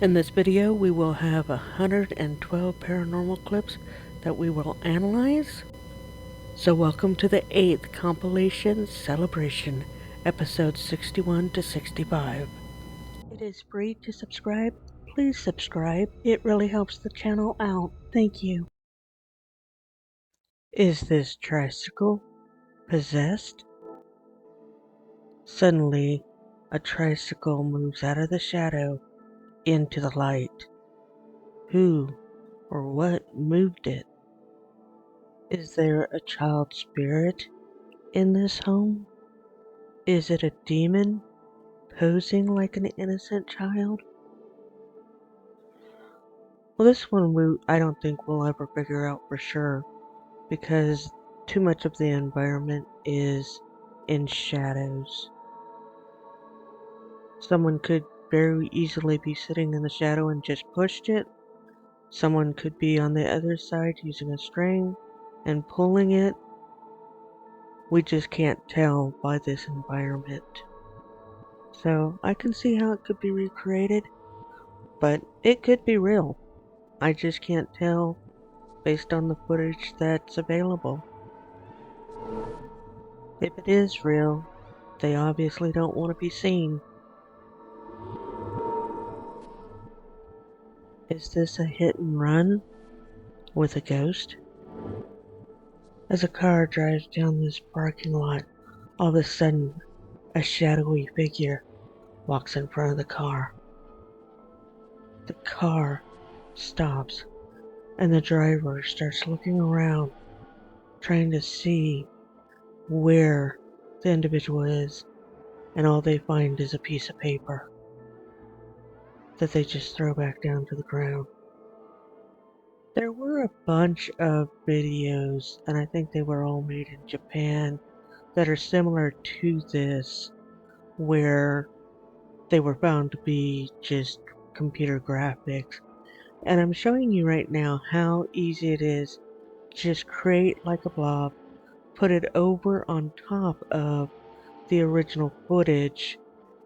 In this video, we will have 112 paranormal clips that we will analyze. So welcome to the 8th compilation celebration, episodes 61 to 65. It is free to subscribe. Please subscribe. It really helps the channel out. Thank you. Is this tricycle possessed? Suddenly, a tricycle moves out of the shadow into the light. Who or what moved it? Is there a child spirit in this home? Is it a demon posing like an innocent child? Well, this one I don't think we'll ever figure out for sure because too much of the environment is in shadows. Someone could very easily be sitting in the shadow and just pushed it. Someone could be on the other side using a string and pulling it. We just can't tell by this environment. So I can see how it could be recreated, but it could be real. I just can't tell based on the footage that's available. If it is real, they obviously don't want to be seen. Is this a hit and run with a ghost? As a car drives down this parking lot, all of a sudden, a shadowy figure walks in front of the car. The car stops, and the driver starts looking around, trying to see where the individual is, and all they find is a piece of paper that they just throw back down to the ground. There were a bunch of videos, and I think they were all made in Japan, that are similar to this, where they were found to be just computer graphics. And I'm showing you right now how easy it is. Just create like a blob, put it over on top of the original footage,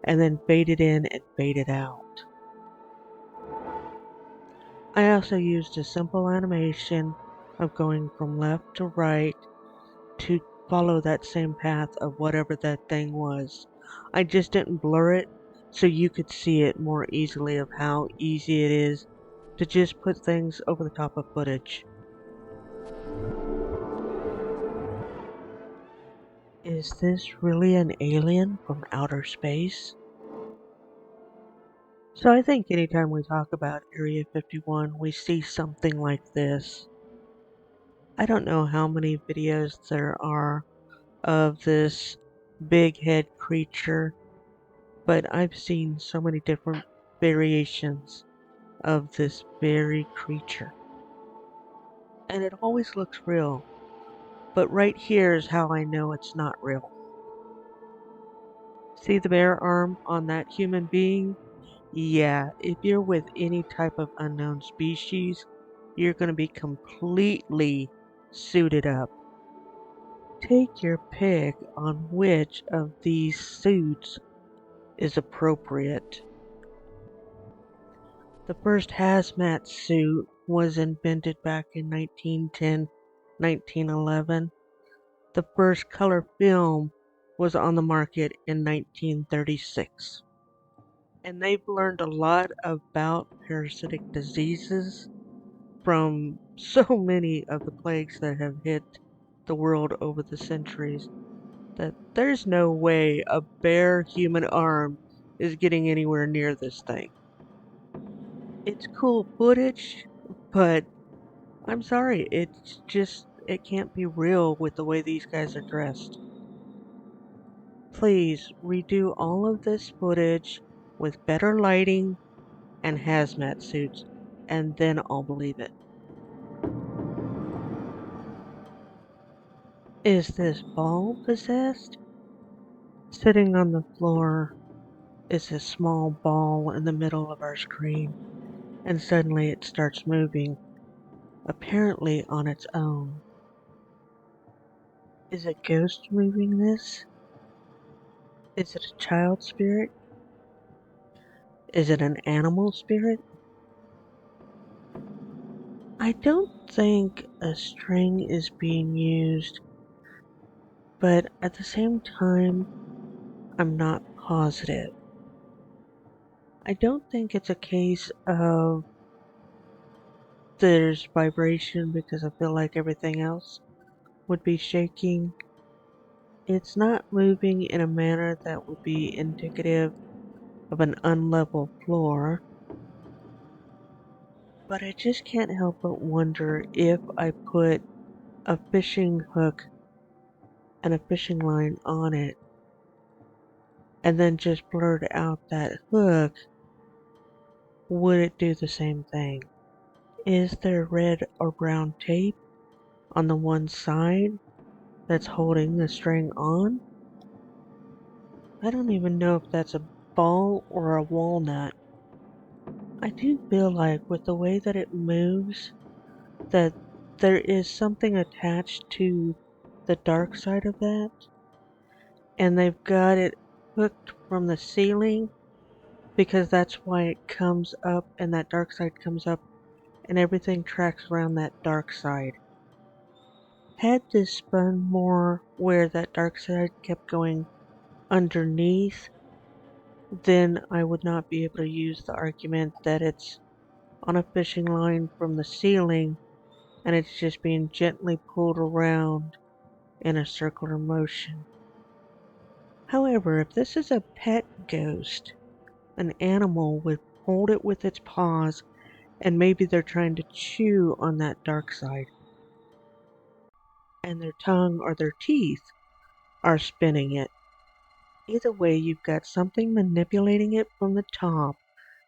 and then fade it in and fade it out. I also used a simple animation of going from left to right to follow that same path of whatever that thing was. I just didn't blur it so you could see it more easily of how easy it is to just put things over the top of footage. Is this really an alien from outer space? So I think anytime we talk about Area 51, we see something like this. I don't know how many videos there are of this big head creature, but I've seen so many different variations of this very creature. And it always looks real, but right here is how I know it's not real. See the bare arm on that human being? Yeah, if you're with any type of unknown species, you're going to be completely suited up. Take your pick on which of these suits is appropriate. The first hazmat suit was invented back in 1910, 1911. The first color film was on the market in 1936. And they've learned a lot about parasitic diseases from so many of the plagues that have hit the world over the centuries that there's no way a bare human arm is getting anywhere near this thing. It's cool footage, but I'm sorry, it can't be real with the way these guys are dressed. Please redo all of this footage with better lighting and hazmat suits, and then I'll believe it. Is this ball possessed? Sitting on the floor is a small ball in the middle of our screen, and suddenly it starts moving, apparently on its own. Is a ghost moving this? Is it a child spirit? Is it an animal spirit? I don't think a string is being used, but at the same time, I'm not positive. I don't think it's a case of there's vibration because I feel like everything else would be shaking. It's not moving in a manner that would be indicative of an unlevel floor, but I just can't help but wonder if I put a fishing hook and a fishing line on it and then just blurred out that hook, would it do the same thing? Is there red or brown tape on the one side that's holding the string on? I don't even know if that's a ball or a walnut. I do feel like with the way that it moves, that there is something attached to the dark side of that, and they've got it hooked from the ceiling because that's why it comes up and that dark side comes up and everything tracks around that dark side. Had this spun more where that dark side kept going underneath, then I would not be able to use the argument that it's on a fishing line from the ceiling and it's just being gently pulled around in a circular motion. However, if this is a pet ghost, an animal would hold it with its paws and maybe they're trying to chew on that dark side, and their tongue or their teeth are spinning it. Either way, you've got something manipulating it from the top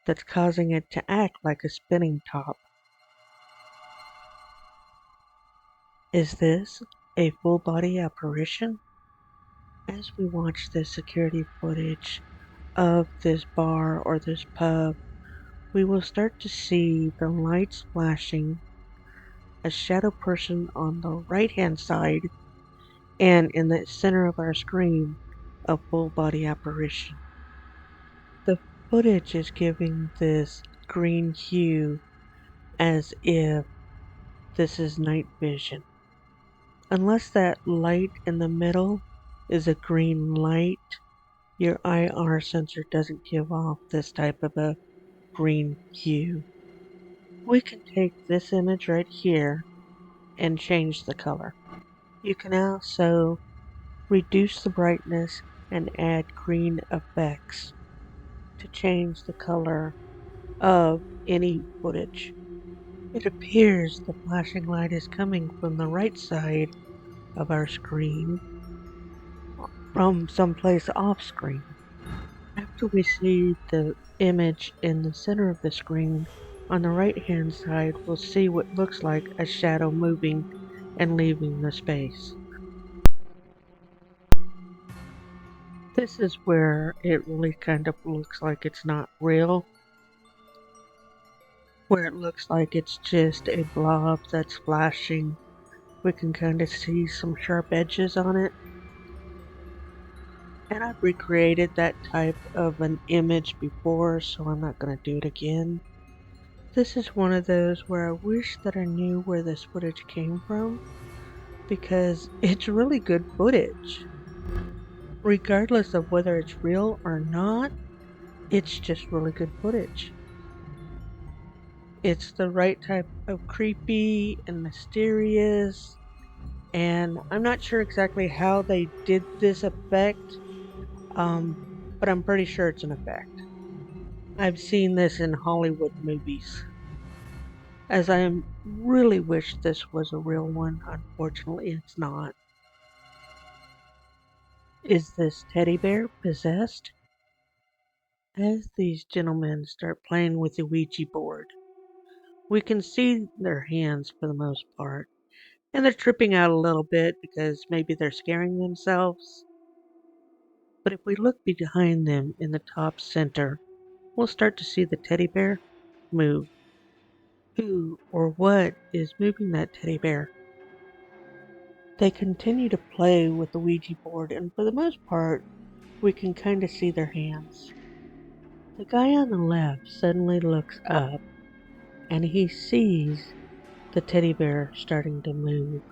that's causing it to act like a spinning top. Is this a full body apparition? As we watch the security footage of this bar or this pub, we will start to see the lights flashing, a shadow person on the right hand side, and in the center of our screen, a full body apparition. The footage is giving this green hue as if this is night vision. Unless that light in the middle is a green light, your IR sensor doesn't give off this type of a green hue. We can take this image right here and change the color. You can also reduce the brightness and add green effects to change the color of any footage. It appears the flashing light is coming from the right side of our screen from someplace off screen. After we see the image in the center of the screen, on the right hand side, we'll see what looks like a shadow moving and leaving the space. This is where it really kind of looks like it's not real, where it looks like it's just a blob that's flashing. We can kind of see some sharp edges on it. And I've recreated that type of an image before, so I'm not going to do it again. This is one of those where I wish that I knew where this footage came from because it's really good footage. Regardless of whether it's real or not, it's just really good footage. It's the right type of creepy and mysterious, and I'm not sure exactly how they did this effect, um, but I'm pretty sure it's an effect. I've seen this in Hollywood movies. As I really wish this was a real one, unfortunately it's not. Is this teddy bear possessed? As these gentlemen start playing with the Ouija board, we can see their hands for the most part, and they're tripping out a little bit because maybe they're scaring themselves. But if we look behind them in the top center, we'll start to see the teddy bear move. Who or what is moving that teddy bear? They continue to play with the Ouija board, and for the most part, we can kind of see their hands. The guy on the left suddenly looks up and he sees the teddy bear starting to move,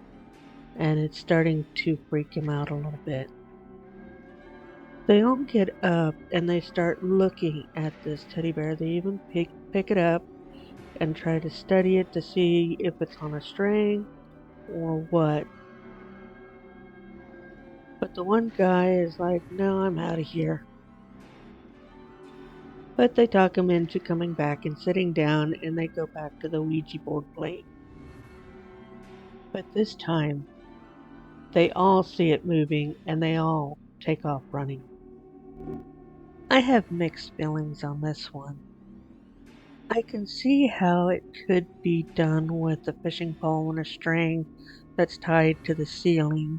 and it's starting to freak him out a little bit. They all get up and they start looking at this teddy bear. They even pick it up and try to study it to see if it's on a string or what. But the one guy is like, no, I'm out of here. But they talk him into coming back and sitting down, and they go back to the Ouija board playing. But this time, they all see it moving and they all take off running. I have mixed feelings on this one. I can see how it could be done with a fishing pole and a string that's tied to the ceiling,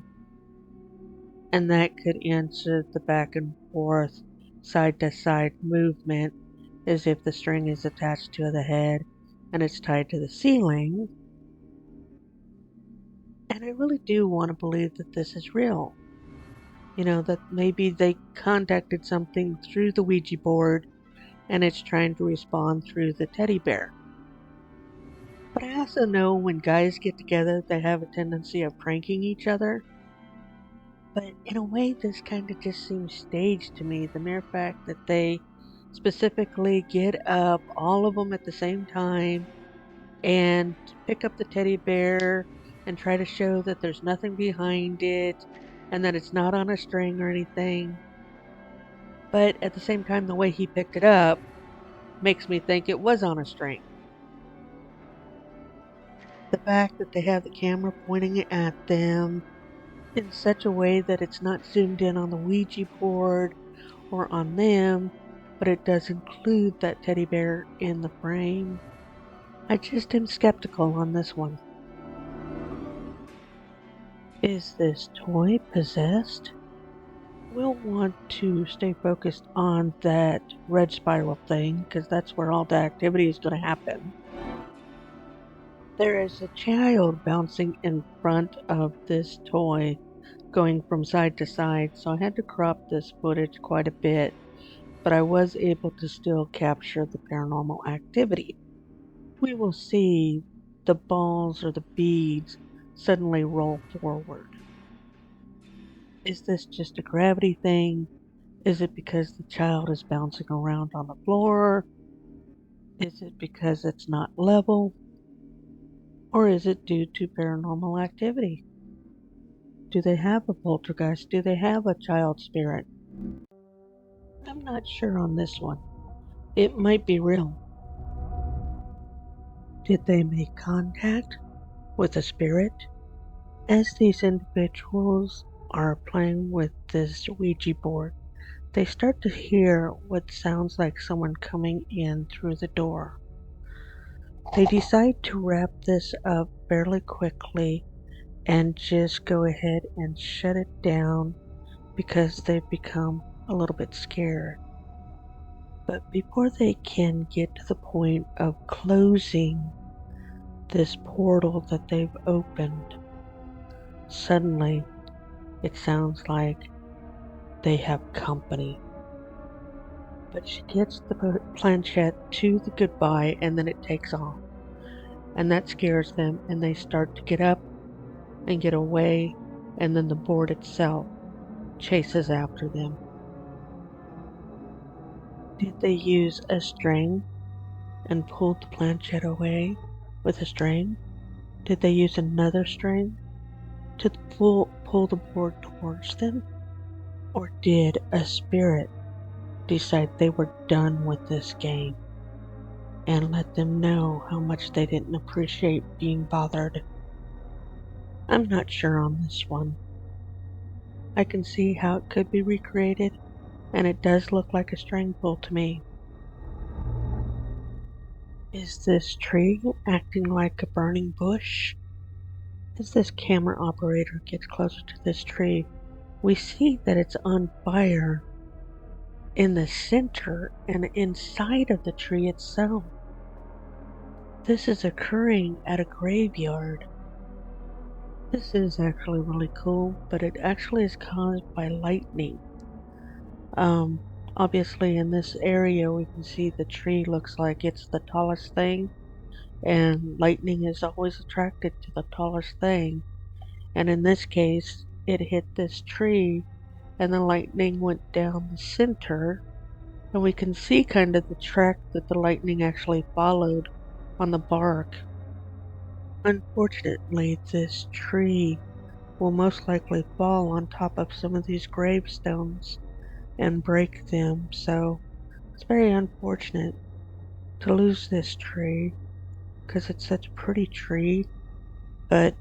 and that could answer the back and forth, side to side movement as if the string is attached to the head and it's tied to the ceiling. And I really do want to believe that this is real. That maybe they contacted something through the Ouija board and it's trying to respond through the teddy bear. But I also know when guys get together, they have a tendency of pranking each other. But in a way, this kind of just seems staged to me. The mere fact that they specifically get up, all of them at the same time, and pick up the teddy bear and try to show that there's nothing behind it and that it's not on a string or anything. But at the same time, the way he picked it up makes me think it was on a string. The fact that they have the camera pointing at them in such a way that it's not zoomed in on the Ouija board or on them, but it does include that teddy bear in the frame. I just am skeptical on this one. Is this toy possessed? We'll want to stay focused on that red spiral thing because that's where all the activity is going to happen. There is a child bouncing in front of this toy, going from side to side, so I had to crop this footage quite a bit, but I was able to still capture the paranormal activity. We will see the balls or the beads suddenly roll forward. Is this just a gravity thing? Is it because the child is bouncing around on the floor? Is it because it's not level? Or is it due to paranormal activity? Do they have a poltergeist? Do they have a child spirit? I'm not sure on this one. It might be real. Did they make contact with a spirit? As these individuals are playing with this Ouija board, they start to hear what sounds like someone coming in through the door. They decide to wrap this up fairly quickly and just go ahead and shut it down because they've become a little bit scared. But before they can get to the point of closing this portal that they've opened, suddenly it sounds like they have company. But she gets the planchette to the goodbye and then it takes off. And that scares them and they start to get up and get away, and then the board itself chases after them. Did they use a string and pull the planchette away with a string? Did they use another string to pull the board towards them? Or did a spirit decide they were done with this game and let them know how much they didn't appreciate being bothered? I'm not sure on this one. I can see how it could be recreated, and it does look like a string pull to me. Is this tree acting like a burning bush? As this camera operator gets closer to this tree, we see that it's on fire in the center and inside of the tree itself. This is occurring at a graveyard. This is actually really cool, but it actually is caused by lightning. Um, Obviously, in this area, we can see the tree looks like it's the tallest thing, and lightning is always attracted to the tallest thing. And in this case, it hit this tree, and the lightning went down the center, and we can see kind of the track that the lightning actually followed on the bark. Unfortunately, this tree will most likely fall on top of some of these gravestones and break them, so it's very unfortunate to lose this tree because it's such a pretty tree, but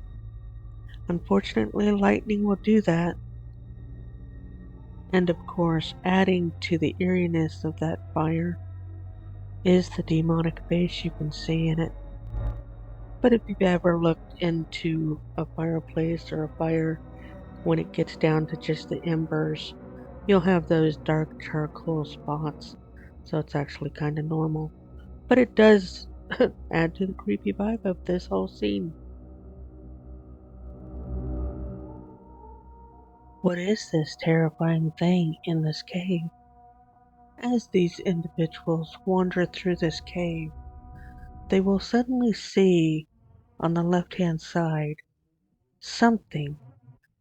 unfortunately, lightning will do that. And of course, adding to the eeriness of that fire is the demonic face you can see in it. But if you've ever looked into a fireplace or a fire when it gets down to just the embers, you'll have those dark charcoal spots. So it's actually kind of normal. But it does add to the creepy vibe of this whole scene. What is this terrifying thing in this cave? As these individuals wander through this cave, they will suddenly see on the left hand side something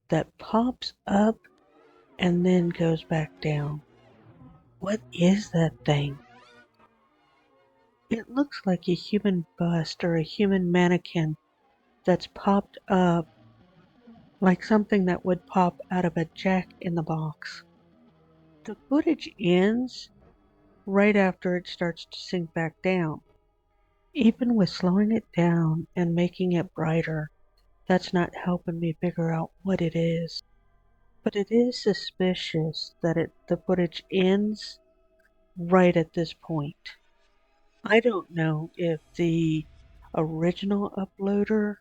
that pops up and then goes back down. What is that thing? It looks like a human bust or a human mannequin that's popped up like something that would pop out of a Jack in the Box. The footage ends right after it starts to sink back down. Even with slowing it down and making it brighter, that's not helping me figure out what it is. But it is suspicious that the footage ends right at this point. I don't know if the original uploader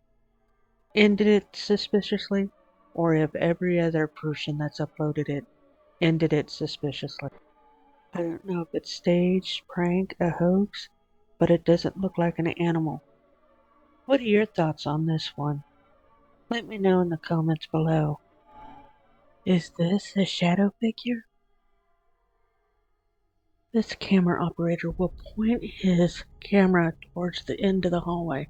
ended it suspiciously or if every other person that's uploaded it ended it suspiciously. I don't know if it's staged, prank, a hoax, but it doesn't look like an animal. What are your thoughts on this one? Let me know in the comments below. Is this a shadow figure? This camera operator will point his camera towards the end of the hallway,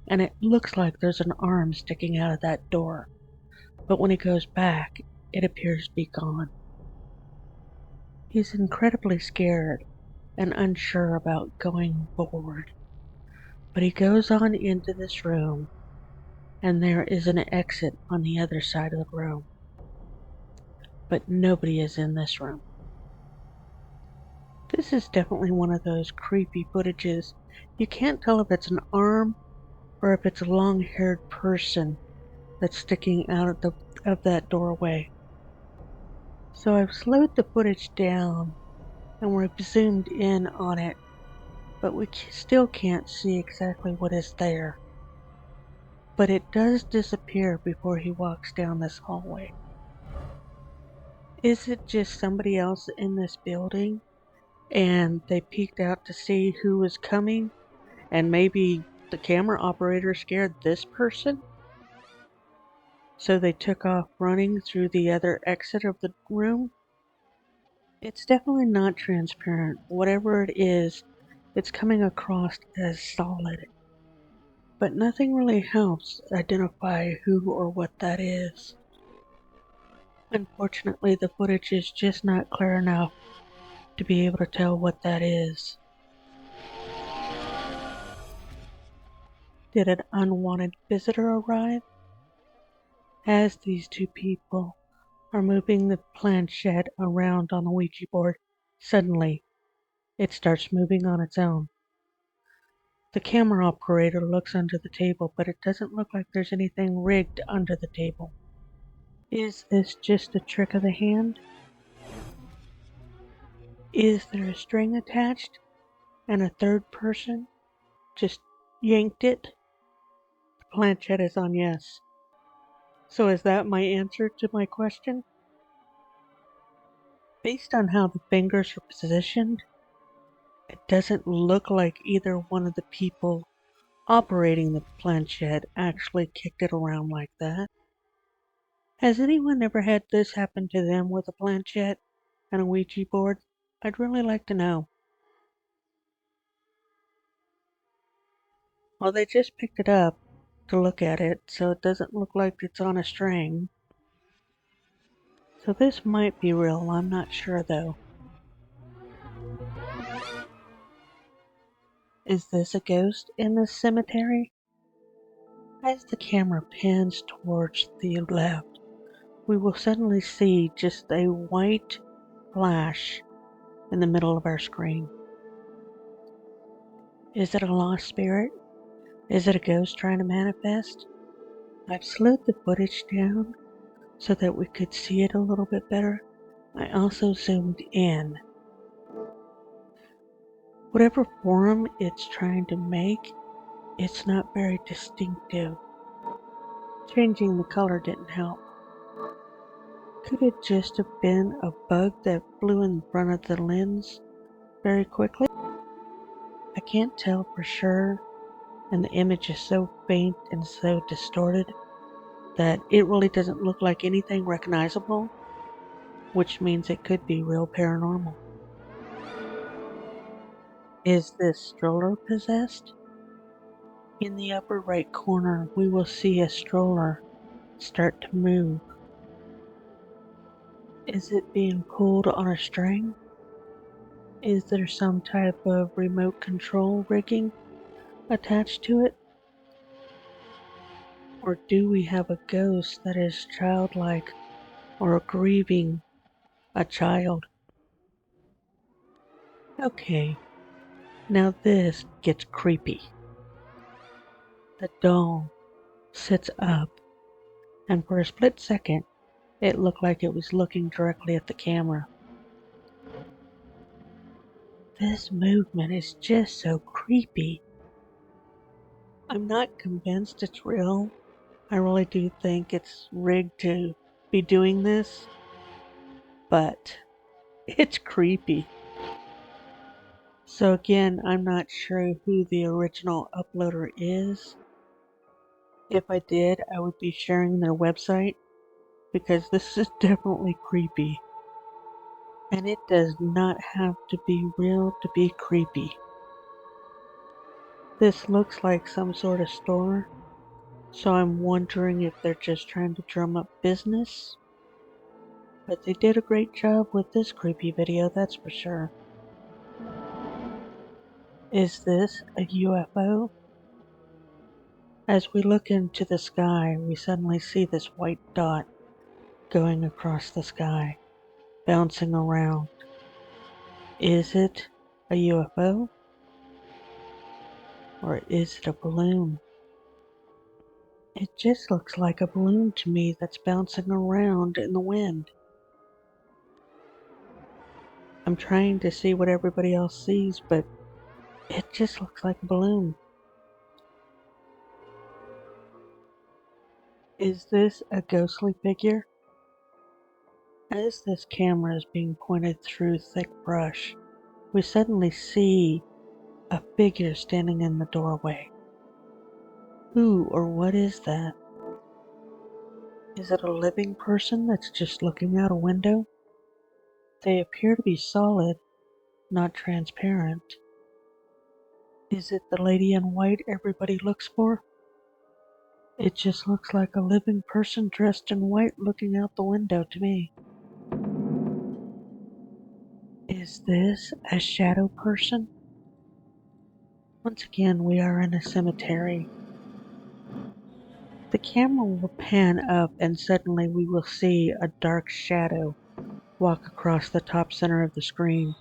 and it looks like there's an arm sticking out of that door. But when he goes back, it appears to be gone. He's incredibly scared and unsure about going forward. But he goes on into this room, and there is an exit on the other side of the room. But nobody is in this room. This is definitely one of those creepy footages. You can't tell if it's an arm or if it's a long-haired person that's sticking out of that doorway. So I've slowed the footage down and we've zoomed in on it, but we still can't see exactly what is there. But it does disappear before he walks down this hallway. Is it just somebody else in this building and they peeked out to see who was coming and maybe the camera operator scared this person? So they took off running through the other exit of the room? It's definitely not transparent. Whatever it is, it's coming across as solid. But nothing really helps identify who or what that is. Unfortunately, the footage is just not clear enough to be able to tell what that is. Did an unwanted visitor arrive? As these two people are moving the planchette around on the Ouija board, suddenly it starts moving on its own. The camera operator looks under the table, but it doesn't look like there's anything rigged under the table. Is this just a trick of the hand? Is there a string attached and a third person just yanked it? The planchette is on yes. So is that my answer to my question? Based on how the fingers are positioned, it doesn't look like either one of the people operating the planchette actually kicked it around like that. Has anyone ever had this happen to them with a planchette and a Ouija board? I'd really like to know. Well, they just picked it up to look at it, so it doesn't look like it's on a string. So this might be real, I'm not sure though. Is this a ghost in this cemetery? As the camera pans towards the left, we will suddenly see just a white flash in the middle of our screen. Is it a lost spirit? Is it a ghost trying to manifest? I've slowed the footage down so that we could see it a little bit better. I also zoomed in. Whatever form it's trying to make, it's not very distinctive. Changing the color didn't help. Could it just have been a bug that flew in front of the lens very quickly? I can't tell for sure, and the image is so faint and so distorted that it really doesn't look like anything recognizable, which means it could be real paranormal. Is this stroller possessed? In the upper right corner, we will see a stroller start to move. Is it being pulled on a string? Is there some type of remote control rigging attached to it? Or do we have a ghost that is childlike or grieving a child? Okay, now this gets creepy. The doll sits up, and for a split second, it looked like it was looking directly at the camera. This movement is just so creepy. I'm not convinced it's real. I really do think it's rigged to be doing this, but it's creepy. So again, I'm not sure who the original uploader is. If I did, I would be sharing their website because this is definitely creepy. And it does not have to be real to be creepy. This looks like some sort of store, so I'm wondering if they're just trying to drum up business. But they did a great job with this creepy video, that's for sure. Is this a UFO? As we look into the sky, we suddenly see this white dot going across the sky, bouncing around. Is it a UFO? Or is it a balloon? It just looks like a balloon to me that's bouncing around in the wind. I'm trying to see what everybody else sees, but it just looks like a balloon. Is this a ghostly figure? As this camera is being pointed through thick brush, we suddenly see a figure standing in the doorway. Who or what is that? Is it a living person that's just looking out a window? They appear to be solid, not transparent. Is it the lady in white everybody looks for? It just looks like a living person dressed in white looking out the window to me. Is this a shadow person? Once again, we are in a cemetery. The camera will pan up and suddenly we will see a dark shadow walk across the top center of the screen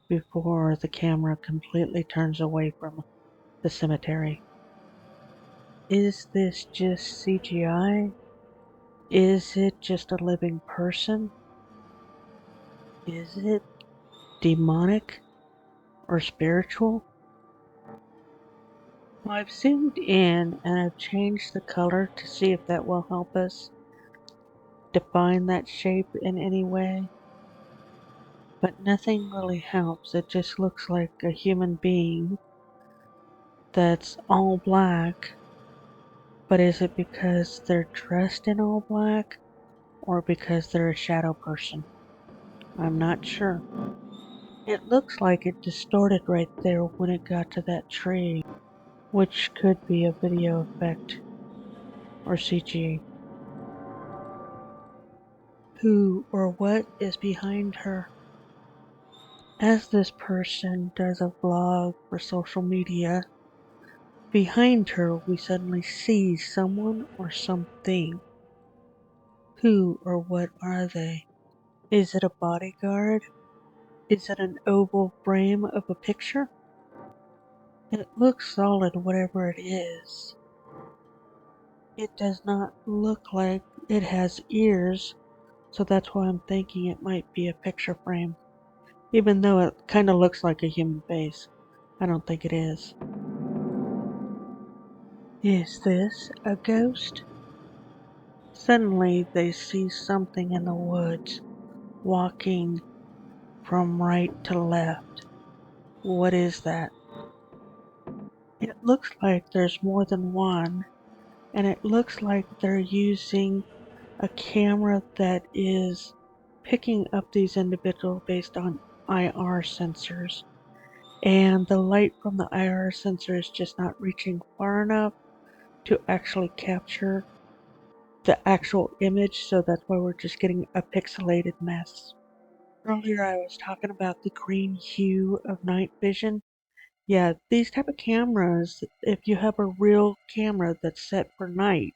before the camera completely turns away from the cemetery. Is this just CGI? Is it just a living person? Is it demonic or spiritual? Well, I've zoomed in and I've changed the color to see if that will help us define that shape in any way. But nothing really helps. It just looks like a human being that's all black. But is it because they're dressed in all black or because they're a shadow person? I'm not sure. It looks like it distorted right there when it got to that tree, which could be a video effect or CG. Who or what is behind her? As this person does a vlog for social media, behind her we suddenly see someone or something. Who or what are they? Is it a bodyguard? Is it an oval frame of a picture? It looks solid, whatever it is. It does not look like it has ears, so that's why I'm thinking it might be a picture frame. Even though it kind of looks like a human face, I don't think it is. Is this a ghost? Suddenly they see something in the woods, walking from right to left. What is that? It looks like there's more than one, and it looks like they're using a camera that is picking up these individuals based on IR sensors. And the light from the IR sensor is just not reaching far enough to actually capture the actual image, so that's why we're just getting a pixelated mess. Earlier I was talking about the green hue of night vision. Yeah, these type of cameras, if you have a real camera that's set for night,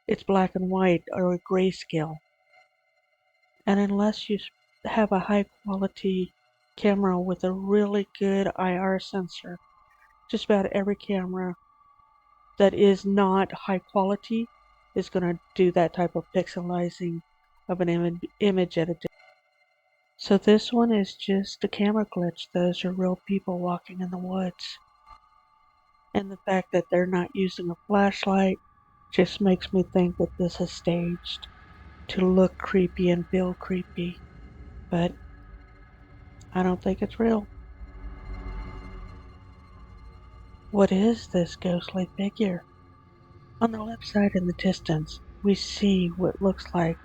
it's black and white or a grayscale. And unless you have a high quality camera with a really good IR sensor, just about every camera that is not high quality is going to do that type of pixelizing of an image at a distance. So this one is just a camera glitch. Those are real people walking in the woods. And the fact that they're not using a flashlight just makes me think that this is staged to look creepy and feel creepy. But I don't think it's real. What is this ghostly figure? On the left side in the distance, we see what looks like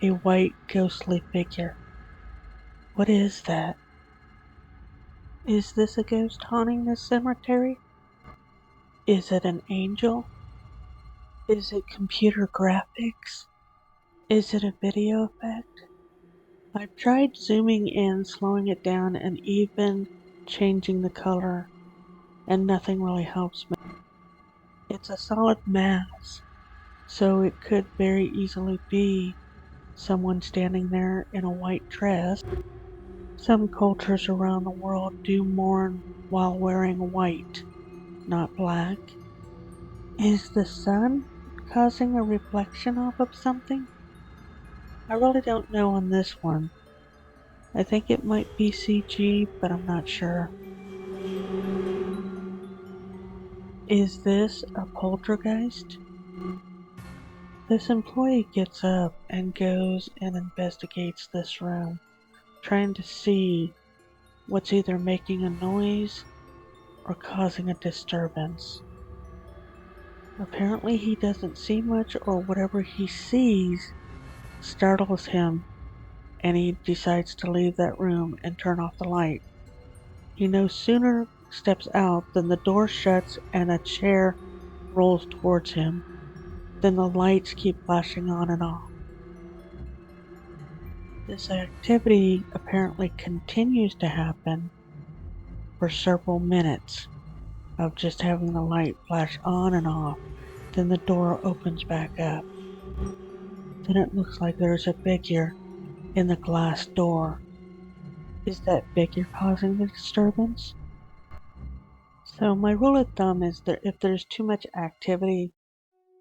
a white ghostly figure. What is that? Is this a ghost haunting this cemetery? Is it an angel? Is it computer graphics? Is it a video effect? I've tried zooming in, slowing it down, and even changing the color, and nothing really helps me. It's a solid mass, so it could very easily be someone standing there in a white dress. Some cultures around the world do mourn while wearing white, not black. Is the sun causing a reflection off of something? I really don't know on this one. I think it might be CG, but I'm not sure. Is this a poltergeist? This employee gets up and goes and investigates this room, trying to see what's either making a noise or causing a disturbance. Apparently he doesn't see much, or whatever he sees startles him, and he decides to leave that room and turn off the light. He no sooner steps out than the door shuts and a chair rolls towards him. Then the lights keep flashing on and off. This activity apparently continues to happen for several minutes of just having the light flash on and off. Then the door opens back up. Then it looks like there's a figure in the glass door. Is that figure causing the disturbance? So my rule of thumb is that if there's too much activity,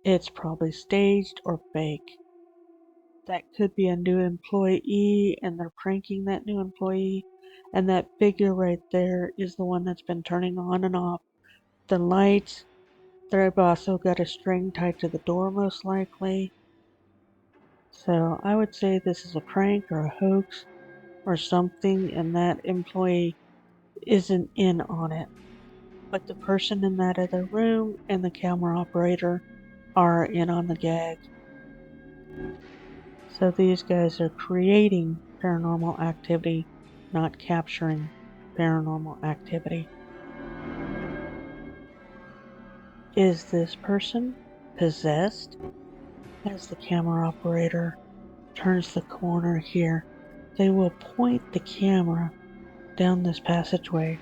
it's probably staged or fake. That could be a new employee and they're pranking that new employee, and that figure right there is the one that's been turning on and off the lights. They've also got a string tied to the door most likely. So I would say this is a prank or a hoax or something, and that employee isn't in on it. But the person in that other room and the camera operator are in on the gag. So these guys are creating paranormal activity not capturing paranormal activity. Is this person possessed? As the camera operator turns the corner here, they will point the camera down this passageway,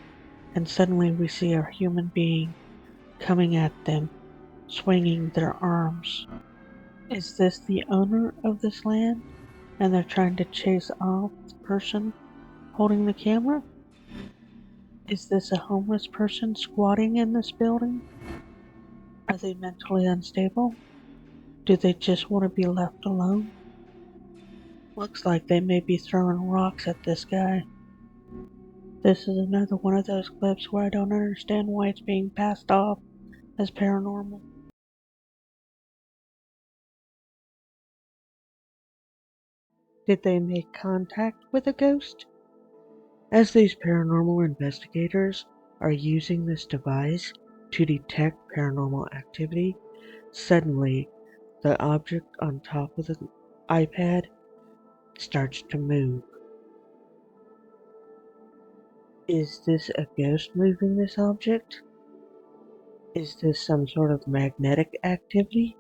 and suddenly we see a human being coming at them, swinging their arms. Is this the owner of this land? And they're trying to chase off the person holding the camera? Is this a homeless person squatting in this building? Are they mentally unstable? Do they just want to be left alone? Looks like they may be throwing rocks at this guy. This is another one of those clips where I don't understand why it's being passed off as paranormal. Did they make contact with a ghost? As these paranormal investigators are using this device to detect paranormal activity, suddenly the object on top of the iPad starts to move. Is this a ghost moving this object? Is this some sort of magnetic activity?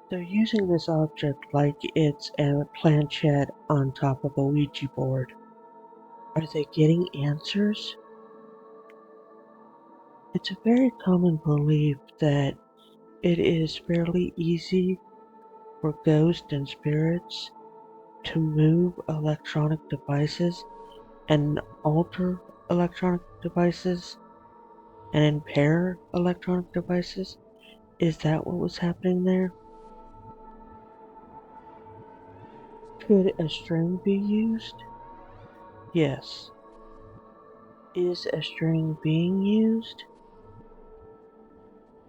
They're using this object like it's a planchette on top of a Ouija board. Are they getting answers? It's a very common belief that it is fairly easy for ghosts and spirits to move electronic devices and alter electronic devices and impair electronic devices. Is that what was happening there? Could a string be used? Yes. Is a string being used?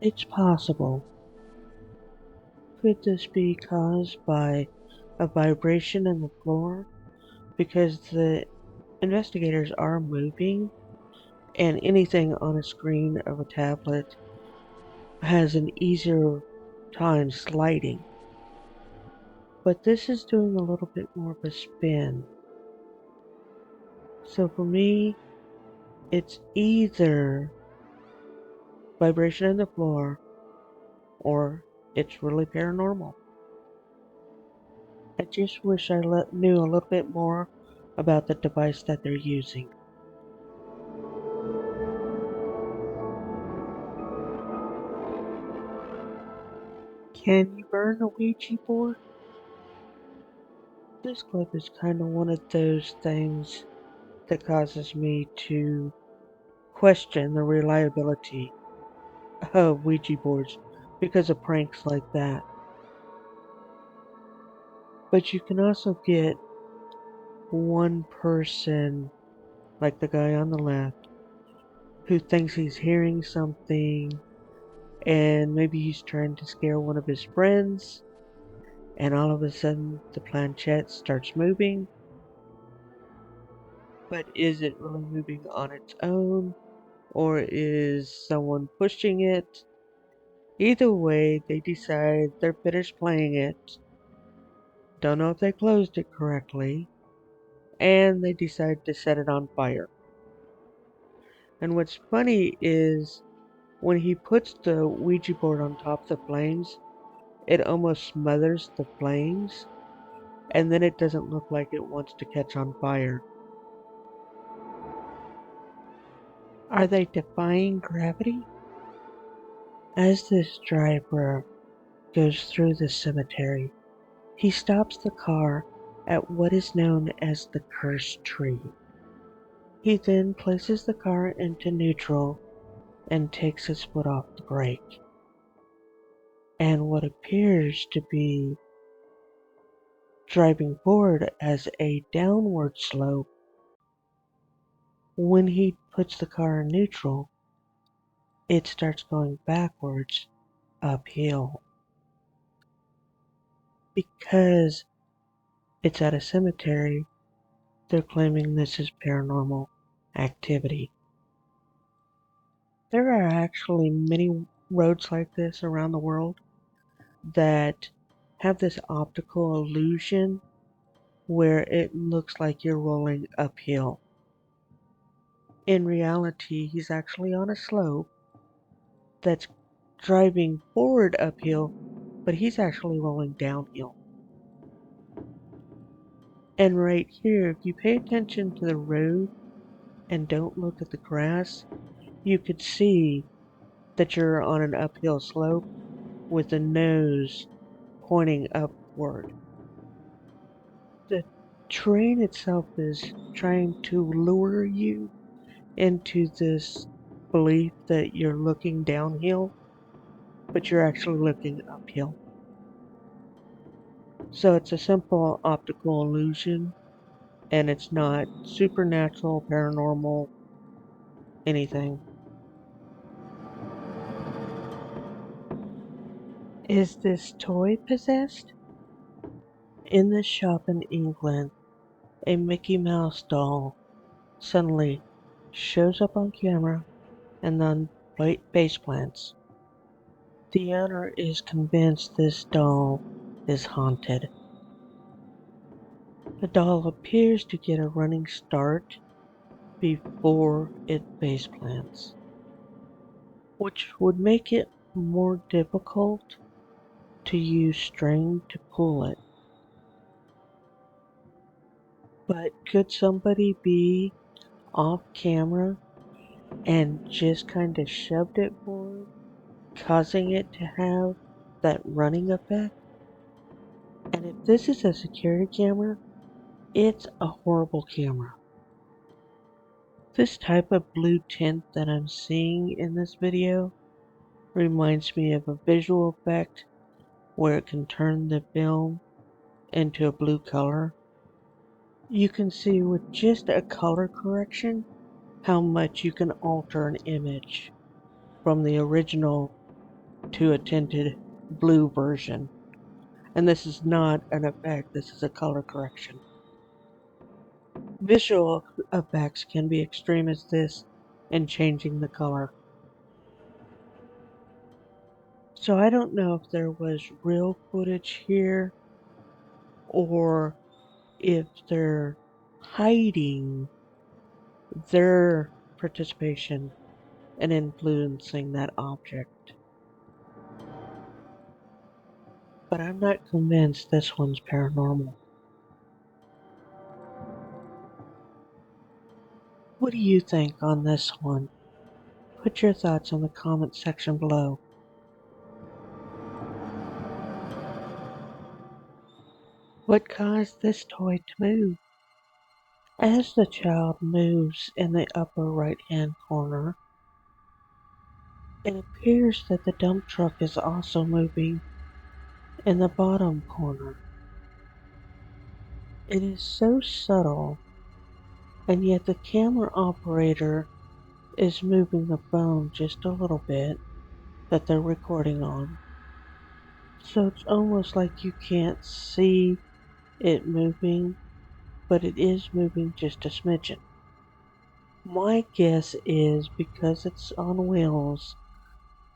It's possible. Could this be caused by a vibration in the floor? Because the investigators are moving, and anything on a screen of a tablet has an easier time sliding. But this is doing a little bit more of a spin. So for me, it's either vibration in the floor or it's really paranormal. I just wish I knew a little bit more about the device that they're using. Can you burn a Ouija board? This clip is kind of one of those things that causes me to question the reliability of Ouija boards because of pranks like that. But you can also get one person, like the guy on the left, who thinks he's hearing something and maybe he's trying to scare one of his friends, and all of a sudden the planchette starts moving. But is it really moving on its own, or is someone pushing it? Either way, they decide they're finished playing it. Don't know if they closed it correctly, and they decide to set it on fire. And what's funny is when he puts the Ouija board on top of the flames, it almost smothers the flames, and then it doesn't look like it wants to catch on fire. Are they defying gravity? As this driver goes through the cemetery, he stops the car at what is known as the cursed tree. He then places the car into neutral and takes his foot off the brake. And what appears to be driving forward as a downward slope, when he puts the car in neutral, it starts going backwards uphill. Because it's at a cemetery, they're claiming this is paranormal activity. There are actually many roads like this around the world that have this optical illusion where it looks like you're rolling uphill. In reality, he's actually on a slope that's driving forward uphill, but he's actually rolling downhill. And right here, if you pay attention to the road and don't look at the grass, you could see that you're on an uphill slope with the nose pointing upward. The train itself is trying to lure you into this belief that you're looking downhill, but you're actually looking uphill. So it's a simple optical illusion, and it's not supernatural, paranormal, anything. Is this toy possessed? In this shop in England, a Mickey Mouse doll suddenly shows up on camera and then face plants. The owner is convinced this doll is haunted. The doll appears to get a running start before it face plants, which would make it more difficult to use string to pull it. But could somebody be off camera and just kind of shoved it forward, causing it to have that running effect? And if this is a security camera, it's a horrible camera. This type of blue tint that I'm seeing in this video reminds me of a visual effect where it can turn the film into a blue color. You can see with just a color correction how much you can alter an image from the original to a tinted blue version. And this is not an effect, this is a color correction. Visual effects can be extreme as this in changing the color. So I don't know if there was real footage here or if they're hiding their participation in influencing that object. But I'm not convinced this one's paranormal. What do you think on this one? Put your thoughts in the comment section below. What caused this toy to move? As the child moves in the upper right hand corner, it appears that the dump truck is also moving in the bottom corner. It is so subtle, and yet the camera operator is moving the phone just a little bit that they're recording on. So it's almost like you can't see it moving, but it is moving just a smidgen. My guess is because it's on wheels,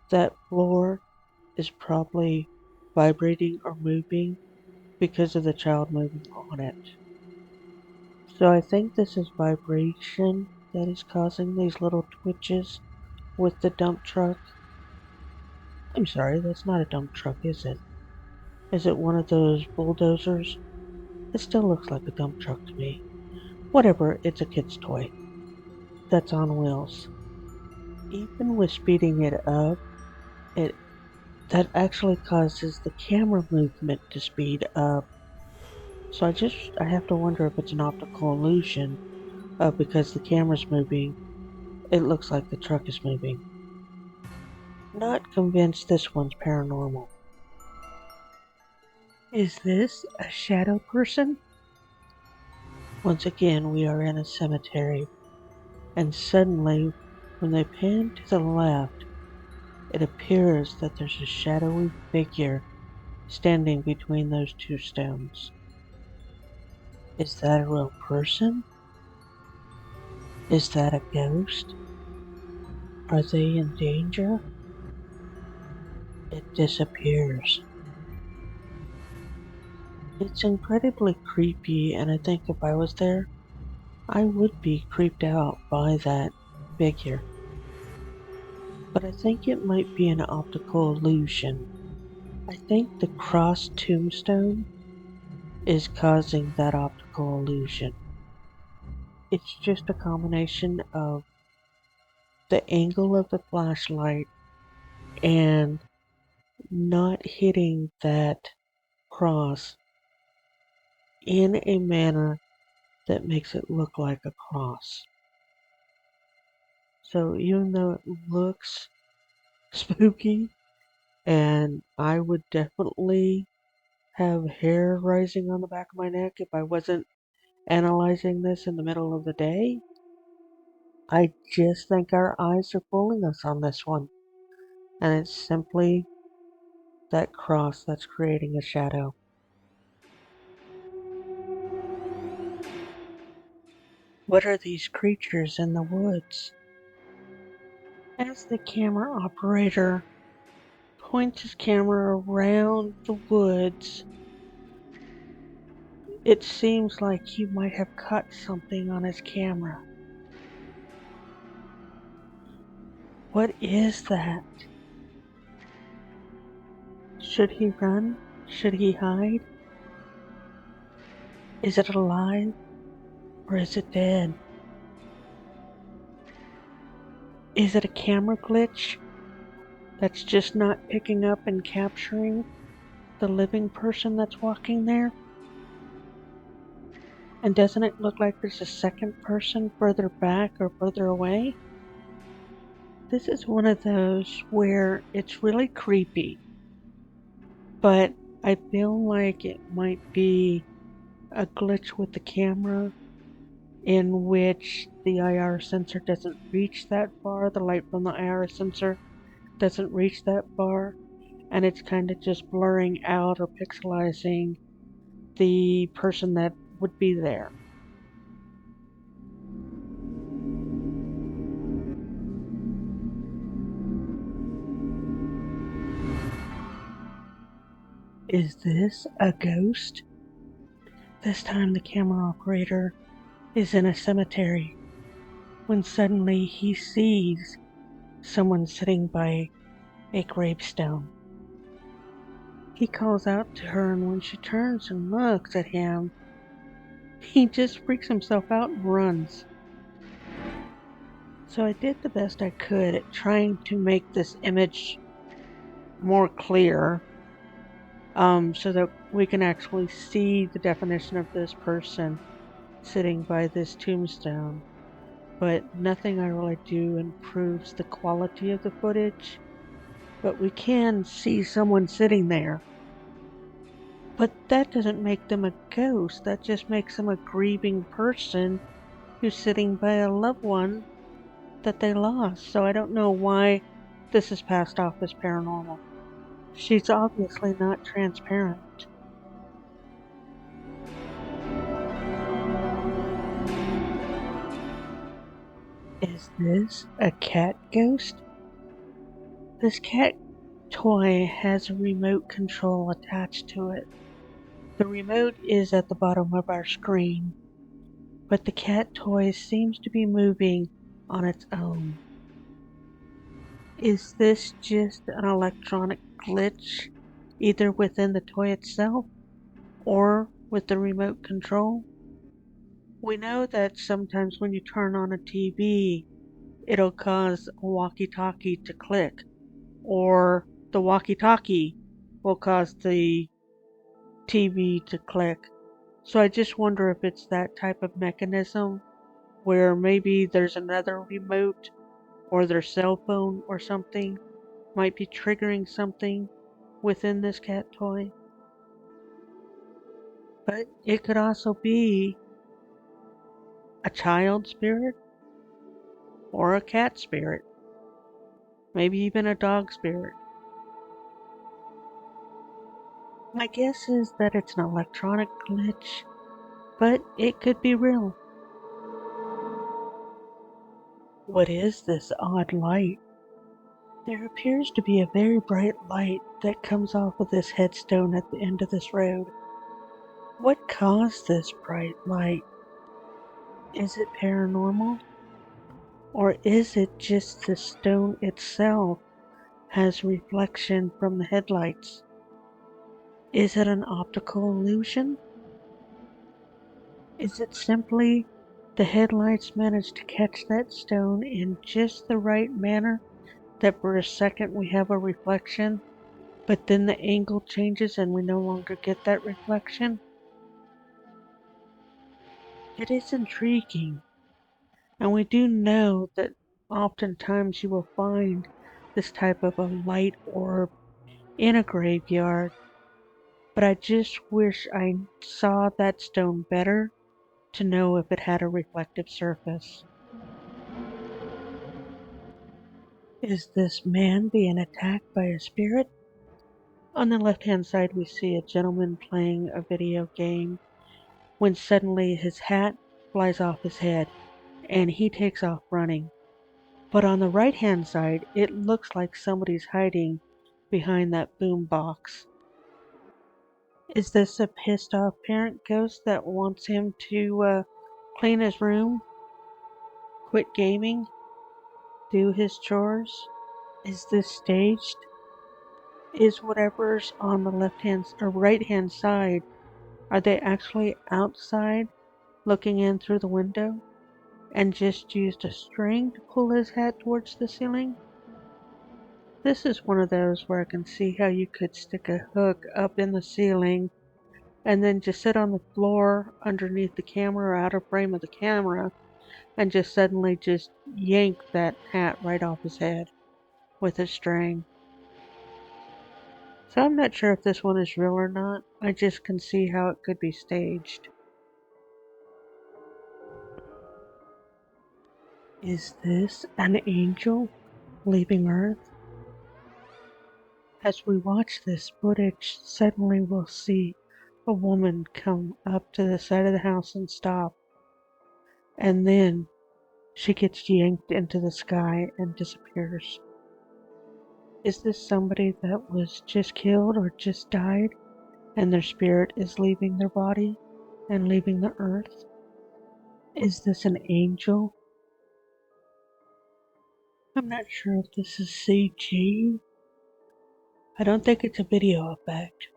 that floor is probably vibrating or moving because of the child moving on it. So I think this is vibration that is causing these little twitches with the dump truck. I'm sorry, that's not a dump truck, is it? Is it one of those bulldozers? It still looks like a dump truck to me. Whatever, it's a kid's toy that's on wheels. Even with speeding it up, it that actually causes the camera movement to speed up. So I have to wonder if it's an optical illusion because the camera's moving, it looks like the truck is moving. Not convinced this one's paranormal. Is this a shadow person? Once again, we are in a cemetery, and suddenly, when they pan to the left, it appears that there's a shadowy figure standing between those two stones. Is that a real person? Is that a ghost? Are they in danger? It disappears. It's incredibly creepy, and I think if I was there, I would be creeped out by that figure. But I think it might be an optical illusion. I think the cross tombstone is causing that optical illusion. It's just a combination of the angle of the flashlight and not hitting that cross in a manner that makes it look like a cross. So even though it looks spooky, and I would definitely have hair rising on the back of my neck if I wasn't analyzing this in the middle of the day, I just think our eyes are fooling us on this one. And it's simply that cross that's creating a shadow. What are these creatures in the woods? As the camera operator points his camera around the woods, it seems like he might have cut something on his camera. What is that? Should he run? Should he hide? Is it alive or is it dead? Is it a camera glitch that's just not picking up and capturing the living person that's walking there? And doesn't it look like there's a second person further back or further away? This is one of those where it's really creepy, but I feel like it might be a glitch with the camera in which the IR sensor doesn't reach that far, the light from the IR sensor doesn't reach that far, and it's kind of just blurring out or pixelizing the person that would be there. Is this a ghost? This time the camera operator is in a cemetery when suddenly he sees someone sitting by a gravestone. He calls out to her, and when she turns and looks at him, he just freaks himself out and runs. So I did the best I could at trying to make this image more clear, so that we can actually see the definition of this person sitting by this tombstone. But nothing I really do improves the quality of the footage. But we can see someone sitting there. But that doesn't make them a ghost, that just makes them a grieving person who's sitting by a loved one that they lost. So I don't know why this is passed off as paranormal. She's obviously not transparent. Is this a cat ghost? This cat toy has a remote control attached to it. The remote is at the bottom of our screen, but the cat toy seems to be moving on its own. Is this just an electronic glitch, either within the toy itself or with the remote control? We know that sometimes when you turn on a TV, it'll cause a walkie talkie to click, or the walkie talkie will cause the TV to click. So I just wonder if it's that type of mechanism where maybe there's another remote or their cell phone or something might be triggering something within this cat toy. But it could also be a child spirit or a cat spirit, maybe even a dog spirit. My guess is that it's an electronic glitch, but it could be real. What is this odd light? There appears to be a very bright light that comes off of this headstone at the end of this road. What caused this bright light? Is it paranormal? Or is it just the stone itself has reflection from the headlights? Is it an optical illusion? Is it simply the headlights managed to catch that stone in just the right manner that for a second we have a reflection, but then the angle changes and we no longer get that reflection? It is intriguing, and we do know that oftentimes you will find this type of a light orb in a graveyard, but I just wish I saw that stone better to know if it had a reflective surface. Is this man being attacked by a spirit? On the left hand side, we see a gentleman playing a video game when suddenly his hat flies off his head and he takes off running. But on the right hand side, it looks like somebody's hiding behind that boom box. Is this a pissed off parent ghost that wants him to clean his room, quit gaming, do his chores? Is this staged? Is whatever's on the left hand or right hand side, are they actually outside looking in through the window and just used a string to pull his hat towards the ceiling? This is one of those where I can see how you could stick a hook up in the ceiling and then just sit on the floor underneath the camera or out of frame of the camera and just suddenly just yank that hat right off his head with a string. So I'm not sure if this one is real or not. I just can see how it could be staged. Is this an angel leaving Earth? As we watch this footage, suddenly we'll see a woman come up to the side of the house and stop, and then she gets yanked into the sky and disappears. Is this somebody that was just killed or just died, and their spirit is leaving their body and leaving the earth? Is this an angel? I'm not sure if this is CG. I don't think it's a video effect.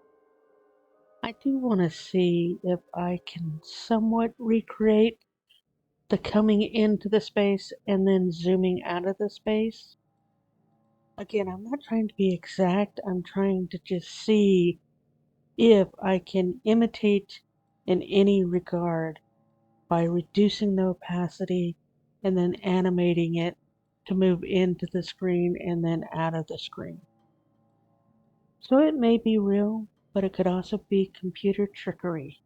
I do want to see if I can somewhat recreate the coming into the space and then zooming out of the space. Again, I'm not trying to be exact, I'm trying to just see if I can imitate in any regard by reducing the opacity and then animating it to move into the screen and then out of the screen. So it may be real, but it could also be computer trickery.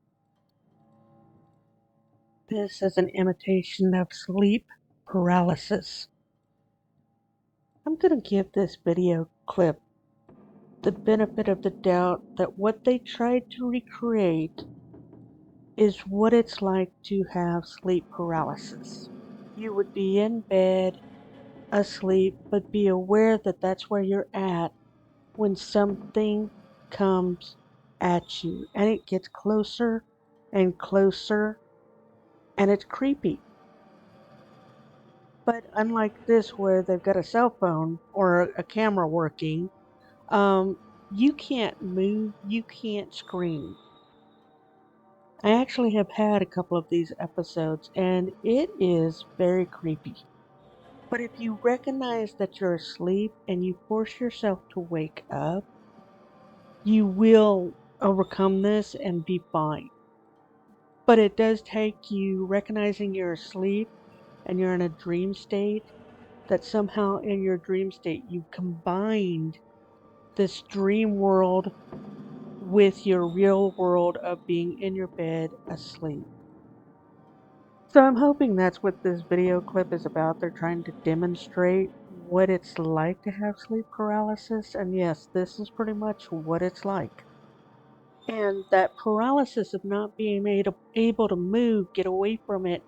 This is an imitation of sleep paralysis. I'm going to give this video clip the benefit of the doubt that what they tried to recreate is what it's like to have sleep paralysis. You would be in bed, asleep, but be aware that that's where you're at when something comes at you and it gets closer and closer and it's creepy. But unlike this, where they've got a cell phone or a camera working, you can't move, you can't scream. I actually have had a couple of these episodes, and it is very creepy. But if you recognize that you're asleep and you force yourself to wake up, you will overcome this and be fine. But it does take you recognizing you're asleep and you're in a dream state, that somehow in your dream state you combined this dream world with your real world of being in your bed asleep. So I'm hoping that's what this video clip is about. They're trying to demonstrate what it's like to have sleep paralysis, and yes, this is pretty much what it's like. And that paralysis of not being able to move, get away from it,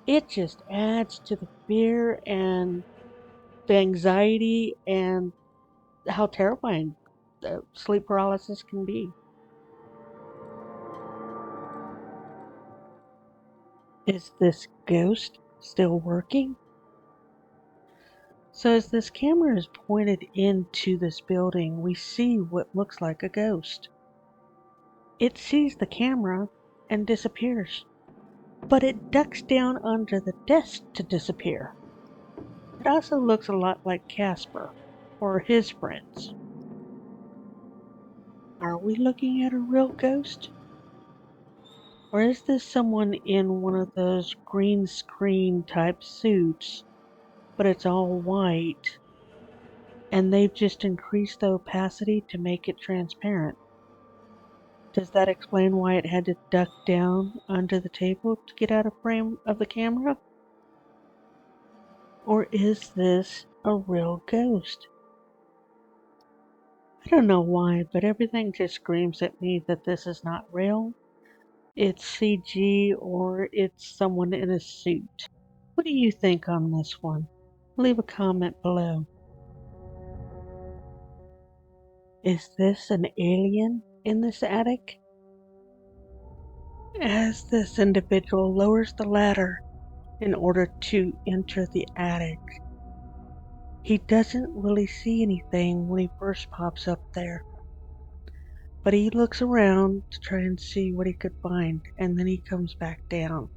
it just adds to the fear and the anxiety and how terrifying sleep paralysis can be. Is this ghost still working? So as this camera is pointed into this building, we see what looks like a ghost. It sees the camera and disappears, but it ducks down under the desk to disappear. It also looks a lot like Casper or his friends. Are we looking at a real ghost? Or is this someone in one of those green screen type suits, but it's all white, and they've just increased the opacity to make it transparent? Does that explain why it had to duck down under the table to get out of frame of the camera? Or is this a real ghost? I don't know why, but everything just screams at me that this is not real. It's CG or it's someone in a suit. What do you think on this one? Leave a comment below. Is this an alien in this attic? As this individual lowers the ladder in order to enter the attic, he doesn't really see anything when he first pops up there. But he looks around to try and see what he could find, and then he comes back down.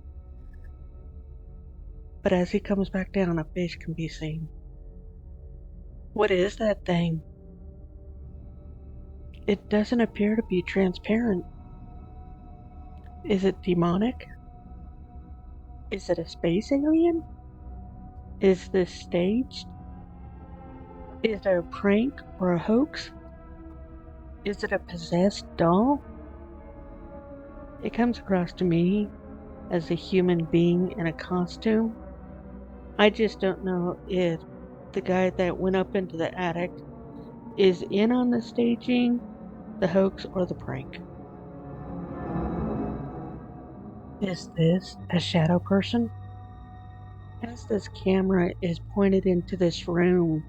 But as he comes back down, a fish can be seen. What is that thing? It doesn't appear to be transparent. Is it demonic? Is it a space alien? Is this staged? Is it a prank or a hoax? Is it a possessed doll? It comes across to me as a human being in a costume. I just don't know if the guy that went up into the attic is in on the staging, the hoax, or the prank. Is this a shadow person? As this camera is pointed into this room,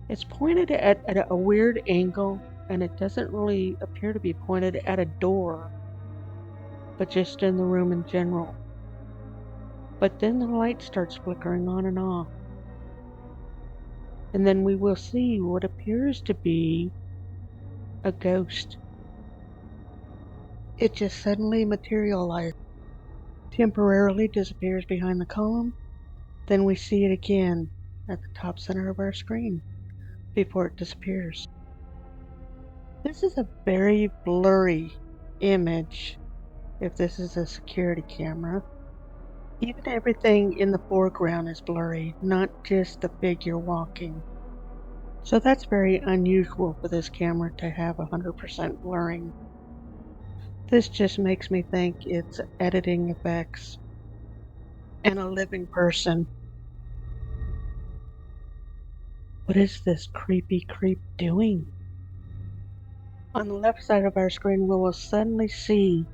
it's pointed at a weird angle, and it doesn't really appear to be pointed at a door, but just in the room in general. But then the light starts flickering on and off. And then we will see what appears to be a ghost. It just suddenly materializes, temporarily disappears behind the column, then we see it again at the top center of our screen before it disappears. This is a very blurry image if this is a security camera. Even everything in the foreground is blurry, not just the figure walking. So that's very unusual for this camera to have 100% blurring. This just makes me think it's editing effects and a living person. What is this creepy creep doing? On the left side of our screen, we will suddenly see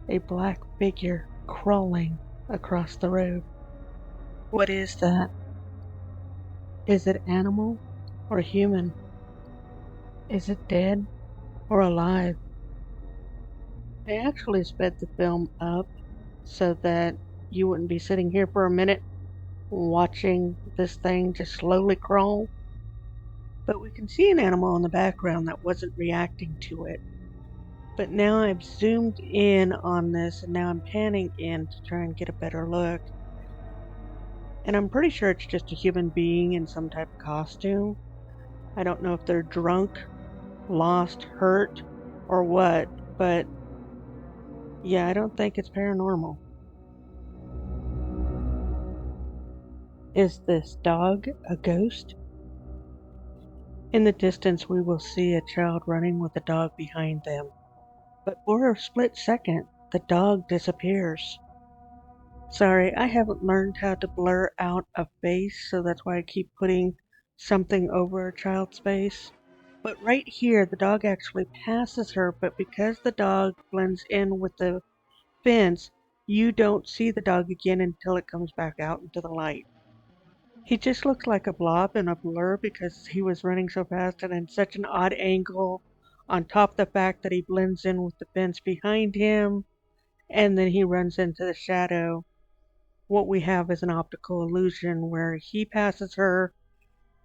a black figure crawling across the road. What is that? Is it animal or human? Is it dead or alive? They actually sped the film up so that you wouldn't be sitting here for a minute watching this thing just slowly crawl. But we can see an animal in the background that wasn't reacting to it. But now I've zoomed in on this and now I'm panning in to try and get a better look. And I'm pretty sure it's just a human being in some type of costume. I don't know if they're drunk, lost, hurt, or what, but yeah, I don't think it's paranormal. Is this dog a ghost? In the distance, we will see a child running with a dog behind them. But for a split second, the dog disappears. Sorry, I haven't learned how to blur out a face, so that's why I keep putting something over a child's face. But right here, the dog actually passes her, but because the dog blends in with the fence, you don't see the dog again until it comes back out into the light. He just looks like a blob in a blur because he was running so fast and in such an odd angle, on top of the fact that he blends in with the fence behind him, and then he runs into the shadow. what we have is an optical illusion where he passes her,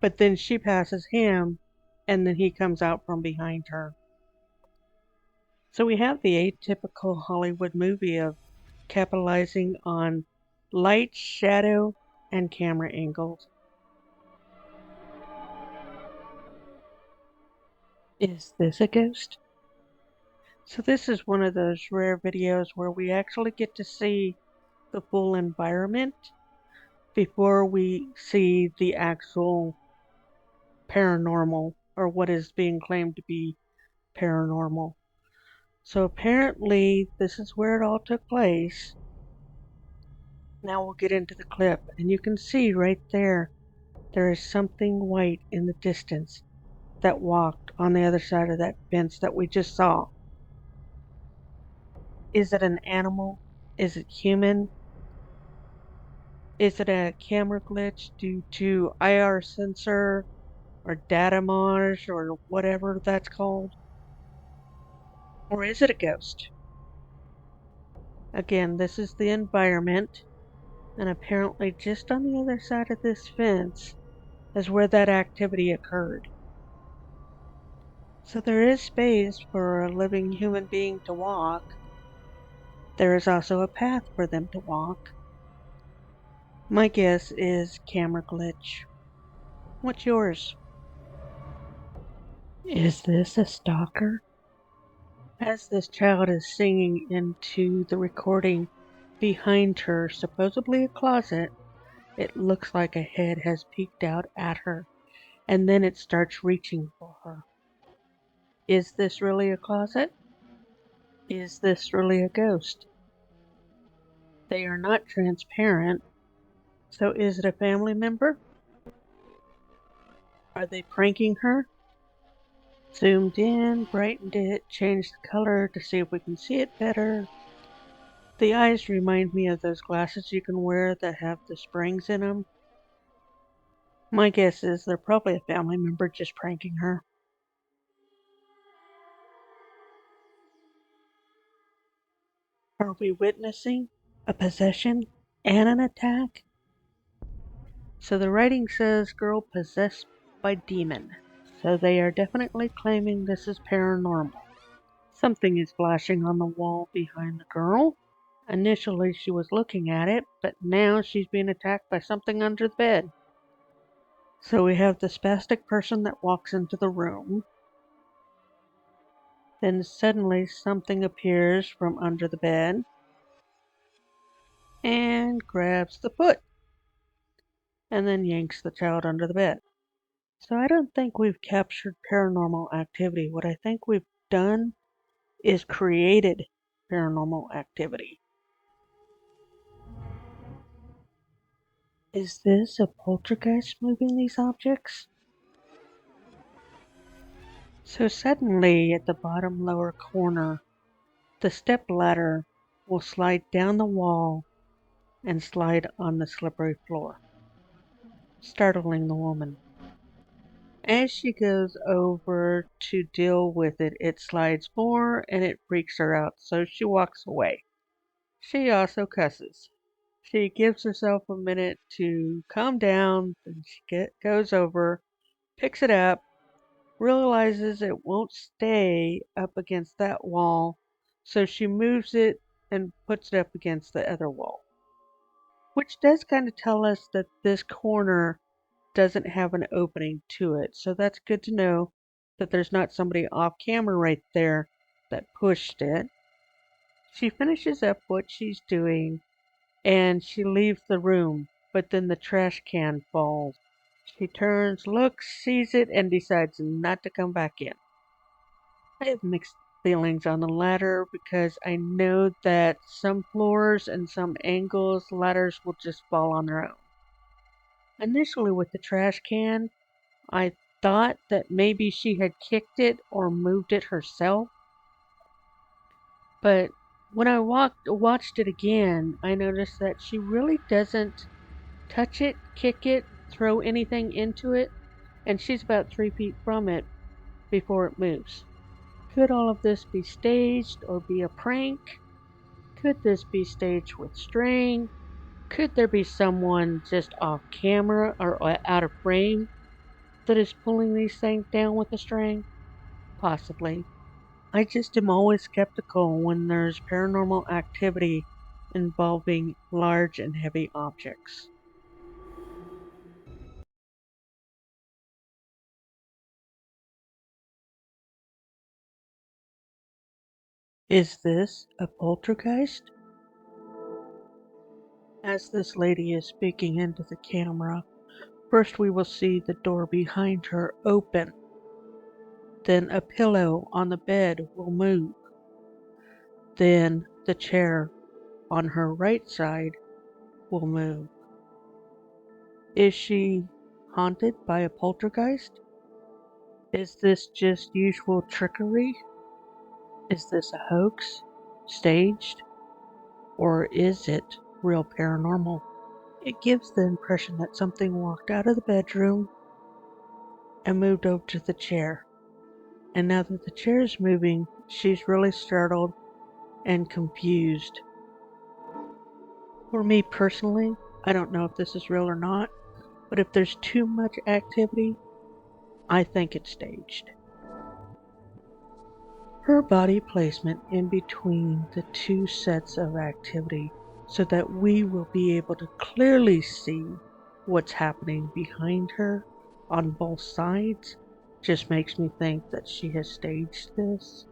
but then she passes him, and then he comes out from behind her. So we have the atypical Hollywood movie of capitalizing on light, shadow, and camera angles. Is this a ghost? So this is one of those rare videos where we actually get to see the full environment before we see the actual paranormal or what is being claimed to be paranormal. So apparently this is where it all took place. Now we'll get into the clip, and you can see right there is something white in the distance that walked on the other side of that fence that we just saw. Is it an animal? Is it human? Is it a camera glitch due to IR sensor or data mosh or whatever that's called? Or is it a ghost? Again, this is the environment, and apparently just on the other side of this fence is where that activity occurred. So there is space for a living human being to walk. There is also a path for them to walk. My guess is camera glitch. What's yours? Is this a stalker? As this child is singing into the recording behind her, supposedly a closet, it looks like a head has peeked out at her, and then it starts reaching for her. Is this really a closet? Is this really a ghost? They are not transparent, so is it a family member? Are they pranking her? Zoomed in, brightened it, changed the color to see if we can see it better. The eyes remind me of those glasses you can wear that have the springs in them. My guess is they're probably a family member just pranking her. Are we witnessing a possession and an attack? So the writing says girl possessed by demon. So they are definitely claiming this is paranormal. Something is flashing on the wall behind the girl. Initially she was looking at it, but now she's being attacked by something under the bed. So we have the spastic person that walks into the room. Then suddenly something appears from under the bed and grabs the foot and then yanks the child under the bed. So I don't think we've captured paranormal activity. What I think we've done is created paranormal activity. Is this a poltergeist moving these objects? So suddenly at the bottom lower corner, the step ladder will slide down the wall and slide on the slippery floor, startling the woman. As she goes over to deal with it, it slides more and it freaks her out, so she walks away. She also cusses. She gives herself a minute to calm down, then she goes over, picks it up, realizes it won't stay up against that wall, so she moves it and puts it up against the other wall. Which does kind of tell us that this corner doesn't have an opening to it, so that's good to know that there's not somebody off camera right there that pushed it. She finishes up what she's doing and she leaves the room, but then the trash can falls. She turns, looks, sees it, and decides not to come back in. I have mixed feelings on the latter because I know that some floors and some angles, ladders will just fall on their own. Initially, with the trash can, I thought that maybe she had kicked it or moved it herself. But when I watched it again, I noticed that she really doesn't touch it, kick it, throw anything into it, and she's about 3 feet from it before it moves. Could all of this be staged or be a prank? Could this be staged with string? Could there be someone just off camera or out of frame that is pulling these things down with a string? Possibly. I just am always skeptical when there's paranormal activity involving large and heavy objects. Is this a poltergeist? As this lady is speaking into the camera, first we will see the door behind her open. Then a pillow on the bed will move. Then the chair on her right side will move. Is she haunted by a poltergeist? Is this just usual trickery? Is this a hoax? Staged? Or is it real paranormal? It gives the impression that something walked out of the bedroom and moved over to the chair. And now that the chair is moving, she's really startled and confused. For me personally, I don't know if this is real or not, but if there's too much activity, I think it's staged. Her body placement in between the two sets of activity so that we will be able to clearly see what's happening behind her on both sides just makes me think that she has staged this.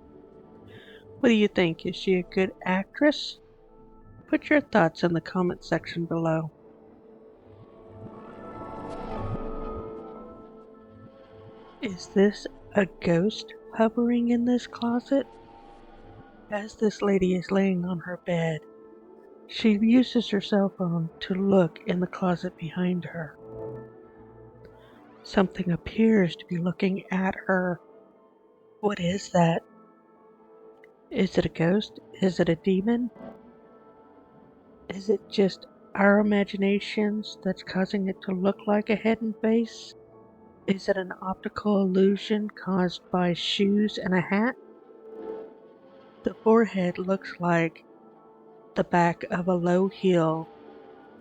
What do you think? Is she a good actress? Put your thoughts in the comment section below. Is this a ghost hovering in this closet? As this lady is laying on her bed, she uses her cell phone to look in the closet behind her. Something appears to be looking at her. What is that? Is it a ghost? Is it a demon? Is it just our imaginations that's causing it to look like a head and face? Is it an optical illusion caused by shoes and a hat? The forehead looks like the back of a low heel,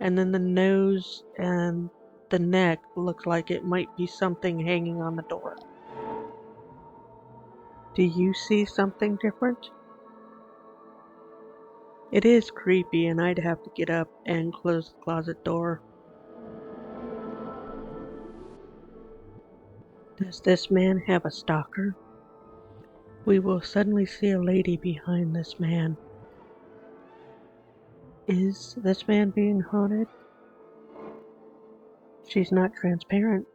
and then the nose and the neck looks like it might be something hanging on the door. Do you see something different? It is creepy, and I'd have to get up and close the closet door. Does this man have a stalker? We will suddenly see a lady behind this man. Is this man being haunted? She's not transparent.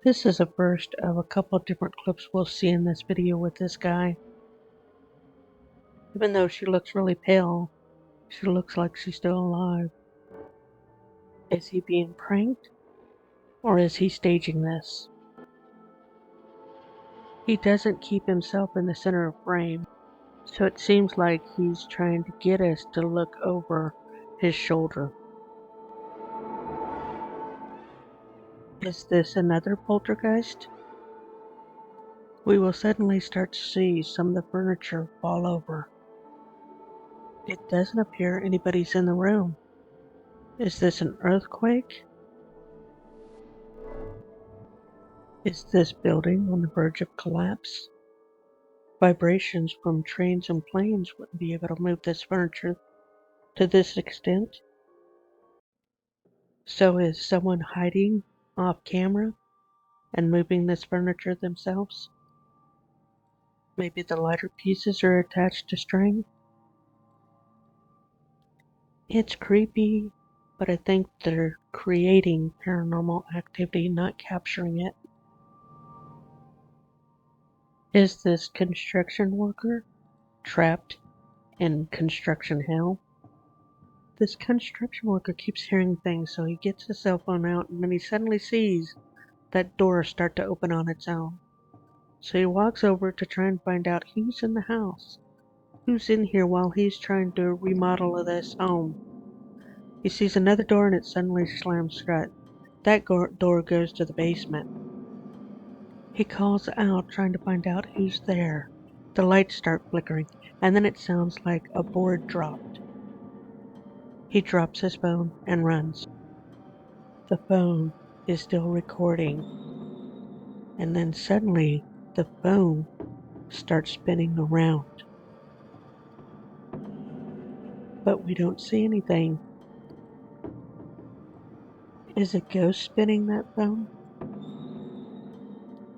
This is a first of a couple different clips we'll see in this video with this guy. Even though she looks really pale, she looks like she's still alive. Is he being pranked? Or is he staging this? He doesn't keep himself in the center of frame, so it seems like he's trying to get us to look over his shoulder. Is this another poltergeist? We will suddenly start to see some of the furniture fall over. It doesn't appear anybody's in the room. Is this an earthquake? Is this building on the verge of collapse? Vibrations from trains and planes wouldn't be able to move this furniture to this extent. So is someone hiding off camera and moving this furniture themselves? Maybe the lighter pieces are attached to string? It's creepy, but I think they're creating paranormal activity, not capturing it. Is this construction worker trapped in construction hell? This construction worker keeps hearing things, so he gets his cell phone out and then he suddenly sees that door start to open on its own. So he walks over to try and find out who's in the house, who's in here while he's trying to remodel this home. He sees another door and it suddenly slams shut. That door goes to the basement. He calls out trying to find out who's there. The lights start flickering, and then it sounds like a board dropped. He drops his phone and runs. The phone is still recording, and then suddenly the phone starts spinning around. But we don't see anything. Is a ghost spinning that phone?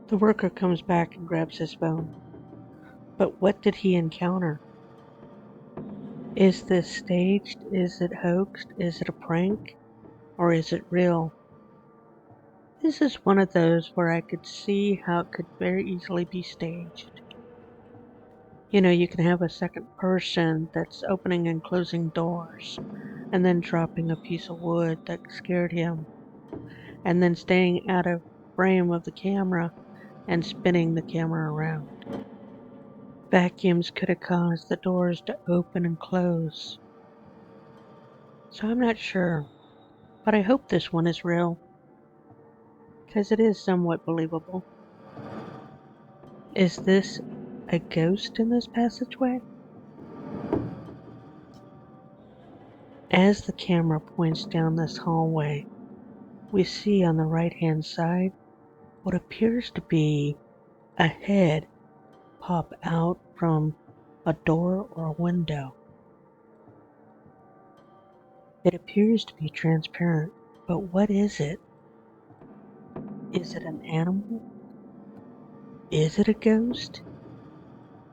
The worker comes back and grabs his phone. But what did he encounter? Is this staged? Is it hoaxed? Is it a prank? Or is it real? This is one of those where I could see how it could very easily be staged. You know, you can have a second person that's opening and closing doors, and then dropping a piece of wood that scared him, and then staying out of frame of the camera and spinning the camera around. Vacuums could have caused the doors to open and close. So I'm not sure, but I hope this one is real, because it is somewhat believable. Is this a ghost in this passageway? As the camera points down this hallway, we see on the right-hand side what appears to be a head pop out from a door or a window. It appears to be transparent, but what is it? Is it an animal? Is it a ghost?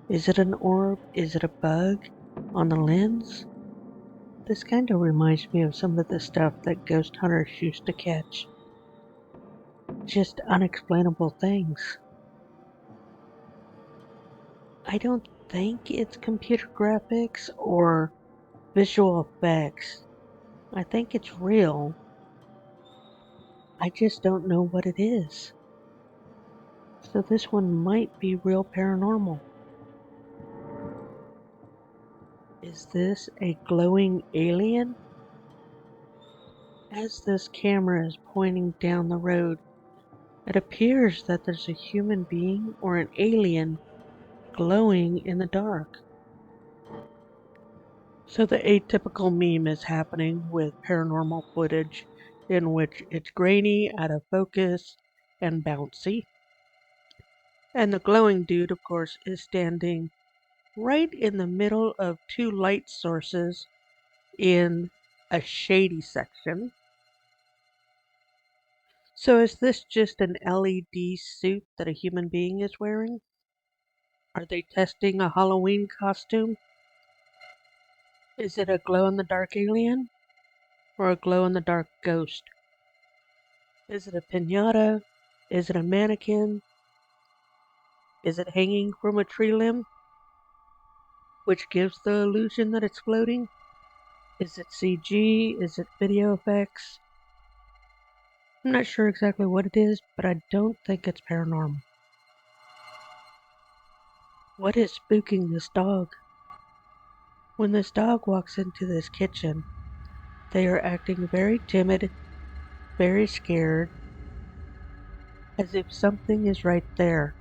Is it an orb? Is it a bug on the lens? This kind of reminds me of some of the stuff that ghost hunters used to catch. Just unexplainable things. I don't think it's computer graphics or visual effects. I think it's real. I just don't know what it is. So this one might be real paranormal. Is this a glowing alien? As this camera is pointing down the road, it appears that there's a human being or an alien glowing in the dark. So the atypical meme is happening with paranormal footage in which it's grainy, out of focus, and bouncy. And the glowing dude, of course, is standing right in the middle of two light sources in a shady section. So is this just an LED suit that a human being is wearing? Are they testing a Halloween costume? Is it a glow-in-the-dark alien or a glow-in-the-dark ghost? Is it a piñata? Is it a mannequin? Is it hanging from a tree limb, which gives the illusion that it's floating? Is it CG? Is it video effects? I'm not sure exactly what it is, but I don't think it's paranormal. What is spooking this dog? When this dog walks into this kitchen, they are acting very timid, very scared, as if something is right there.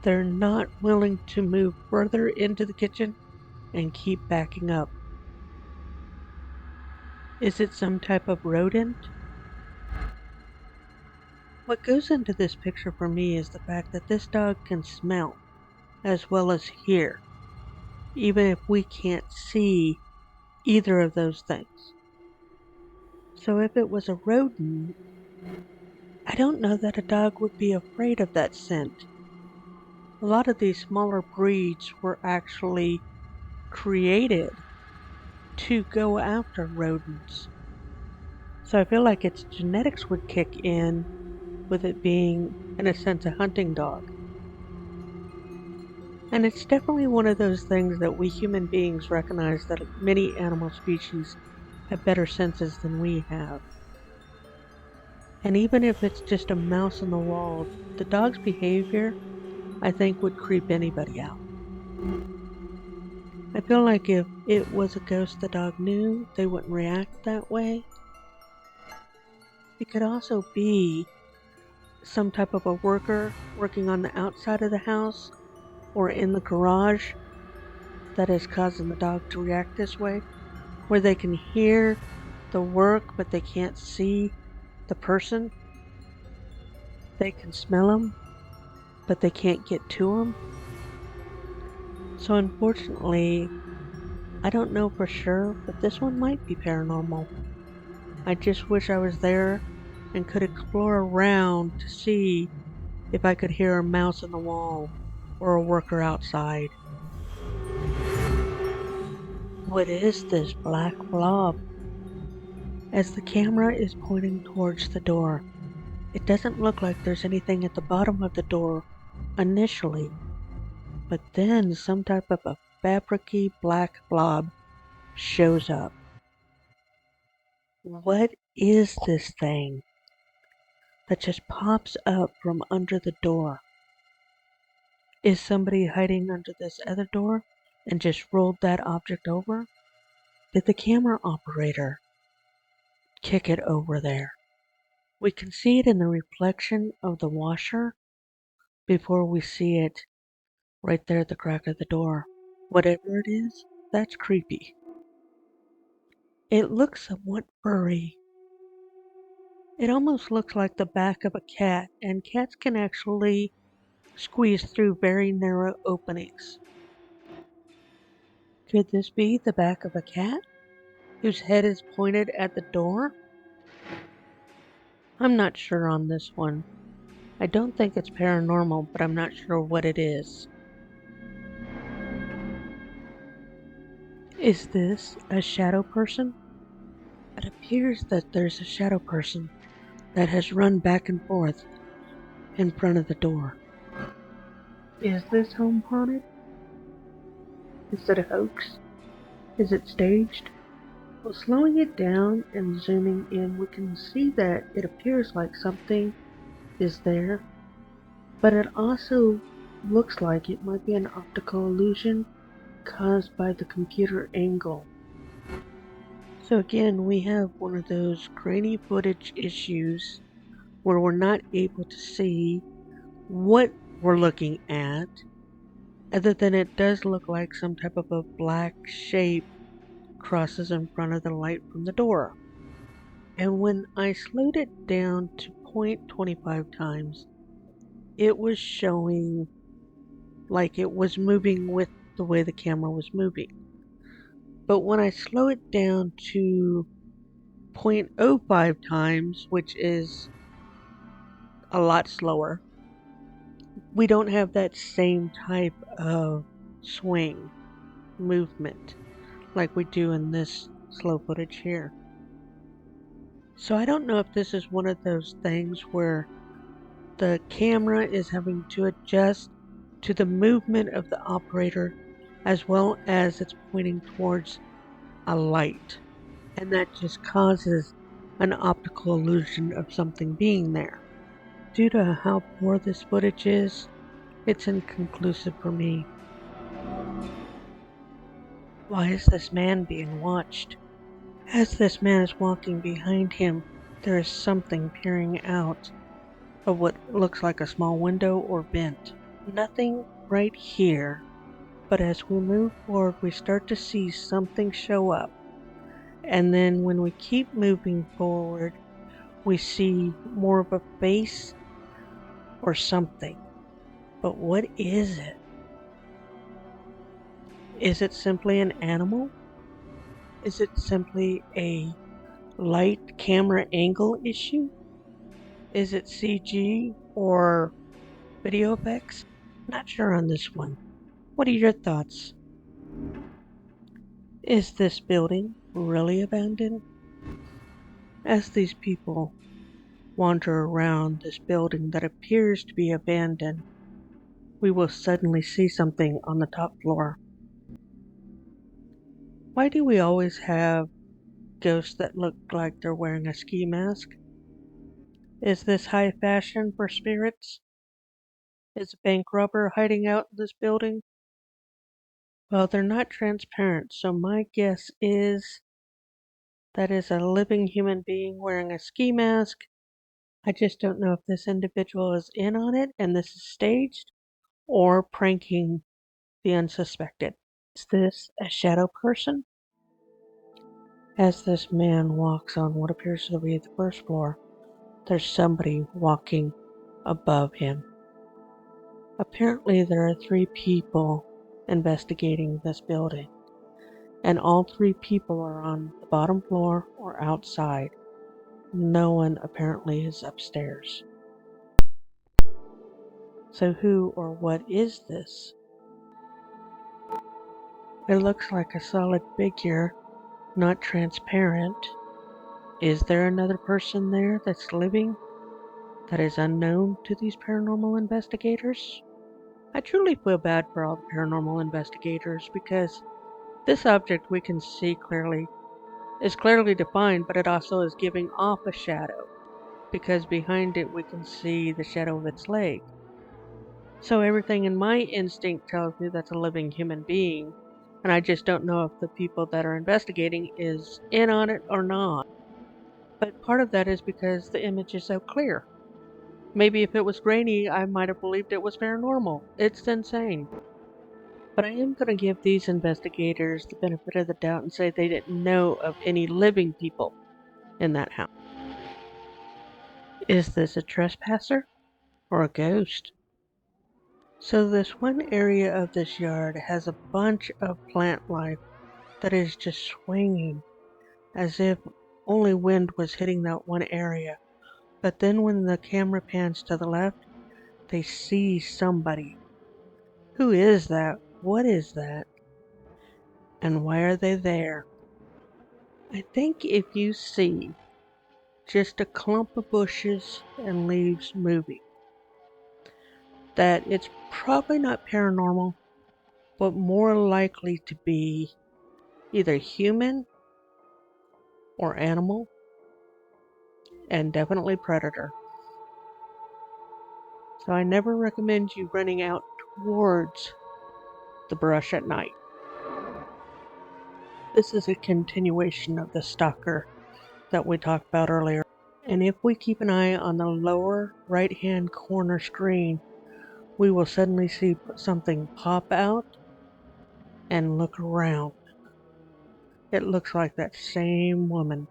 They're not willing to move further into the kitchen and keep backing up. Is it some type of rodent? What goes into this picture for me is the fact that this dog can smell as well as hear, even if we can't see either of those things. So if it was a rodent, I don't know that a dog would be afraid of that scent. A lot of these smaller breeds were actually created to go after rodents. So I feel like its genetics would kick in with it being, in a sense, a hunting dog. And it's definitely one of those things that we human beings recognize that many animal species have better senses than we have. And even if it's just a mouse on the wall, the dog's behavior, I think, would creep anybody out. I feel like if it was a ghost the dog knew, they wouldn't react that way. It could also be some type of a worker working on the outside of the house or in the garage that is causing the dog to react this way. where they can hear the work but they can't see the person. They can smell them but they can't get to them. So unfortunately, I don't know for sure, but this one might be paranormal. I just wish I was there and could explore around to see if I could hear a mouse in the wall or a worker outside. What is this black blob? As the camera is pointing towards the door, it doesn't look like there's anything at the bottom of the door initially, but then some type of a fabricy black blob shows up. What is this thing that just pops up from under the door? Is somebody hiding under this other door and just rolled that object over? Did the camera operator kick it over there? We can see it in the reflection of the washer before we see it right there at the crack of the door. Whatever it is, that's creepy. It looks somewhat furry. It almost looks like the back of a cat, and cats can actually squeeze through very narrow openings. Could this be the back of a cat whose head is pointed at the door? I'm not sure on this one. I don't think it's paranormal, but I'm not sure what it is. Is this a shadow person? It appears that there's a shadow person that has run back and forth in front of the door. Is this home haunted? Is it a hoax? Is it staged? Well, slowing it down and zooming in, we can see that it appears like something is there, but it also looks like it might be an optical illusion caused by the computer angle. So again, we have one of those grainy footage issues where we're not able to see what we're looking at, other than it does look like some type of a black shape crosses in front of the light from the door. And when I slowed it down to 0.25 times, it was showing like it was moving with the way the camera was moving. But when I slow it down to 0.05 times, which is a lot slower, we don't have that same type of swing movement like we do in this slow footage here. So I don't know if this is one of those things where the camera is having to adjust to the movement of the operator as well as it's pointing towards a light, and that just causes an optical illusion of something being there. Due to how poor this footage is, it's inconclusive for me. Why is this man being watched? As this man is walking behind him, there is something peering out of what looks like a small window or vent. Nothing right here, but as we move forward, we start to see something show up. And then when we keep moving forward, we see more of a face or something. But what is it? Is it simply an animal? Is it simply a light camera angle issue? Is it CG or video effects? Not sure on this one. What are your thoughts? Is this building really abandoned? As these people wander around this building that appears to be abandoned, we will suddenly see something on the top floor. Why do we always have ghosts that look like they're wearing a ski mask? Is this high fashion for spirits? Is a bank robber hiding out in this building? Well, they're not transparent, so my guess is that is a living human being wearing a ski mask. I just don't know if this individual is in on it and this is staged or pranking the unsuspected. Is this a shadow person? As this man walks on what appears to be the first floor, there's somebody walking above him. Apparently, there are 3 people investigating this building, and all 3 people are on the bottom floor or outside. No one apparently is upstairs. So who or what is this? It looks like a solid figure, not transparent. Is there another person there that's living that is unknown to these paranormal investigators? I truly feel bad for all the paranormal investigators because this object we can see clearly is clearly defined, but it also is giving off a shadow because behind it we can see the shadow of its leg. So everything in my instinct tells me that's a living human being, and I just don't know if the people that are investigating is in on it or not. But part of that is because the image is so clear. Maybe if it was grainy, I might have believed it was paranormal. It's insane. But I am going to give these investigators the benefit of the doubt and say they didn't know of any living people in that house. Is this a trespasser or a ghost? So this one area of this yard has a bunch of plant life that is just swinging as if only wind was hitting that one area. But then when the camera pans to the left, they see somebody. Who is that? What is that? And why are they there? I think if you see just a clump of bushes and leaves moving, that it's probably not paranormal, but more likely to be either human or animal, and definitely predator. So I never recommend you running out towards the brush at night. This is a continuation of the stalker that we talked about earlier. And if we keep an eye on the lower right-hand corner screen, we will suddenly see something pop out and look around. It looks like that same woman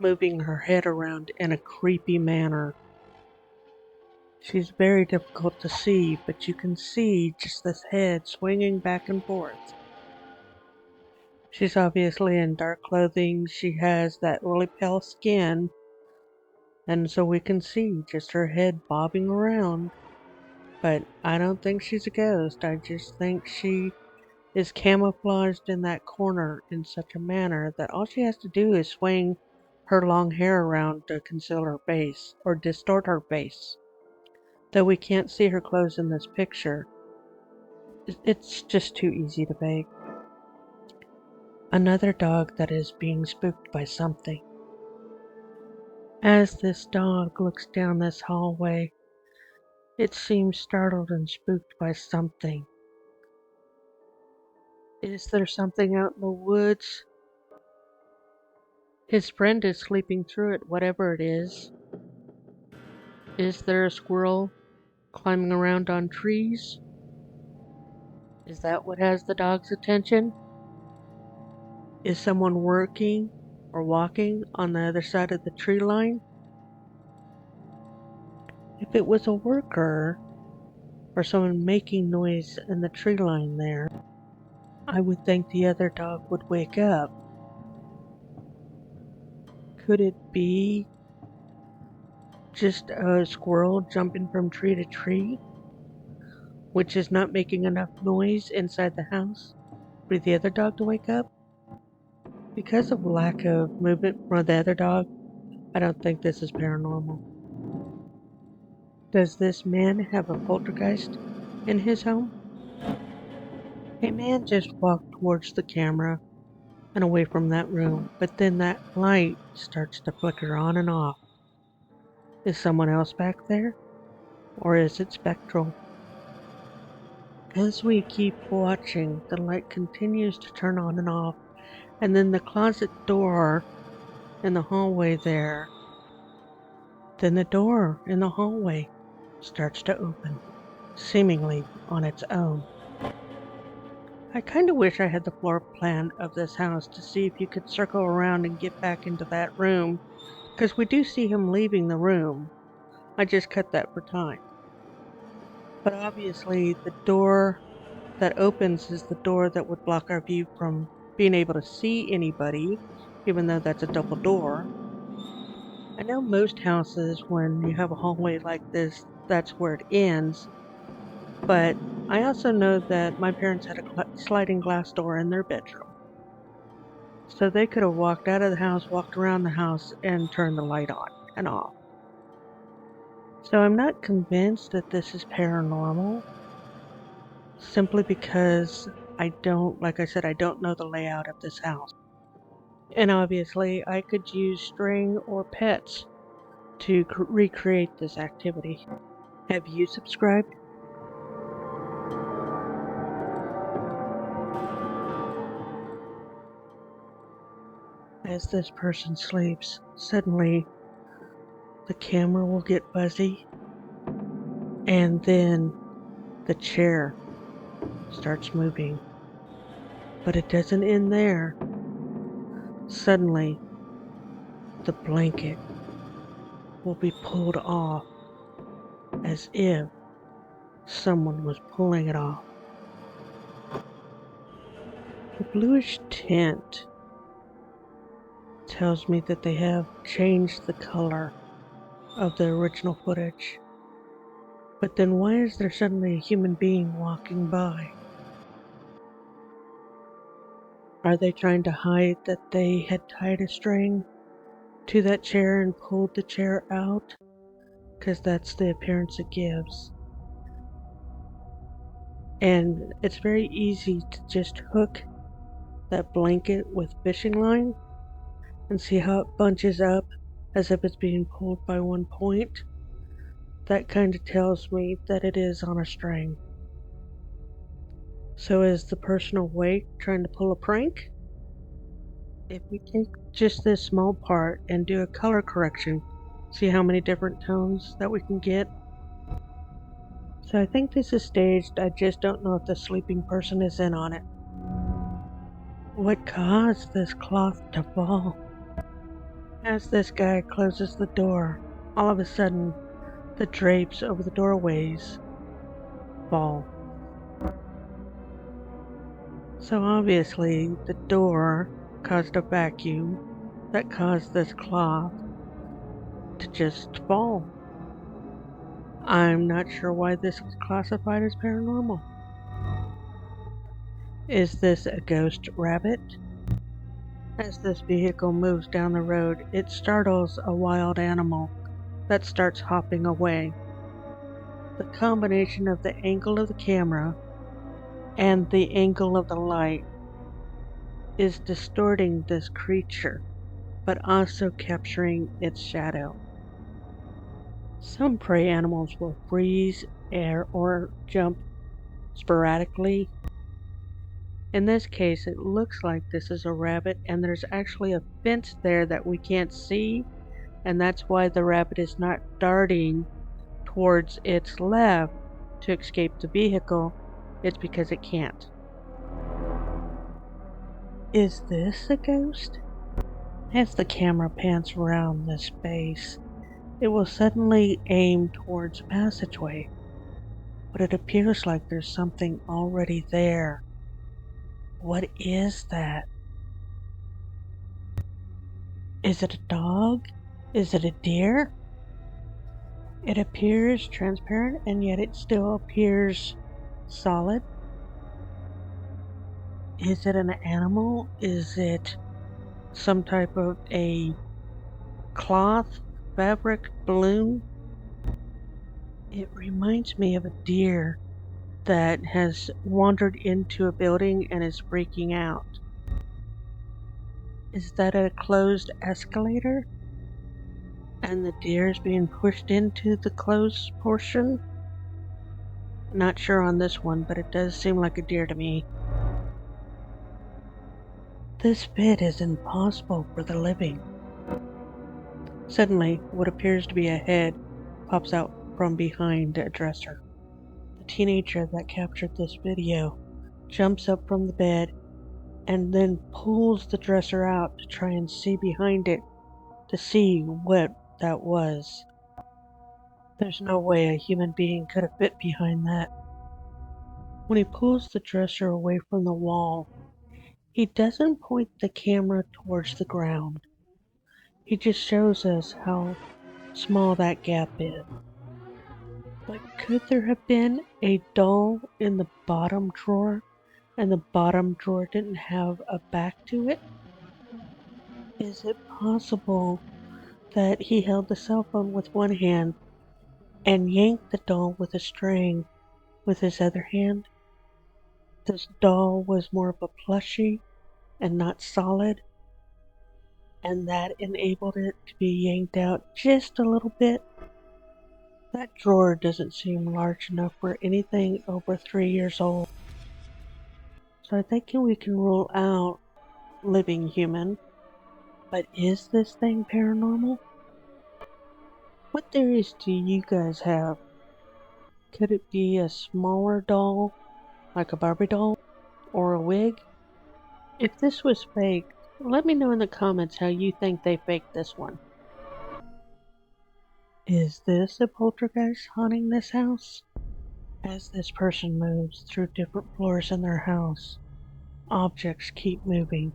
moving her head around in a creepy manner. She's very difficult to see, but you can see just this head swinging back and forth. She's obviously in dark clothing. She has that really pale skin, and so we can see just her head bobbing around. But I don't think she's a ghost. I just think she is camouflaged in that corner in such a manner that all she has to do is swing her long hair around to conceal her face or distort her face. Though we can't see her clothes in this picture, it's just too easy to fake. Another dog that is being spooked by something. As this dog looks down this hallway, it seems startled and spooked by something. Is there something out in the woods? His friend is sleeping through it, whatever it is. Is there a squirrel climbing around on trees? Is that what has the dog's attention? Is someone working or walking on the other side of the tree line? If it was a worker or someone making noise in the tree line there, I would think the other dog would wake up. Could it be just a squirrel jumping from tree to tree, which is not making enough noise inside the house for the other dog to wake up? Because of lack of movement from the other dog, I don't think this is paranormal. Does this man have a poltergeist in his home? A man just walked towards the camera and away from that room, but then that light starts to flicker on and off. Is someone else back there? Or is it spectral? As we keep watching, the light continues to turn on and off, and then the closet door in the hallway there, then the door in the hallway starts to open, seemingly on its own. I kind of wish I had the floor plan of this house to see if you could circle around and get back into that room, because we do see him leaving the room. I just cut that for time. But obviously, the door that opens is the door that would block our view from being able to see anybody, even though that's a double door. I know most houses, when you have a hallway like this, that's where it ends, but I also know that my parents had a sliding glass door in their bedroom. So they could have walked out of the house, walked around the house, and turned the light on and off. So I'm not convinced that this is paranormal, simply because like I said, I don't know the layout of this house. And obviously, I could use string or pets to recreate this activity. Have you subscribed? As this person sleeps, suddenly the camera will get buzzy, and then the chair starts moving. But it doesn't end there. Suddenly, the blanket will be pulled off as if someone was pulling it off. The bluish tint tells me that they have changed the color of the original footage. But then why is there suddenly a human being walking by? Are they trying to hide that they had tied a string to that chair and pulled the chair out? Because that's the appearance it gives. And it's very easy to just hook that blanket with fishing line and see how it bunches up as if it's being pulled by one point. That kind of tells me that it is on a string. So is the person awake trying to pull a prank? If we take just this small part and do a color correction, see how many different tones that we can get. So I think this is staged. I just don't know if the sleeping person is in on it. What caused this cloth to fall? As this guy closes the door, all of a sudden, the drapes over the doorways fall. So obviously, the door caused a vacuum that caused this cloth to just fall. I'm not sure why this was classified as paranormal. Is this a ghost rabbit? As this vehicle moves down the road, it startles a wild animal that starts hopping away. The combination of the angle of the camera and the angle of the light is distorting this creature, but also capturing its shadow. Some prey animals will freeze, air, or jump sporadically. In this case, it looks like this is a rabbit, and there's actually a fence there that we can't see, and that's why the rabbit is not darting towards its left to escape the vehicle. It's because it can't. Is this a ghost? As the camera pans around this space, it will suddenly aim towards a passageway, but it appears like there's something already there. What is that? Is it a dog? Is it a deer? It appears transparent, and yet it still appears solid. Is it an animal? Is it some type of a cloth, fabric, balloon? It reminds me of a deer that has wandered into a building and is freaking out. Is that a closed escalator? And the deer is being pushed into the closed portion? Not sure on this one, but it does seem like a deer to me. This fit is impossible for the living. Suddenly, what appears to be a head pops out from behind a dresser. The teenager that captured this video jumps up from the bed, and then pulls the dresser out to try and see behind it to see what that was. There's no way a human being could have fit behind that. When he pulls the dresser away from the wall, he doesn't point the camera towards the ground. He just shows us how small that gap is. But could there have been a doll in the bottom drawer and the bottom drawer didn't have a back to it? Is it possible that he held the cell phone with one hand and yanked the doll with a string with his other hand? This doll was more of a plushie and not solid, and that enabled it to be yanked out just a little bit. That drawer doesn't seem large enough for anything over 3 years old. So I think we can rule out living human. But is this thing paranormal? What theories do you guys have? Could it be a smaller doll, like a Barbie doll, or a wig? If this was fake, let me know in the comments how you think they faked this one. Is this a poltergeist haunting this house? As this person moves through different floors in their house, objects keep moving.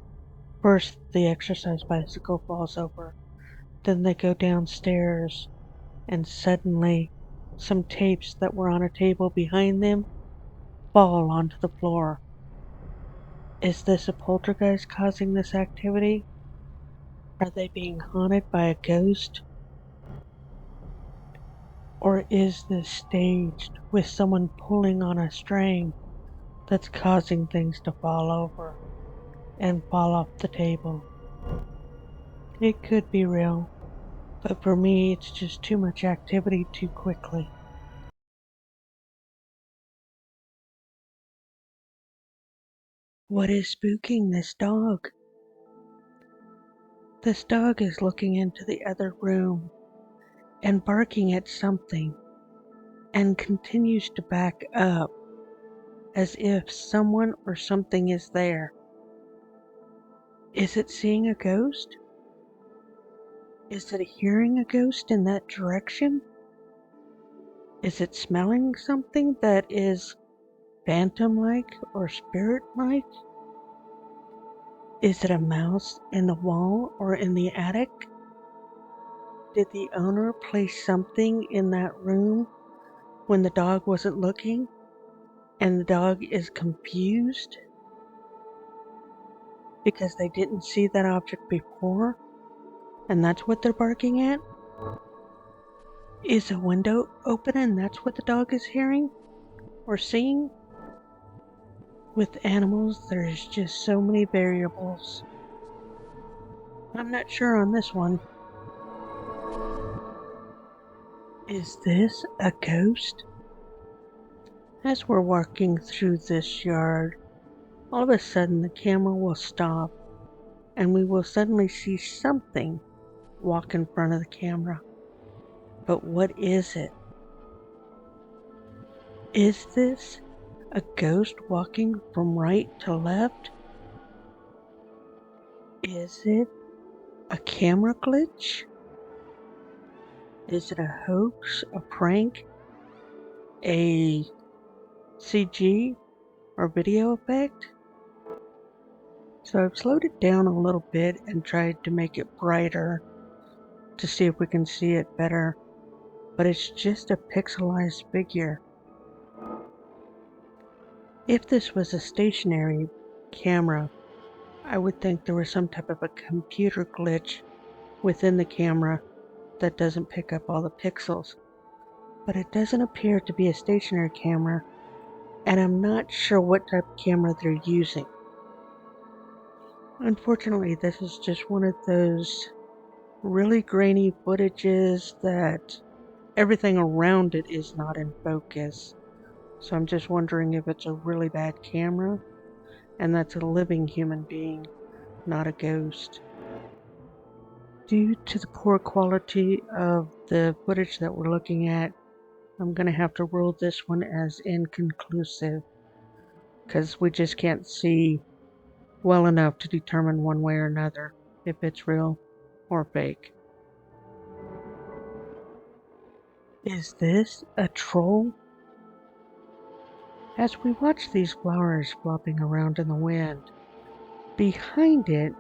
First, the exercise bicycle falls over. Then they go downstairs, and suddenly, some tapes that were on a table behind them fall onto the floor. Is this a poltergeist causing this activity? Are they being haunted by a ghost? Or is this staged with someone pulling on a string that's causing things to fall over and fall off the table? It could be real, but for me, it's just too much activity too quickly. What is spooking this dog? This dog is looking into the other room and barking at something and continues to back up as if someone or something is there. Is it seeing a ghost? Is it hearing a ghost in that direction? Is it smelling something that is phantom-like or spirit-like? Is it a mouse in the wall or in the attic? Did the owner place something in that room when the dog wasn't looking and the dog is confused because they didn't see that object before and that's what they're barking at? Is a window open and that's what the dog is hearing or seeing? With animals, there's just so many variables. I'm not sure on this one. Is this a ghost? As we're walking through this yard, all of a sudden the camera will stop and we will suddenly see something walk in front of the camera. But what is it? Is this a ghost walking from right to left? Is it a camera glitch? Is it a hoax, a prank, a CG or video effect? So I've slowed it down a little bit and tried to make it brighter to see if we can see it better, but it's just a pixelized figure. If this was a stationary camera, I would think there was some type of a computer glitch within the camera that doesn't pick up all the pixels. But it doesn't appear to be a stationary camera, and I'm not sure what type of camera they're using. Unfortunately, this is just one of those really grainy footages that everything around it is not in focus. So I'm just wondering if it's a really bad camera, and that's a living human being, not a ghost. Due to the poor quality of the footage that we're looking at, I'm going to have to rule this one as inconclusive. because we just can't see well enough to determine one way or another if it's real or fake. Is this a troll? As we watch these flowers flopping around in the wind, behind it,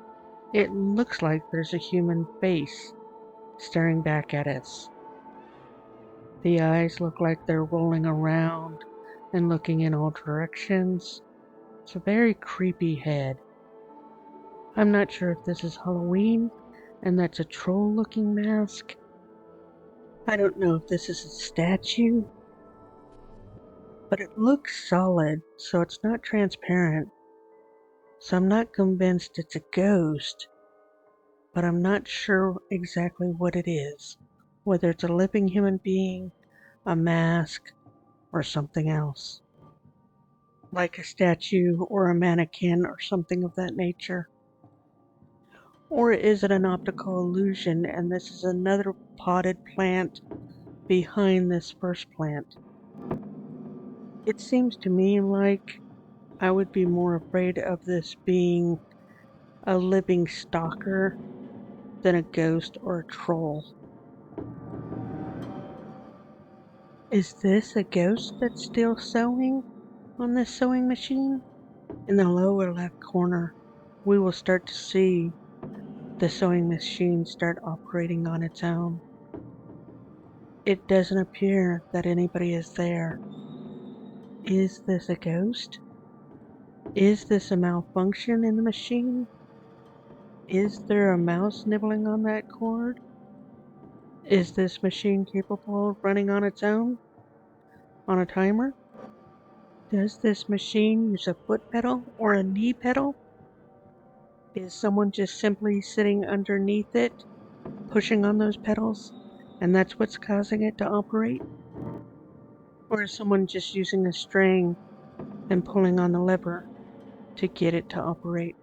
it looks like there's a human face staring back at us. The eyes look like they're rolling around and looking in all directions. It's a very creepy head. I'm not sure if this is Halloween and that's a troll looking mask. I don't know if this is a statue, but it looks solid, so it's not transparent. So I'm not convinced it's a ghost, but I'm not sure exactly what it is. Whether it's a living human being, a mask, or something else. Like a statue or a mannequin or something of that nature. Or is it an optical illusion and this is another potted plant behind this first plant? It seems to me like I would be more afraid of this being a living stalker than a ghost or a troll. Is this a ghost that's still sewing on this sewing machine? In the lower left corner, we will start to see the sewing machine start operating on its own. It doesn't appear that anybody is there. Is this a ghost? Is this a malfunction in the machine? Is there a mouse nibbling on that cord? Is this machine capable of running on its own? On a timer? Does this machine use a foot pedal or a knee pedal? Is someone just simply sitting underneath it, pushing on those pedals, and that's what's causing it to operate? Or is someone just using a string and pulling on the lever to get it to operate?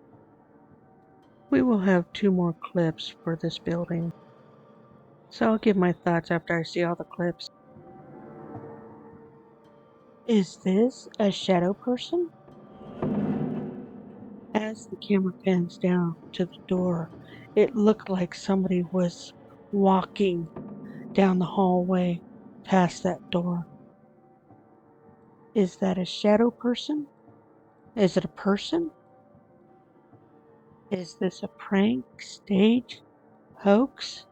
We will have 2 more clips for this building, so I'll give my thoughts after I see all the clips. Is this a shadow person? As the camera pans down to the door, it looked like somebody was walking down the hallway past that door. Is that a shadow person? Is it a person? Is this a prank, stage, hoax?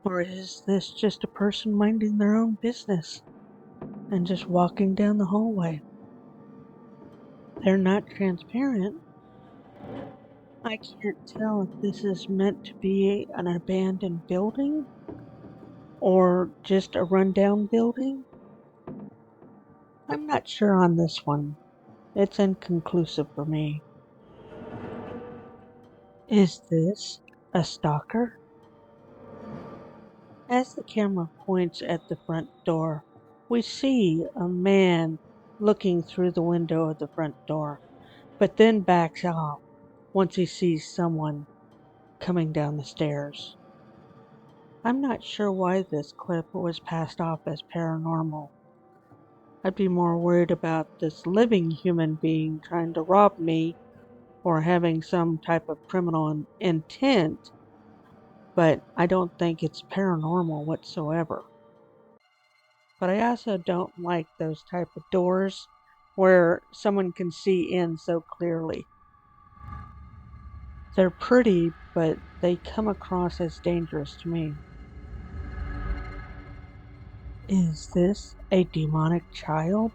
Or is this just a person minding their own business and just walking down the hallway? They're not transparent. I can't tell if this is meant to be an abandoned building or just a rundown building. I'm not sure on this one. It's inconclusive for me. Is this a stalker? As the camera points at the front door, we see a man looking through the window of the front door, but then backs off once he sees someone coming down the stairs. I'm not sure why this clip was passed off as paranormal. I'd be more worried about this living human being trying to rob me or having some type of criminal intent, but I don't think it's paranormal whatsoever. But I also don't like those type of doors where someone can see in so clearly. They're pretty, but they come across as dangerous to me. Is this a demonic child?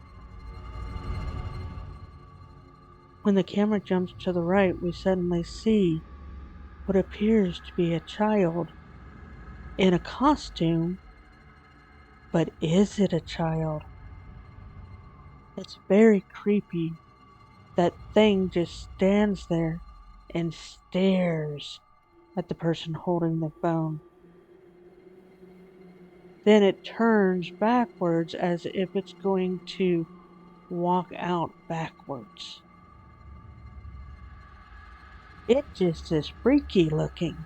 When the camera jumps to the right, we suddenly see what appears to be a child in a costume, but is it a child? It's very creepy. That thing just stands there and stares at the person holding the phone. Then it turns backwards as if it's going to walk out backwards. It just is freaky looking.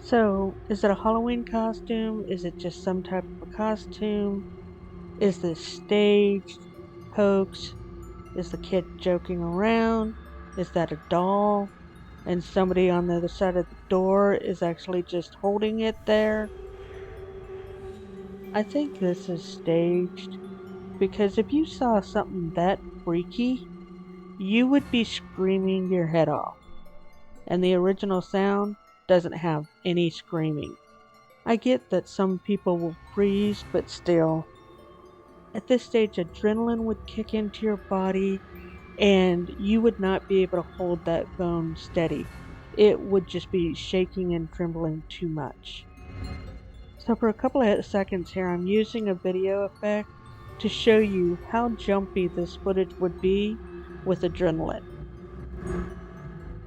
So, is it a Halloween costume? Is it just some type of a costume? Is this staged? hoax? Is the kid joking around? Is that a doll? And somebody on the other side of the door is actually just holding it there? I think this is staged because if you saw something that freaky, you would be screaming your head off. And the original sound doesn't have any screaming. I get that some people will freeze, but still, at this stage, adrenaline would kick into your body and you would not be able to hold that phone steady. It would just be shaking and trembling too much. So, for a couple of seconds here, I'm using a video effect to show you how jumpy this footage would be with adrenaline.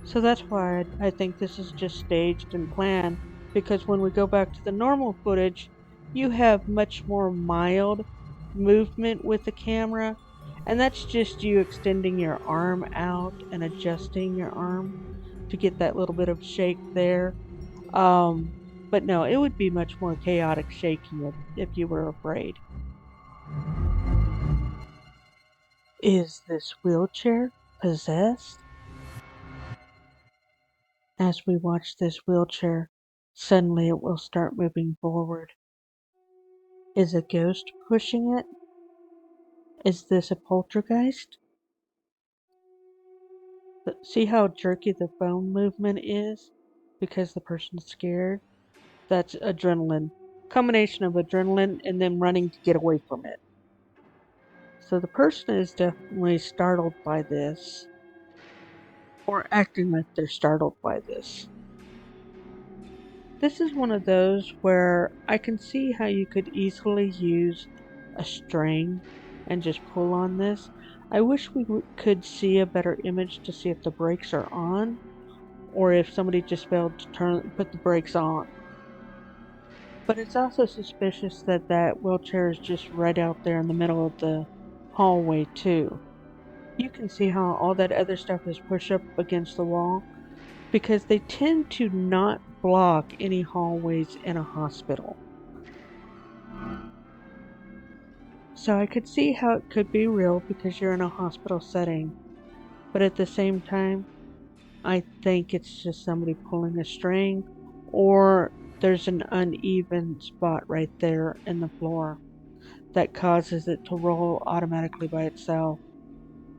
So that's why I think this is just staged and planned, because when we go back to the normal footage, you have much more mild movement with the camera, and that's just you extending your arm out and adjusting your arm to get that little bit of shake there. Um, but no, it would be much more chaotic shaking if you were afraid. Is this wheelchair possessed? As we watch this wheelchair, suddenly it will start moving forward. Is a ghost pushing it? Is this a poltergeist? See how jerky the phone movement is? Because the person's scared? That's adrenaline. Combination of adrenaline and them running to get away from it. So the person is definitely startled by this, or acting like they're startled by this. This is one of those where I can see how you could easily use a string and just pull on this. I wish we could see a better image to see if the brakes are on or if somebody just failed to put the brakes on. But it's also suspicious that that wheelchair is just right out there in the middle of the hallway too. You can see how all that other stuff is pushed up against the wall because they tend to not block any hallways in a hospital. So I could see how it could be real because you're in a hospital setting, but at the same time, I think it's just somebody pulling a string or there's an uneven spot right there in the floor that causes it to roll automatically by itself.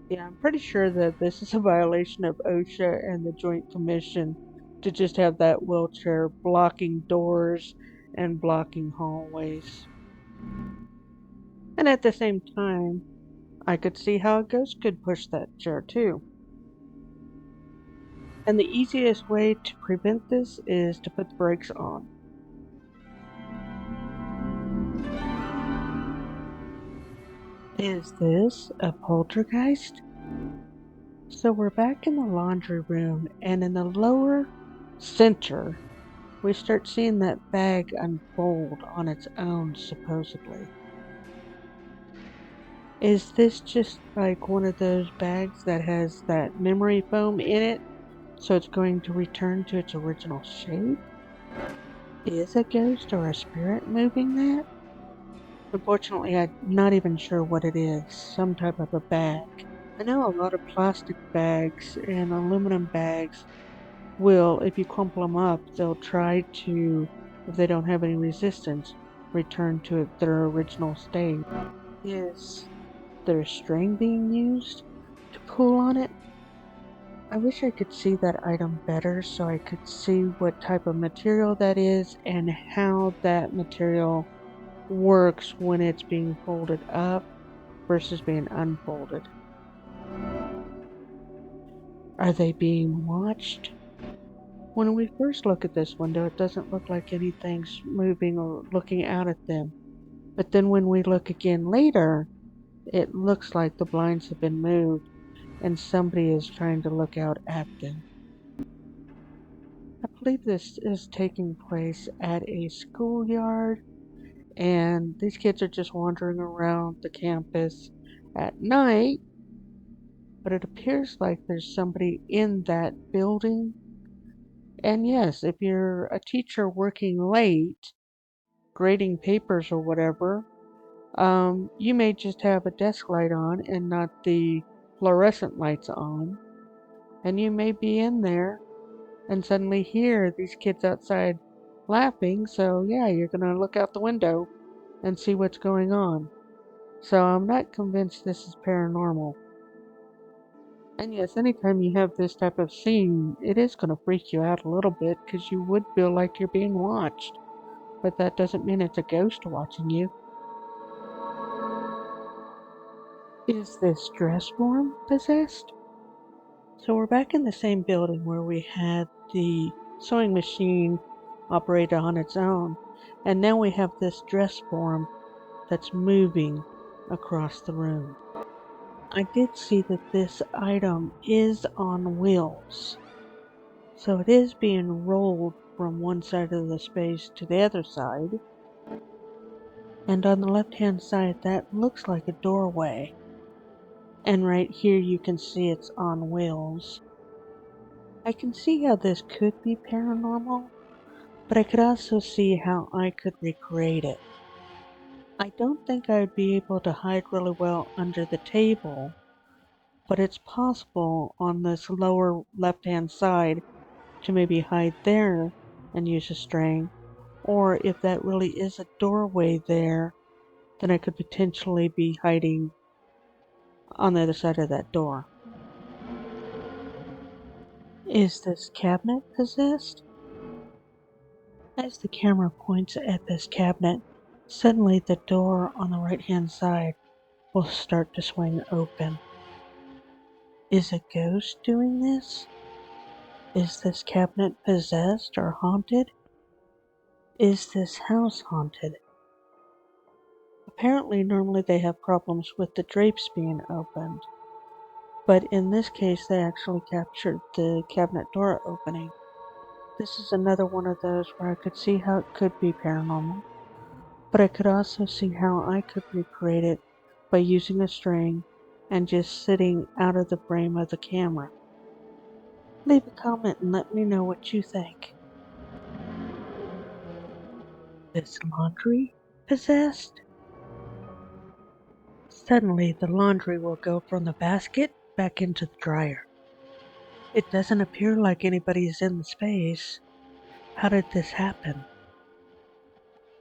Yeah, I'm pretty sure that this is a violation of OSHA and the Joint Commission to just have that wheelchair blocking doors and blocking hallways. And at the same time, I could see how a ghost could push that chair too. And the easiest way to prevent this is to put the brakes on. Is this a poltergeist? So we're back in the laundry room, and in the lower center, we start seeing that bag unfold on its own, supposedly. Is this just like one of those bags that has that memory foam in it, so it's going to return to its original shape? Is a ghost or a spirit moving that? Unfortunately, I'm not even sure what it is. Some type of a bag. I know a lot of plastic bags and aluminum bags will, if you crumple them up, they'll try to, if they don't have any resistance, return to their original state. Is there a string being used to pull on it? I wish I could see that item better so I could see what type of material that is and how that material works when it's being folded up versus being unfolded. Are they being watched? When we first look at this window, it doesn't look like anything's moving or looking out at them. But then when we look again later, it looks like the blinds have been moved and somebody is trying to look out at them. I believe this is taking place at a schoolyard, and these kids are just wandering around the campus at night, but it appears like there's somebody in that building. And yes, if you're a teacher working late, grading papers or whatever, You may just have a desk light on and not the fluorescent lights on, and you may be in there and suddenly hear these kids outside laughing, so yeah, you're gonna look out the window and see what's going on. So I'm not convinced this is paranormal. And yes, anytime you have this type of scene, it is gonna freak you out a little bit because you would feel like you're being watched. But that doesn't mean it's a ghost watching you. Is this dress form possessed? So we're back in the same building where we had the sewing machine operate on its own, and now we have this dress form that's moving across the room. I did see that this item is on wheels, so it is being rolled from one side of the space to the other side, and on the left hand side that looks like a doorway, and right here you can see it's on wheels. I can see how this could be paranormal, but I could also see how I could recreate it. I don't think I would be able to hide really well under the table, but it's possible on this lower left hand side to maybe hide there and use a string, or if that really is a doorway there, then I could potentially be hiding on the other side of that door. Is this cabinet possessed? As the camera points at this cabinet, suddenly the door on the right hand side will start to swing open. Is a ghost doing this? Is this cabinet possessed or haunted? Is this house haunted? Apparently, normally they have problems with the drapes being opened, but in this case, they actually captured the cabinet door opening. This is another one of those where I could see how it could be paranormal, but I could also see how I could recreate it by using a string and just sitting out of the frame of the camera. Leave a comment and let me know what you think. Is laundry possessed? Suddenly, the laundry will go from the basket back into the dryer. It doesn't appear like anybody is in the space. How did this happen?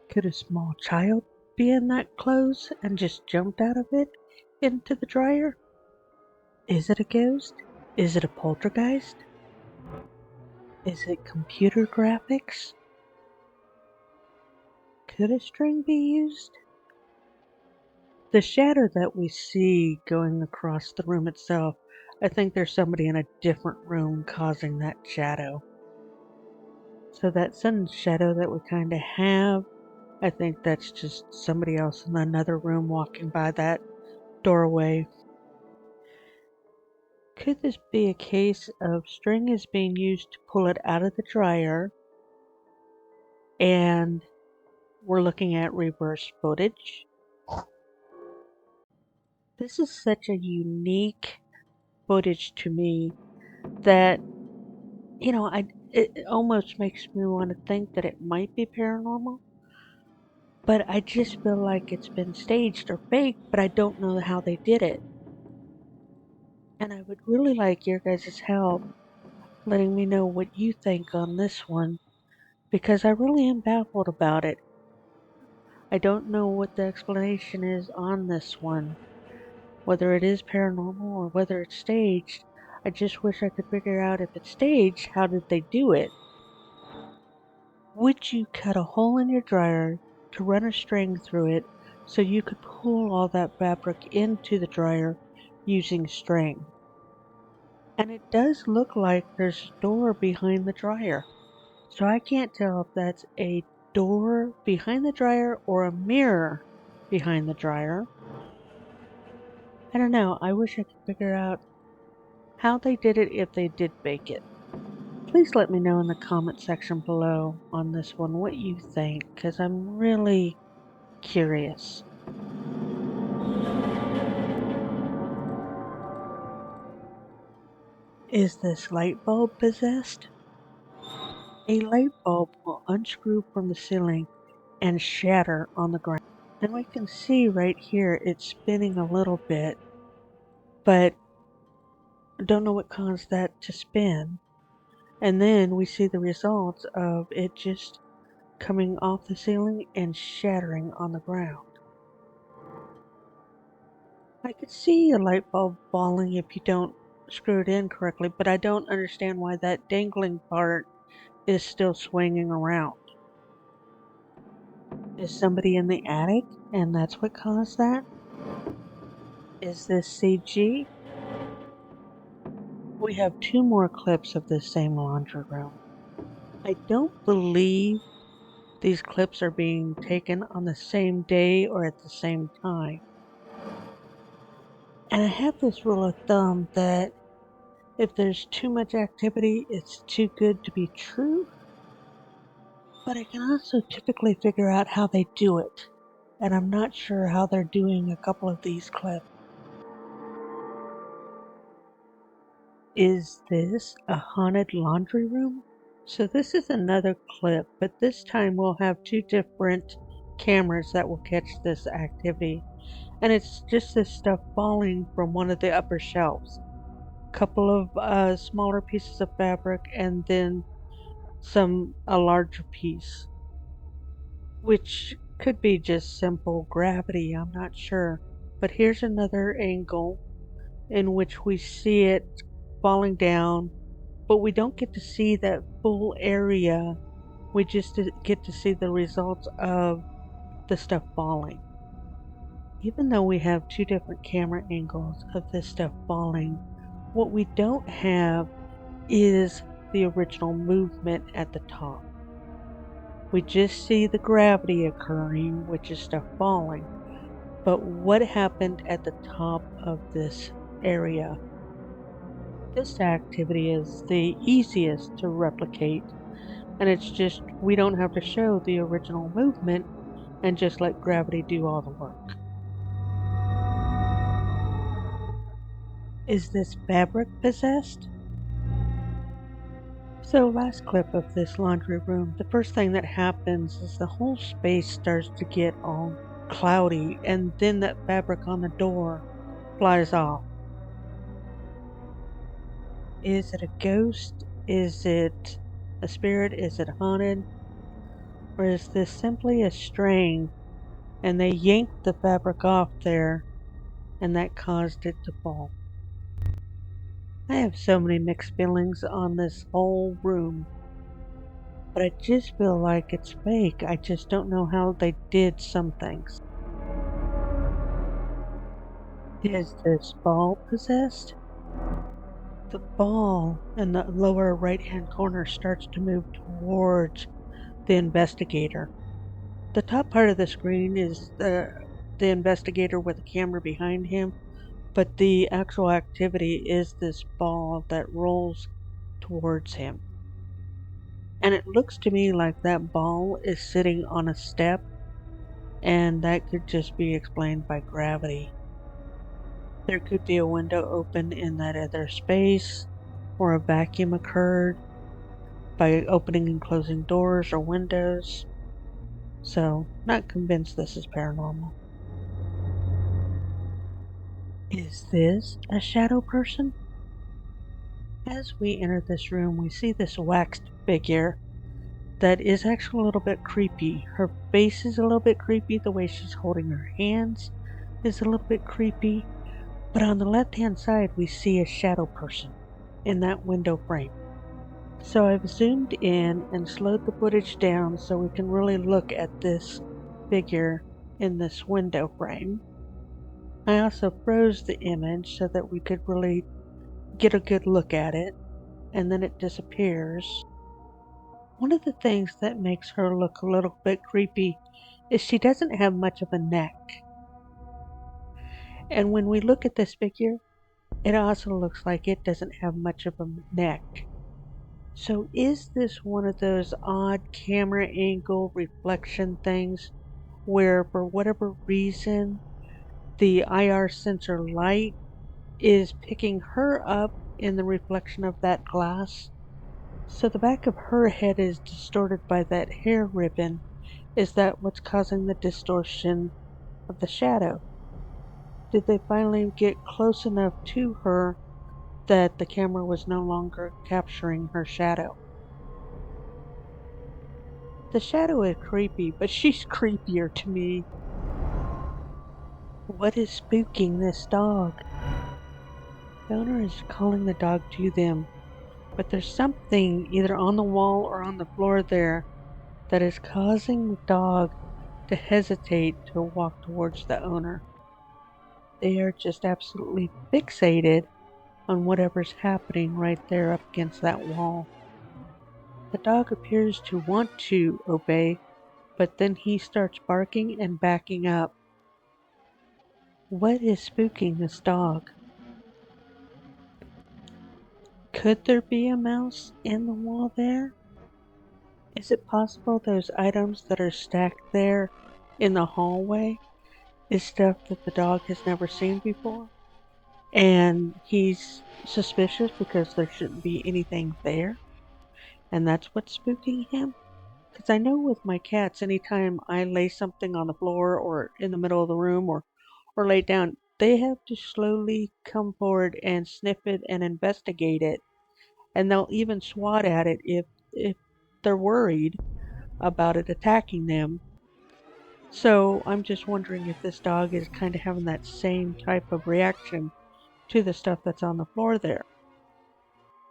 Could a small child be in that clothes and just jumped out of it into the dryer? Is it a ghost? Is it a poltergeist? Is it computer graphics? Could a string be used? The shadow that we see going across the room itself, I think there's somebody in a different room causing that shadow. So that sudden shadow that we kind of have, I think that's just somebody else in another room walking by that doorway. Could this be a case of string is being used to pull it out of the dryer and we're looking at reverse footage? This is such a unique footage to me that, it almost makes me want to think that it might be paranormal, but I just feel like it's been staged or faked, but I don't know how they did it. And I would really like your guys' help letting me know what you think on this one because I really am baffled about it. I don't know what the explanation is on this one, whether it is paranormal or whether it's staged. I just wish I could figure out if it's staged, how did they do it? Would you cut a hole in your dryer to run a string through it so you could pull all that fabric into the dryer using string? And it does look like there's a door behind the dryer. So I can't tell if that's a door behind the dryer or a mirror behind the dryer. I don't know. I wish I could figure out how they did it if they did bake it. Please let me know in the comment section below on this one what you think, because I'm really curious. Is this light bulb possessed? A light bulb will unscrew from the ceiling and shatter on the ground. And we can see right here it's spinning a little bit, but I don't know what caused that to spin. And then we see the results of it just coming off the ceiling and shattering on the ground. I could see a light bulb falling if you don't screw it in correctly, but I don't understand why that dangling part is still swinging around. Is somebody in the attic and that's what caused that? Is this CG? We have two more clips of this same laundry room. I don't believe these clips are being taken on the same day or at the same time. And I have this rule of thumb that if there's too much activity, it's too good to be true. But I can also typically figure out how they do it. And I'm not sure how they're doing a couple of these clips. Is this a haunted laundry room? So this is another clip, but this time we'll have two different cameras that will catch this activity. And it's just this stuff falling from one of the upper shelves. Couple of smaller pieces of fabric and then a larger piece, which could be just simple gravity, I'm not sure. But here's another angle in which we see it falling down, but we don't get to see that full area. We just get to see the results of the stuff falling. Even though we have two different camera angles of this stuff falling, what we don't have is the original movement at the top. We just see the gravity occurring, which is stuff falling. But what happened at the top of this area? This activity is the easiest to replicate, and it's just we don't have to show the original movement and just let gravity do all the work. Is this fabric possessed? So, last clip of this laundry room, the first thing that happens is the whole space starts to get all cloudy, and then that fabric on the door flies off. Is it a ghost? Is it a spirit? Is it haunted? Or is this simply a string and they yanked the fabric off there and that caused it to fall? I have so many mixed feelings on this whole room, but I just feel like it's fake. I just don't know how they did some things. Is this ball possessed? The ball in the lower right hand corner starts to move towards the investigator. The top part of the screen is the investigator with a camera behind him, but the actual activity is this ball that rolls towards him. And it looks to me like that ball is sitting on a step, and that could just be explained by gravity. There could be a window open in that other space, or a vacuum occurred by opening and closing doors or windows. So, not convinced this is paranormal. Is this a shadow person? As we enter this room, we see this waxed figure that is actually a little bit creepy. Her face is a little bit creepy. The way she's holding her hands is a little bit creepy. But on the left-hand side, we see a shadow person in that window frame. So I've zoomed in and slowed the footage down so we can really look at this figure in this window frame. I also froze the image so that we could really get a good look at it, and then it disappears. One of the things that makes her look a little bit creepy is she doesn't have much of a neck. And when we look at this figure, it also looks like it doesn't have much of a neck. So is this one of those odd camera angle reflection things where for whatever reason the IR sensor light is picking her up in the reflection of that glass? So the back of her head is distorted by that hair ribbon. Is that what's causing the distortion of the shadow? Did they finally get close enough to her that the camera was no longer capturing her shadow? The shadow is creepy, but she's creepier to me. What is spooking this dog? The owner is calling the dog to them, but there's something either on the wall or on the floor there that is causing the dog to hesitate to walk towards the owner. They are just absolutely fixated on whatever's happening right there up against that wall. The dog appears to want to obey, but then he starts barking and backing up. What is spooking this dog? Could there be a mouse in the wall there? Is it possible those items that are stacked there in the hallway is stuff that the dog has never seen before? And he's suspicious because there shouldn't be anything there? And that's what's spooking him? Because I know with my cats, anytime I lay something on the floor or in the middle of the room or lay down, they have to slowly come forward and sniff it and investigate it. And they'll even swat at it if they're worried about it attacking them. So I'm just wondering if this dog is kind of having that same type of reaction to the stuff that's on the floor there.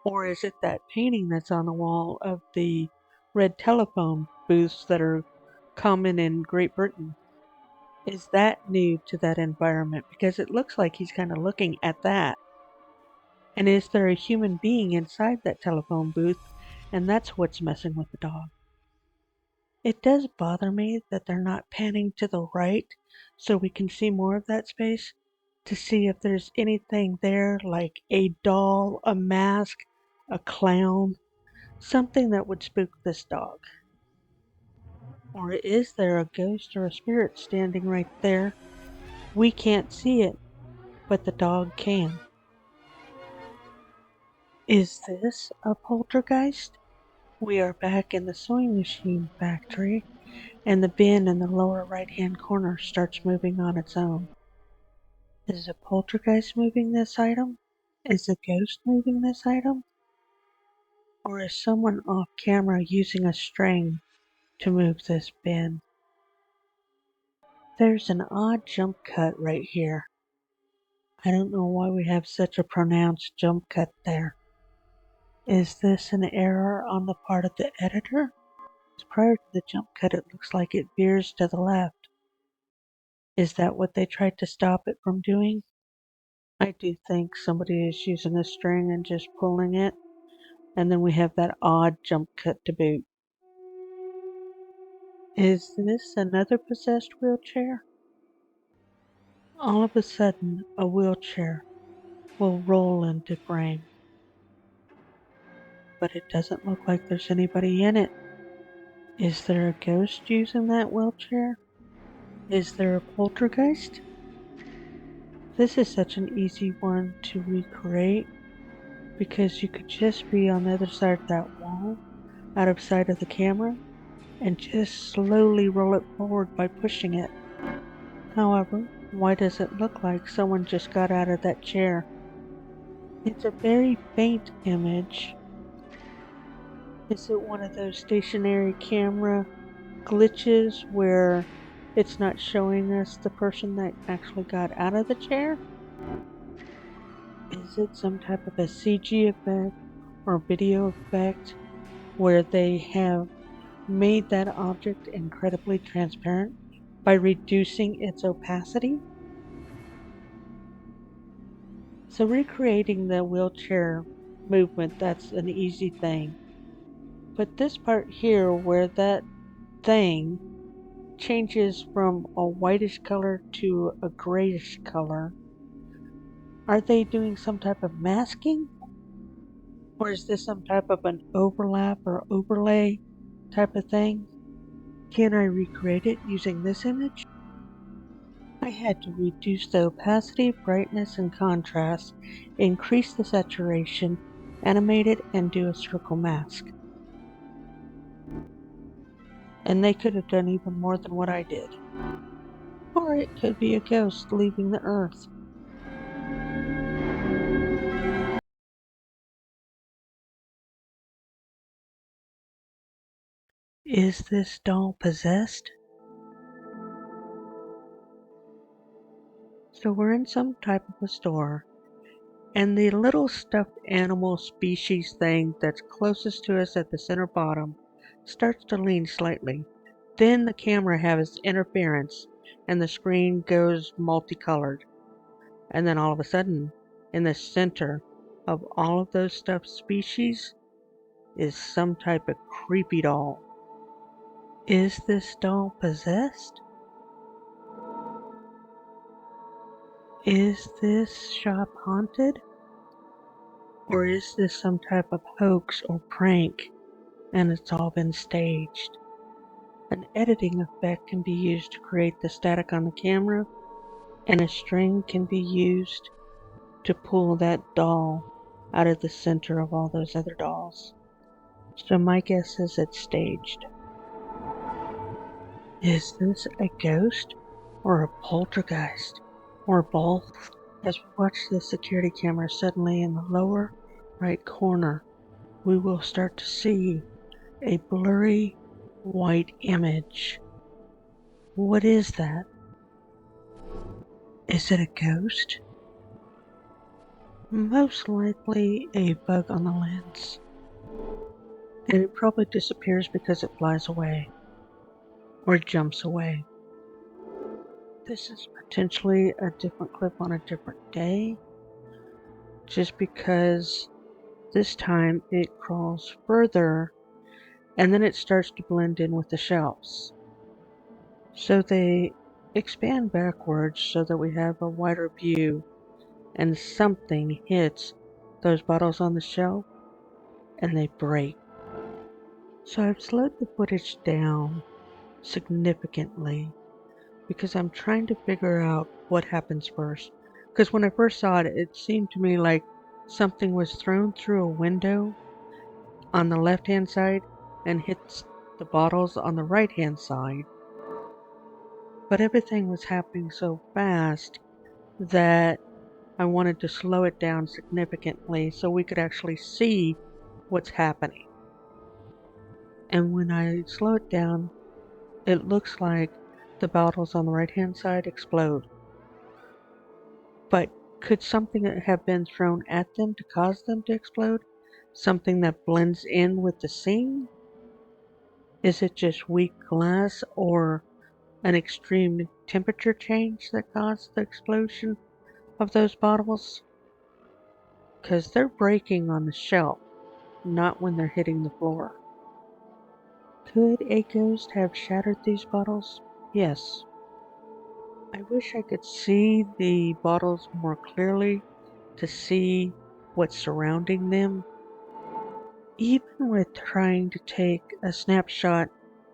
Or is it that painting that's on the wall of the red telephone booths that are common in Great Britain? Is that new to that environment? Because it looks like he's kind of looking at that. And is there a human being inside that telephone booth? And that's what's messing with the dog. It does bother me that they're not panning to the right so we can see more of that space to see if there's anything there like a doll, a mask, a clown, something that would spook this dog. Or is there a ghost or a spirit standing right there? We can't see it, but the dog can. Is this a poltergeist? We are back in the sewing machine factory, and the bin in the lower right-hand corner starts moving on its own. Is a poltergeist moving this item? Is a ghost moving this item? Or is someone off camera using a string to move this bin? There's an odd jump cut right here. I don't know why we have such a pronounced jump cut there. Is this an error on the part of the editor? Prior to the jump cut, it looks like it veers to the left. Is that what they tried to stop it from doing? I do think somebody is using a string and just pulling it, and then we have that odd jump cut to boot. Is this another possessed wheelchair? All of a sudden, a wheelchair will roll into frame, but it doesn't look like there's anybody in it. Is there a ghost using that wheelchair? Is there a poltergeist? This is such an easy one to recreate because you could just be on the other side of that wall, out of sight of the camera, and just slowly roll it forward by pushing it. However, why does it look like someone just got out of that chair? It's a very faint image. Is it one of those stationary camera glitches where it's not showing us the person that actually got out of the chair? Is it some type of a CG effect or video effect where they have made that object incredibly transparent by reducing its opacity? So recreating the wheelchair movement, that's an easy thing. But this part here where that thing changes from a whitish color to a grayish color, are they doing some type of masking? Or is this some type of an overlap or overlay type of thing? Can I recreate it using this image? I had to reduce the opacity, brightness, and contrast, increase the saturation, animate it, and do a circle mask. And they could have done even more than what I did. Or it could be a ghost leaving the earth. Is this doll possessed? So we're in some type of a store, and the little stuffed animal species thing that's closest to us at the center bottom starts to lean slightly. Then the camera has interference, and the screen goes multicolored. And then all of a sudden, in the center of all of those stuffed species is some type of creepy doll. Is this doll possessed? Is this shop haunted? Or is this some type of hoax or prank and it's all been staged? An editing effect can be used to create the static on the camera, and a string can be used to pull that doll out of the center of all those other dolls. So my guess is it's staged. Is this a ghost or a poltergeist or both? As we watch the security camera, suddenly in the lower right corner, we will start to see a blurry white image. What is that? Is it a ghost? Most likely a bug on the lens. And it probably disappears because it flies away or jumps away. This is potentially a different clip on a different day, just because this time it crawls further and then it starts to blend in with the shelves. So they expand backwards so that we have a wider view, and something hits those bottles on the shelf and they break. So I've slowed the footage down significantly because I'm trying to figure out what happens first. Because when I first saw it, it seemed to me like something was thrown through a window on the left hand side and hits the bottles on the right hand side. But everything was happening so fast that I wanted to slow it down significantly so we could actually see what's happening. And when I slow it down, it looks like the bottles on the right hand side explode. But could something have been thrown at them to cause them to explode? Something that blends in with the scene? Is it just weak glass or an extreme temperature change that caused the explosion of those bottles? Because they're breaking on the shelf, not when they're hitting the floor. Could a ghost have shattered these bottles? Yes. I wish I could see the bottles more clearly to see what's surrounding them. Even with trying to take a snapshot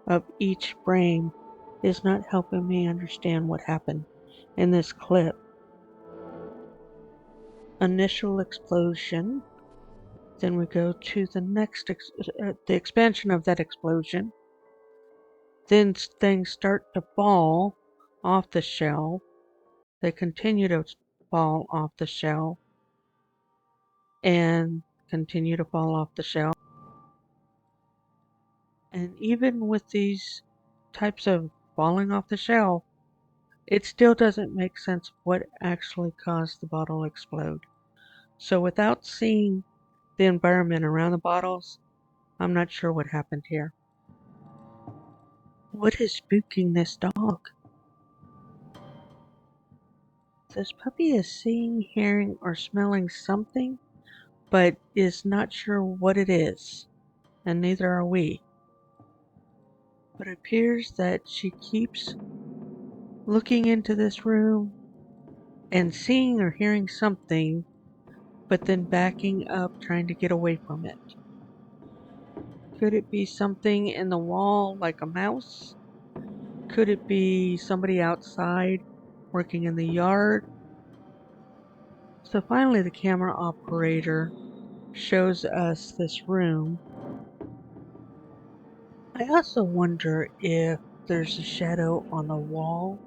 of each frame is not helping me understand what happened in this clip. Initial explosion, then we go to the next, the expansion of that explosion. Then things start to fall off the shelf. They continue to fall off the shelf and continue to fall off the shelf. And even with these types of falling off the shelf, it still doesn't make sense what actually caused the bottle to explode. So without seeing the environment around the bottles, I'm not sure what happened here. What is spooking this dog? This puppy is seeing, hearing, or smelling something, but is not sure what it is, and neither are we. But it appears that she keeps looking into this room and seeing or hearing something, but then backing up, trying to get away from it. Could it be something in the wall like a mouse? Could it be somebody outside working in the yard? So finally the camera operator shows us this room. I also wonder if there's a shadow on the wall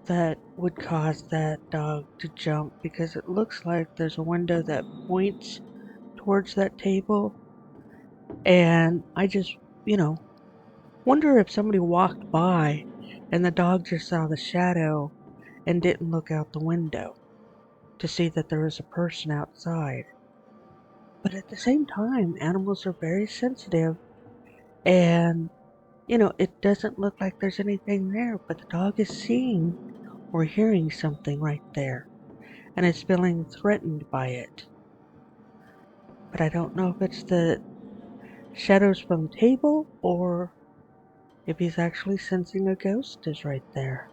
that would cause that dog to jump because it looks like there's a window that points towards that table. And I just, you know, wonder if somebody walked by and the dog just saw the shadow and didn't look out the window to see that there was a person outside. But at the same time, animals are very sensitive and, it doesn't look like there's anything there, but the dog is seeing or hearing something right there and is feeling threatened by it. But I don't know if it's the shadows from the table or if he's actually sensing a ghost is right there.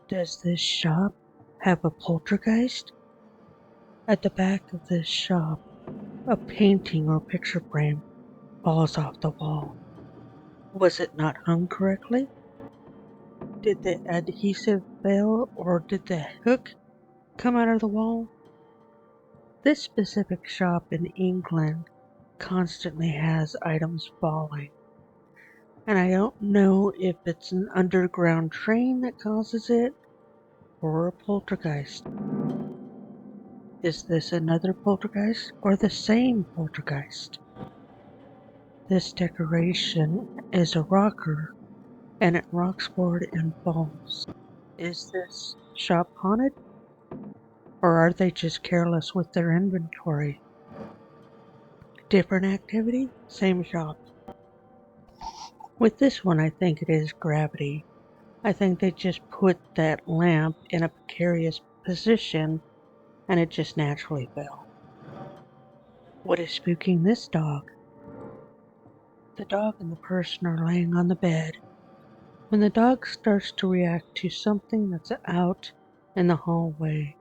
Does this shop have a poltergeist? At the back of this shop, a painting or picture frame falls off the wall. Was it not hung correctly? Did the adhesive fail or did the hook come out of the wall? This specific shop in England constantly has items falling, and I don't know if it's an underground train that causes it or a poltergeist. Is this another poltergeist or the same poltergeist? This decoration is a rocker and it rocks forward and falls. Is this shop haunted or are they just careless with their inventory? Different activity, same shop. With this one, I think it is gravity. I think they just put that lamp in a precarious position and it just naturally fell. What is spooking this dog? The dog and the person are laying on the bed. When the dog starts to react to something that's out in the hallway,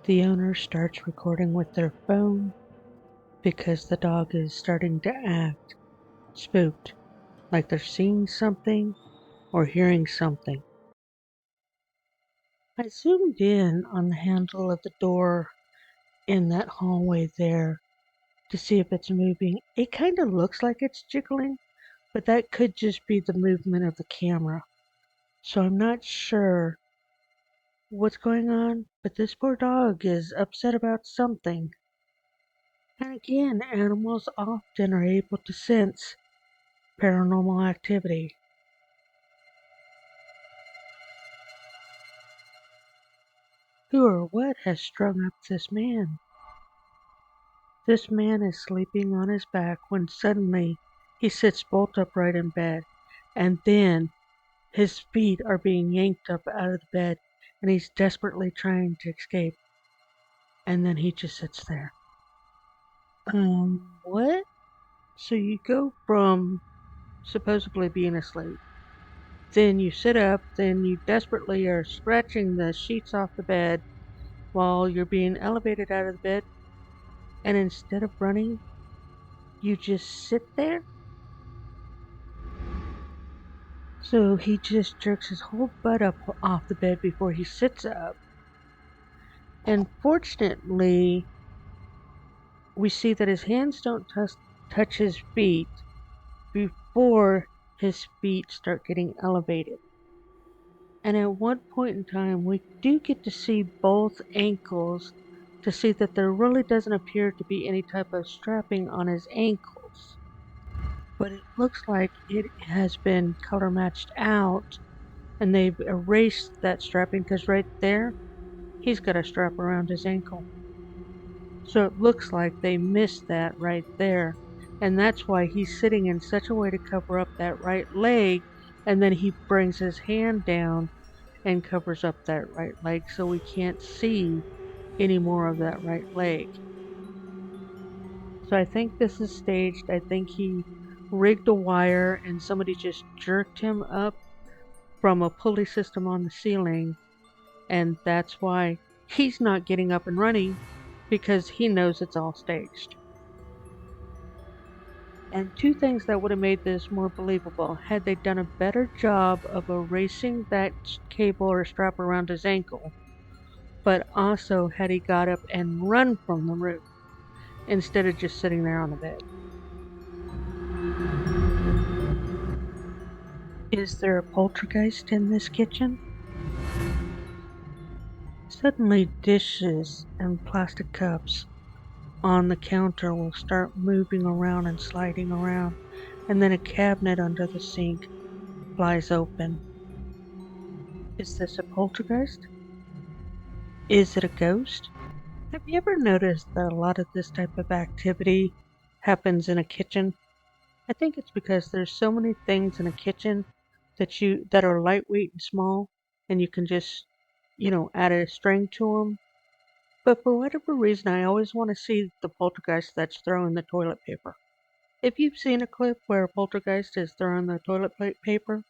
the owner starts recording with their phone because the dog is starting to act spooked, like they're seeing something or hearing something. I zoomed in on the handle of the door in that hallway there to see if it's moving. It kind of looks like it's jiggling, but that could just be the movement of the camera. So I'm not sure what's going on, but this poor dog is upset about something. And again, animals often are able to sense paranormal activity. Who or what has strung up this man? This man is sleeping on his back when suddenly he sits bolt upright in bed, and then his feet are being yanked up out of the bed, and he's desperately trying to escape, and then he just sits there. What? So you go from supposedly being asleep, then you sit up, then you desperately are scratching the sheets off the bed while you're being elevated out of the bed, and instead of running, you just sit there? So he just jerks his whole butt up off the bed before he sits up. And fortunately, we see that his hands don't touch his feet before his feet start getting elevated. And at one point in time, we do get to see both ankles to see that there really doesn't appear to be any type of strapping on his ankles. But it looks like it has been color matched out and they've erased that strapping because right there, he's got a strap around his ankle. So it looks like they missed that right there. And that's why he's sitting in such a way to cover up that right leg. And then he brings his hand down and covers up that right leg so we can't see any more of that right leg. So I think this is staged. I think he rigged a wire and somebody just jerked him up from a pulley system on the ceiling. And that's why he's not getting up and running because he knows it's all staged. And two things that would have made this more believable had they done a better job of erasing that cable or strap around his ankle, but also had he got up and run from the room instead of just sitting there on the bed. Is there a poltergeist in this kitchen? Suddenly, dishes and plastic cups on the counter will start moving around and sliding around, and then a cabinet under the sink flies open. Is this a poltergeist? Is it a ghost? Have you ever noticed that a lot of this type of activity happens in a kitchen? I think it's because there's so many things in a kitchen that are lightweight and small, and you can just, add a string to them. But for whatever reason, I always want to see the poltergeist that's throwing the toilet paper. If you've seen a clip where a poltergeist is throwing the paper,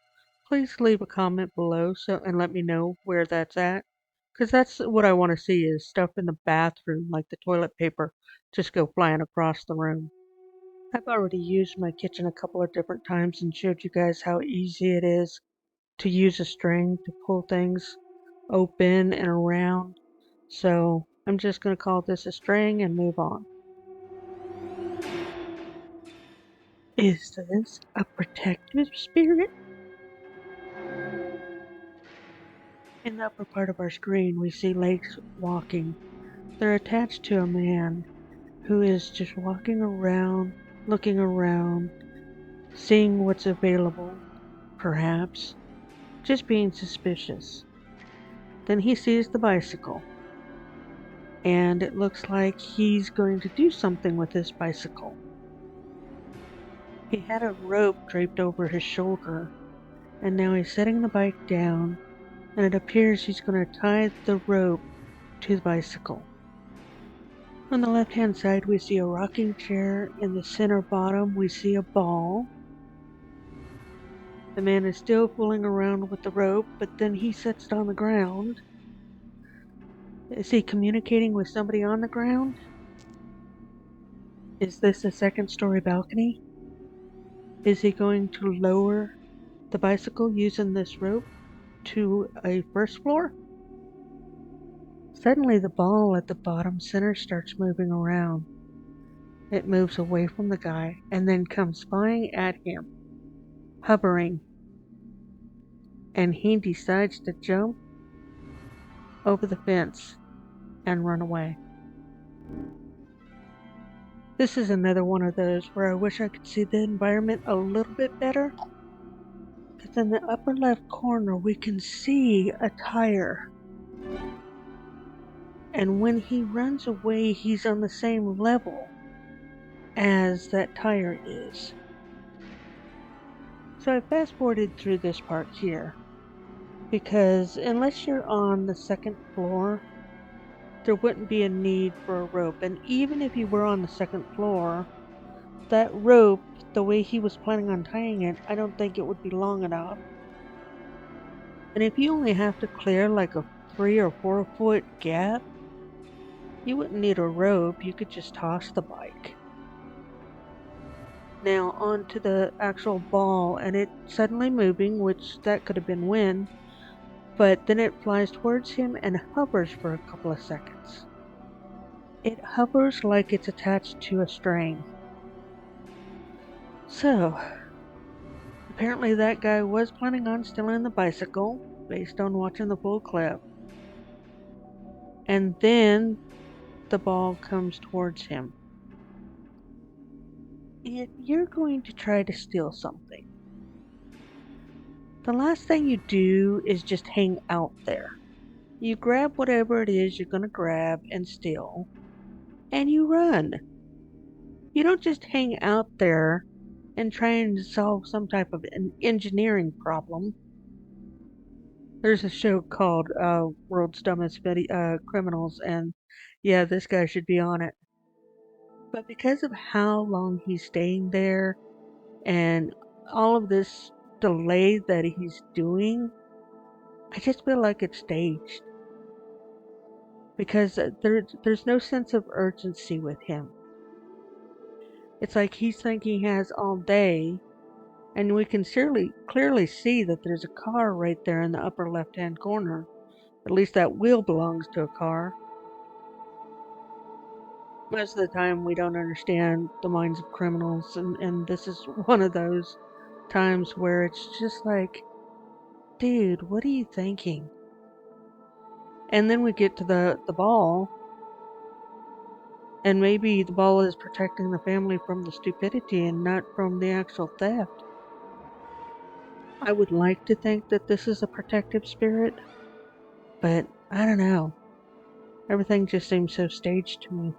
please leave a comment below and let me know where that's at. Because that's what I want to see is stuff in the bathroom, like the toilet paper, just go flying across the room. I've already used my kitchen a couple of different times and showed you guys how easy it is to use a string to pull things open and around. So I'm just going to call this a string and move on. Is this a protective spirit? In the upper part of our screen, we see legs walking. They're attached to a man who is just walking around, looking around, seeing what's available, perhaps, just being suspicious. Then he sees the bicycle, and it looks like he's going to do something with this bicycle. He had a rope draped over his shoulder, and now he's setting the bike down, and it appears he's going to tie the rope to the bicycle. On the left hand side, we see a rocking chair. In the center bottom, we see a ball. The man is still fooling around with the rope, but then he sets it on the ground. Is he communicating with somebody on the ground? Is this a second story balcony? Is he going to lower the bicycle using this rope to a first floor? Suddenly, the ball at the bottom center starts moving around. It moves away from the guy and then comes flying at him, hovering, and he decides to jump over the fence and run away. This is another one of those where I wish I could see the environment a little bit better. Because in the upper left corner, we can see a tire. And when he runs away, he's on the same level as that tire is. So I fast forwarded through this part here. Because unless you're on the second floor, there wouldn't be a need for a rope. And even if you were on the second floor, that rope, the way he was planning on tying it, I don't think it would be long enough. And if you only have to clear like a 3 or 4 foot gap, you wouldn't need a rope, you could just toss the bike. Now onto the actual ball, and it suddenly moving, which that could have been wind, but then it flies towards him and hovers for a couple of seconds. It hovers like it's attached to a string. So, apparently that guy was planning on stealing the bicycle, based on watching the full clip. And then the ball comes towards him. If you're going to try to steal something, the last thing you do is just hang out there. You grab whatever it is you're going to grab and steal, and you run. You don't just hang out there and try and solve some type of an engineering problem. There's a show called World's Dumbest Criminals, and yeah, this guy should be on it. But because of how long he's staying there and all of this delay that he's doing, I just feel like it's staged. Because there's no sense of urgency with him. It's like he's thinking he has all day, and we can clearly see that there's a car right there in the upper left-hand corner. At least that wheel belongs to a car. Most of the time we don't understand the minds of criminals, and this is one of those. times where it's just like, dude, what are you thinking? And then we get to the ball, and maybe the ball is protecting the family from the stupidity and not from the actual theft. I would like to think that this is a protective spirit, but I don't know. Everything just seems so staged to me.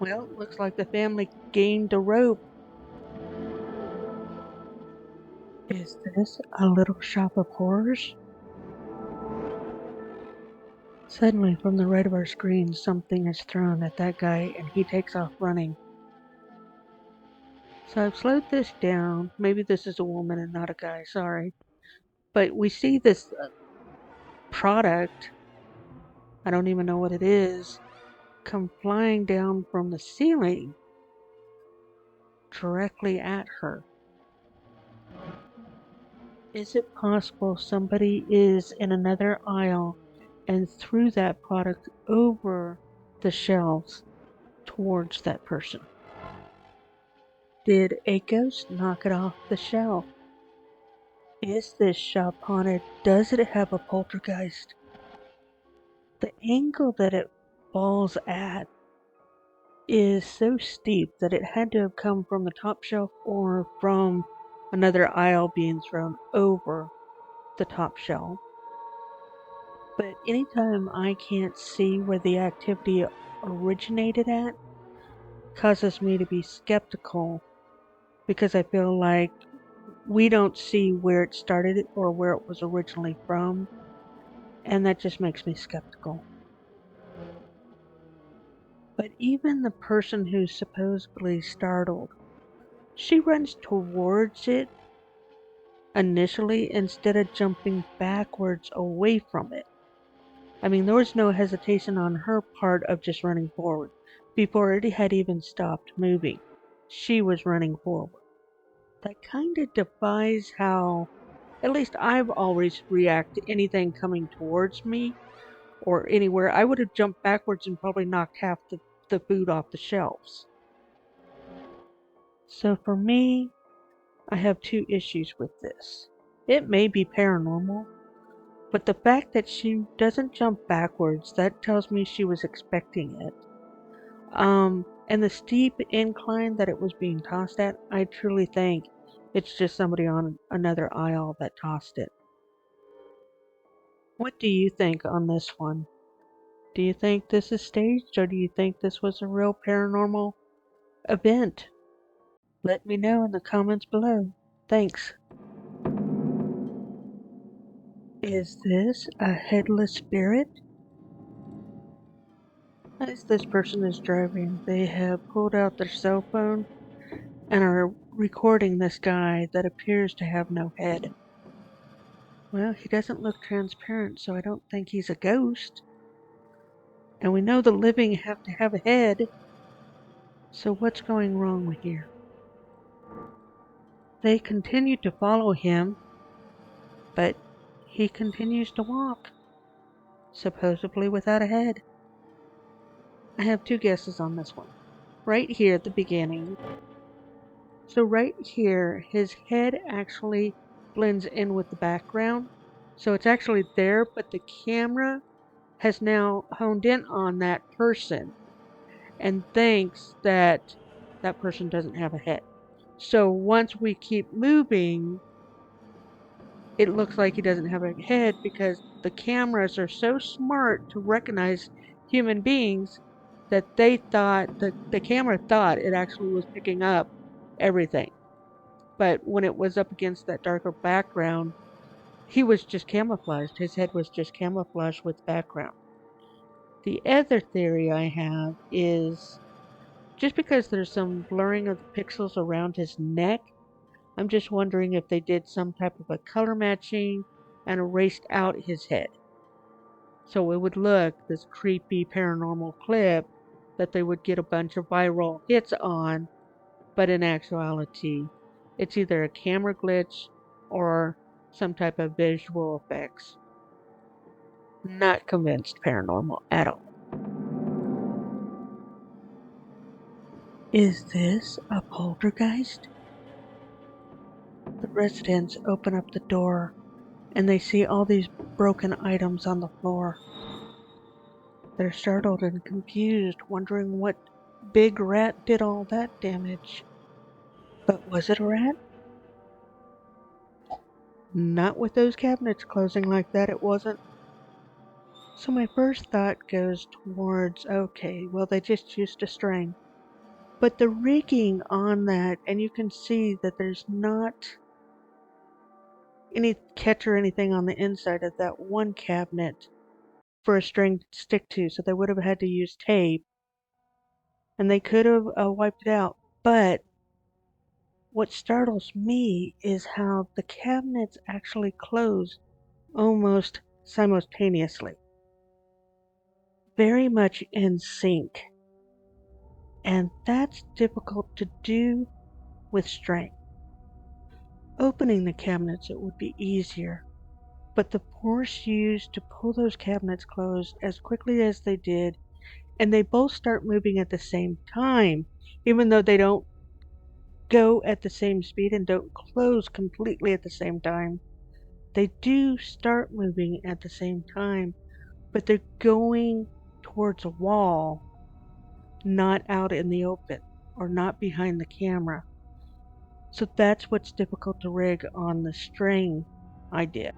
Well, it looks like the family gained a rope. Is this a little shop of horrors? Suddenly, from the right of our screen, something is thrown at that guy and he takes off running. So I've slowed this down. Maybe this is a woman and not a guy, sorry. But we see this product, I don't even know what it is, come flying down from the ceiling directly at her. Is it possible somebody is in another aisle and threw that product over the shelves towards that person? Did a ghost knock it off the shelf? Is this shop haunted? Does it have a poltergeist? The angle that it falls at is so steep that it had to have come from the top shelf or from another aisle being thrown over the top shelf. But anytime I can't see where the activity originated at, causes me to be skeptical because I feel like we don't see where it started or where it was originally from, and that just makes me skeptical. But even the person who's supposedly startled, she runs towards it initially instead of jumping backwards away from it. I mean, there was no hesitation on her part of just running forward. Before it had even stopped moving, she was running forward. That kind of defies how, at least I've always react to anything coming towards me or anywhere. I would have jumped backwards and probably knocked half the food off the shelves. So for me, I have two issues with this. It may be paranormal, but the fact that she doesn't jump backwards, that tells me she was expecting it. And the steep incline that it was being tossed at, I truly think it's just somebody on another aisle that tossed it. What do you think on this one? Do you think this is staged or do you think this was a real paranormal event? Let me know in the comments below. Thanks. Is this a headless spirit? As this person is driving, they have pulled out their cell phone and are recording this guy that appears to have no head. Well, he doesn't look transparent, so I don't think he's a ghost. And we know the living have to have a head, so what's going wrong with here? They continue to follow him, but he continues to walk, supposedly without a head. I have two guesses on this one. Right here at the beginning. So right here, his head actually blends in with the background. So it's actually there, but the camera has now honed in on that person and thinks that that person doesn't have a head. So once we keep moving, it looks like he doesn't have a head because the cameras are so smart to recognize human beings that they thought the camera thought it actually was picking up everything. But when it was up against that darker background, he was just camouflaged. His head was just camouflaged with background. The other theory I have is just because there's some blurring of the pixels around his neck, I'm just wondering if they did some type of a color matching and erased out his head. So it would look this creepy paranormal clip that they would get a bunch of viral hits on, but in actuality, it's either a camera glitch or some type of visual effects. Not convinced paranormal at all. Is this a poltergeist? The residents open up the door and they see all these broken items on the floor. They're startled and confused, wondering what big rat did all that damage. But was it a rat? Not with those cabinets closing like that, it wasn't. So my first thought goes towards, okay, well, they just used a string. But the rigging on that, and you can see that there's not any catch or anything on the inside of that one cabinet for a string to stick to, so they would have had to use tape, and they could have wiped it out. But what startles me is how the cabinets actually close almost simultaneously, very much in sync. And that's difficult to do with string. Opening the cabinets, it would be easier, but the force used to pull those cabinets closed as quickly as they did, and they both start moving at the same time, even though they don't go at the same speed and don't close completely at the same time. They do start moving at the same time, but they're going towards a wall, not out in the open or not behind the camera. So that's what's difficult to rig on the string idea.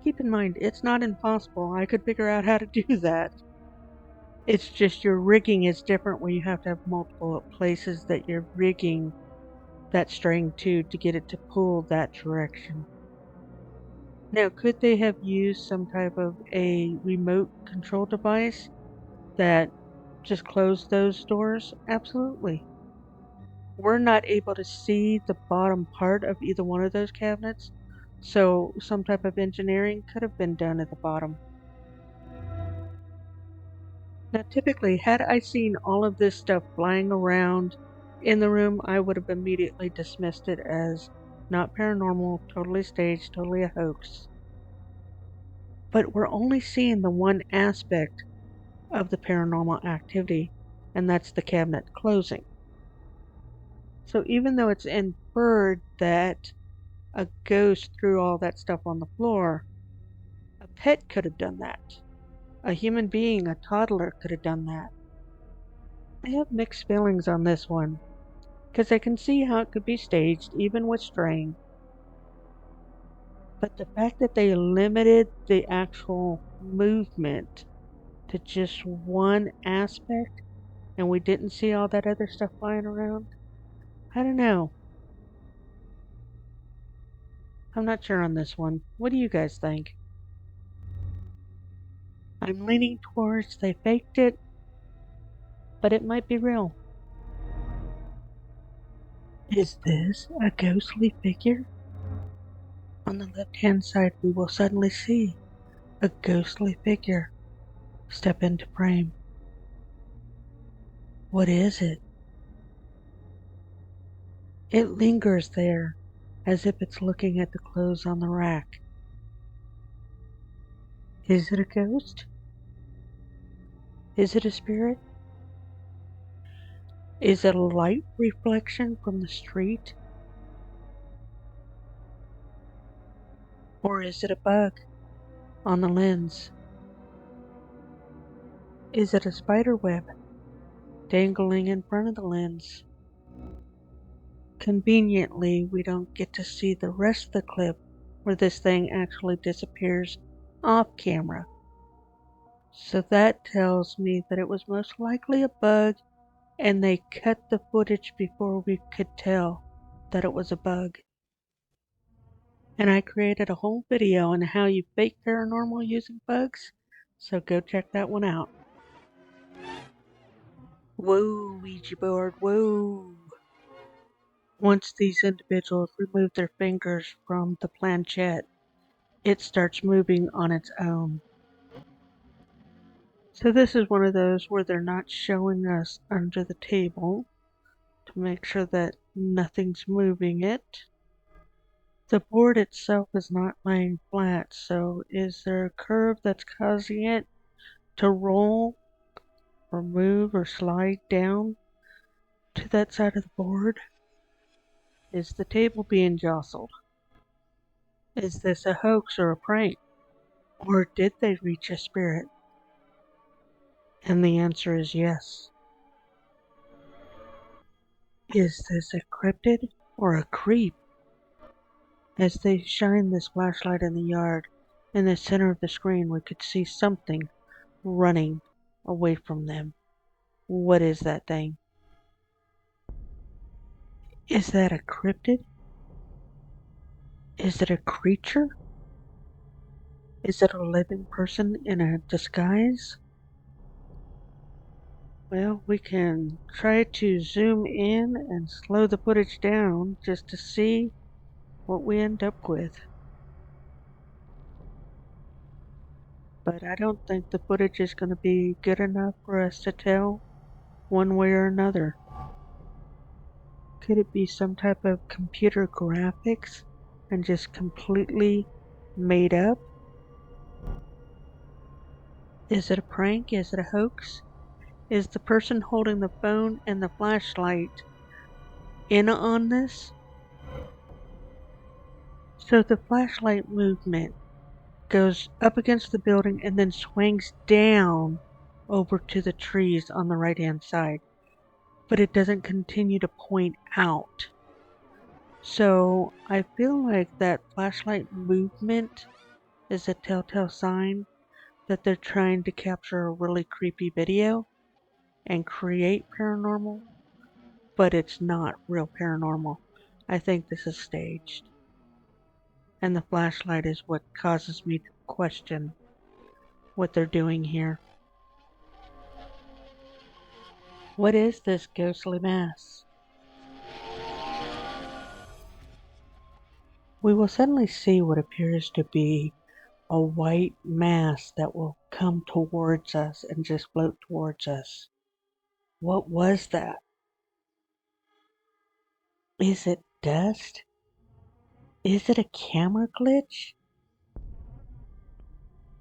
Keep in mind, it's not impossible. I could figure out how to do that. It's just your rigging is different where you have to have multiple places that you're rigging that string to get it to pull that direction. Now, could they have used some type of a remote control device that just closed those doors? Absolutely. We're not able to see the bottom part of either one of those cabinets, so some type of engineering could have been done at the bottom. Now, typically, had I seen all of this stuff flying around in the room, I would have immediately dismissed it as not paranormal, totally staged, totally a hoax. But we're only seeing the one aspect of the paranormal activity, and that's the cabinet closing. So even though it's inferred that a ghost threw all that stuff on the floor, a pet could have done that. A human being, a toddler, could have done that. I have mixed feelings on this one, because I can see how it could be staged, even with string. But the fact that they limited the actual movement to just one aspect, and we didn't see all that other stuff flying around, I don't know. I'm not sure on this one. What do you guys think? I'm leaning towards they faked it, but it might be real. Is this a ghostly figure? On the left-hand side, we will suddenly see a ghostly figure step into frame. What is it? It lingers there, as if it's looking at the clothes on the rack. Is it a ghost? Is it a spirit? Is it a light reflection from the street? Or is it a bug on the lens? Is it a spider web dangling in front of the lens? Conveniently, we don't get to see the rest of the clip where this thing actually disappears off camera. So that tells me that it was most likely a bug and they cut the footage before we could tell that it was a bug. And I created a whole video on how you fake paranormal using bugs, so go check that one out. Whoa, Ouija board, whoa. Once these individuals remove their fingers from the planchette, it starts moving on its own. So this is one of those where they're not showing us under the table to make sure that nothing's moving it. The board itself is not laying flat, so is there a curve that's causing it to roll or move or slide down to that side of the board? Is the table being jostled? Is this a hoax or a prank? Or did they reach a spirit? And the answer is yes. Is this a cryptid or a creep? As they shine this flashlight in the yard, in the center of the screen, we could see something running away from them. What is that thing? Is that a cryptid? Is it a creature? Is it a living person in a disguise? Well, we can try to zoom in and slow the footage down just to see what we end up with. But I don't think the footage is going to be good enough for us to tell one way or another. Could it be some type of computer graphics and just completely made up? Is it a prank? Is it a hoax? Is the person holding the phone and the flashlight in on this? So the flashlight movement goes up against the building and then swings down over to the trees on the right hand side, but it doesn't continue to point out. So I feel like that flashlight movement is a telltale sign that they're trying to capture a really creepy video and create paranormal, but it's not real paranormal. I think this is staged. And the flashlight is what causes me to question what they're doing here. What is this ghostly mass? We will suddenly see what appears to be a white mass that will come towards us and just float towards us. What was that? Is it dust? Is it a camera glitch?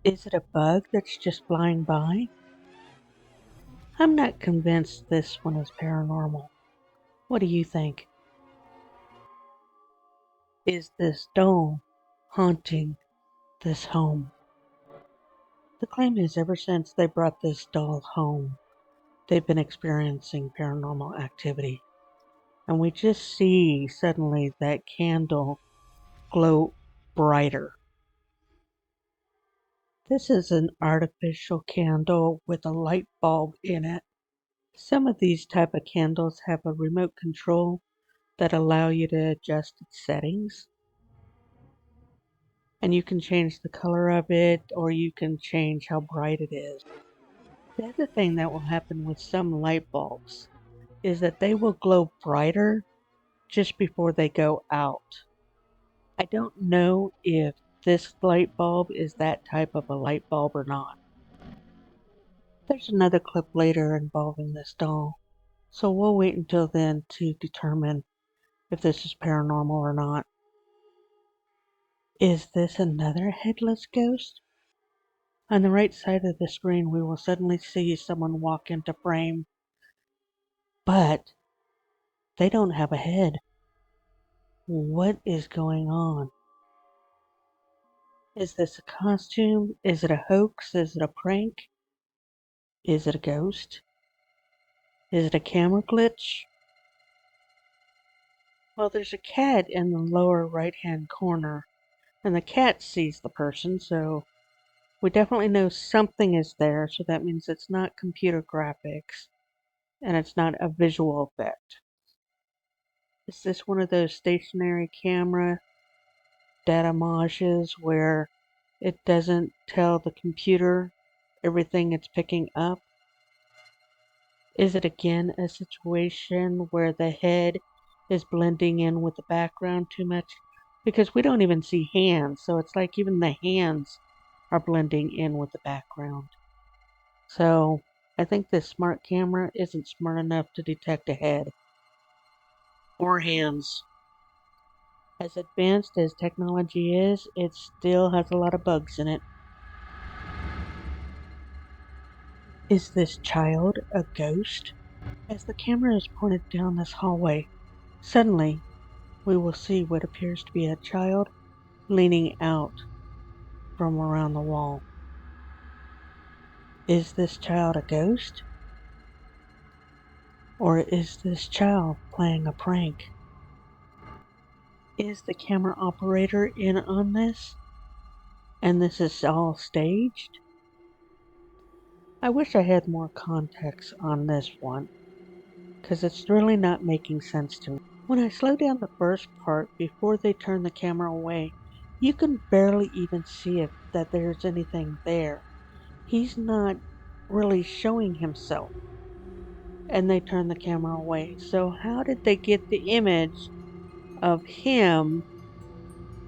Is it a bug that's just flying by? I'm not convinced this one is paranormal. What do you think? Is this doll haunting this home? The claim is ever since they brought this doll home, they've been experiencing paranormal activity. And we just see suddenly that candle glow brighter. This is an artificial candle with a light bulb in it. Some of these type of candles have a remote control that allow you to adjust its settings. And you can change the color of it or you can change how bright it is. The other thing that will happen with some light bulbs is that they will glow brighter just before they go out. I don't know if this light bulb is that type of a light bulb or not. There's another clip later involving this doll, so we'll wait until then to determine if this is paranormal or not. Is this another headless ghost? On the right side of the screen, we will suddenly see someone walk into frame, but they don't have a head. What is going on? Is this a costume? Is it a hoax? Is it a prank? Is it a ghost? Is it a camera glitch? Well, there's a cat in the lower right-hand corner, and the cat sees the person, so we definitely know something is there, so that means it's not computer graphics, and it's not a visual effect. Is this one of those stationary camera data mojages where it doesn't tell the computer everything it's picking up? Is it again a situation where the head is blending in with the background too much? Because we don't even see hands, so it's like even the hands are blending in with the background. So I think this smart camera isn't smart enough to detect a head or hands. As advanced as technology is, it still has a lot of bugs in it. Is this child a ghost? As the camera is pointed down this hallway, suddenly we will see what appears to be a child leaning out from around the wall. Is this child a ghost? Or is this child playing a prank? Is the camera operator in on this? And this is all staged? I wish I had more context on this one, because it's really not making sense to me. When I slow down the first part before they turn the camera away, you can barely even see if that there's anything there. He's not really showing himself, and they turn the camera away. So how did they get the image of him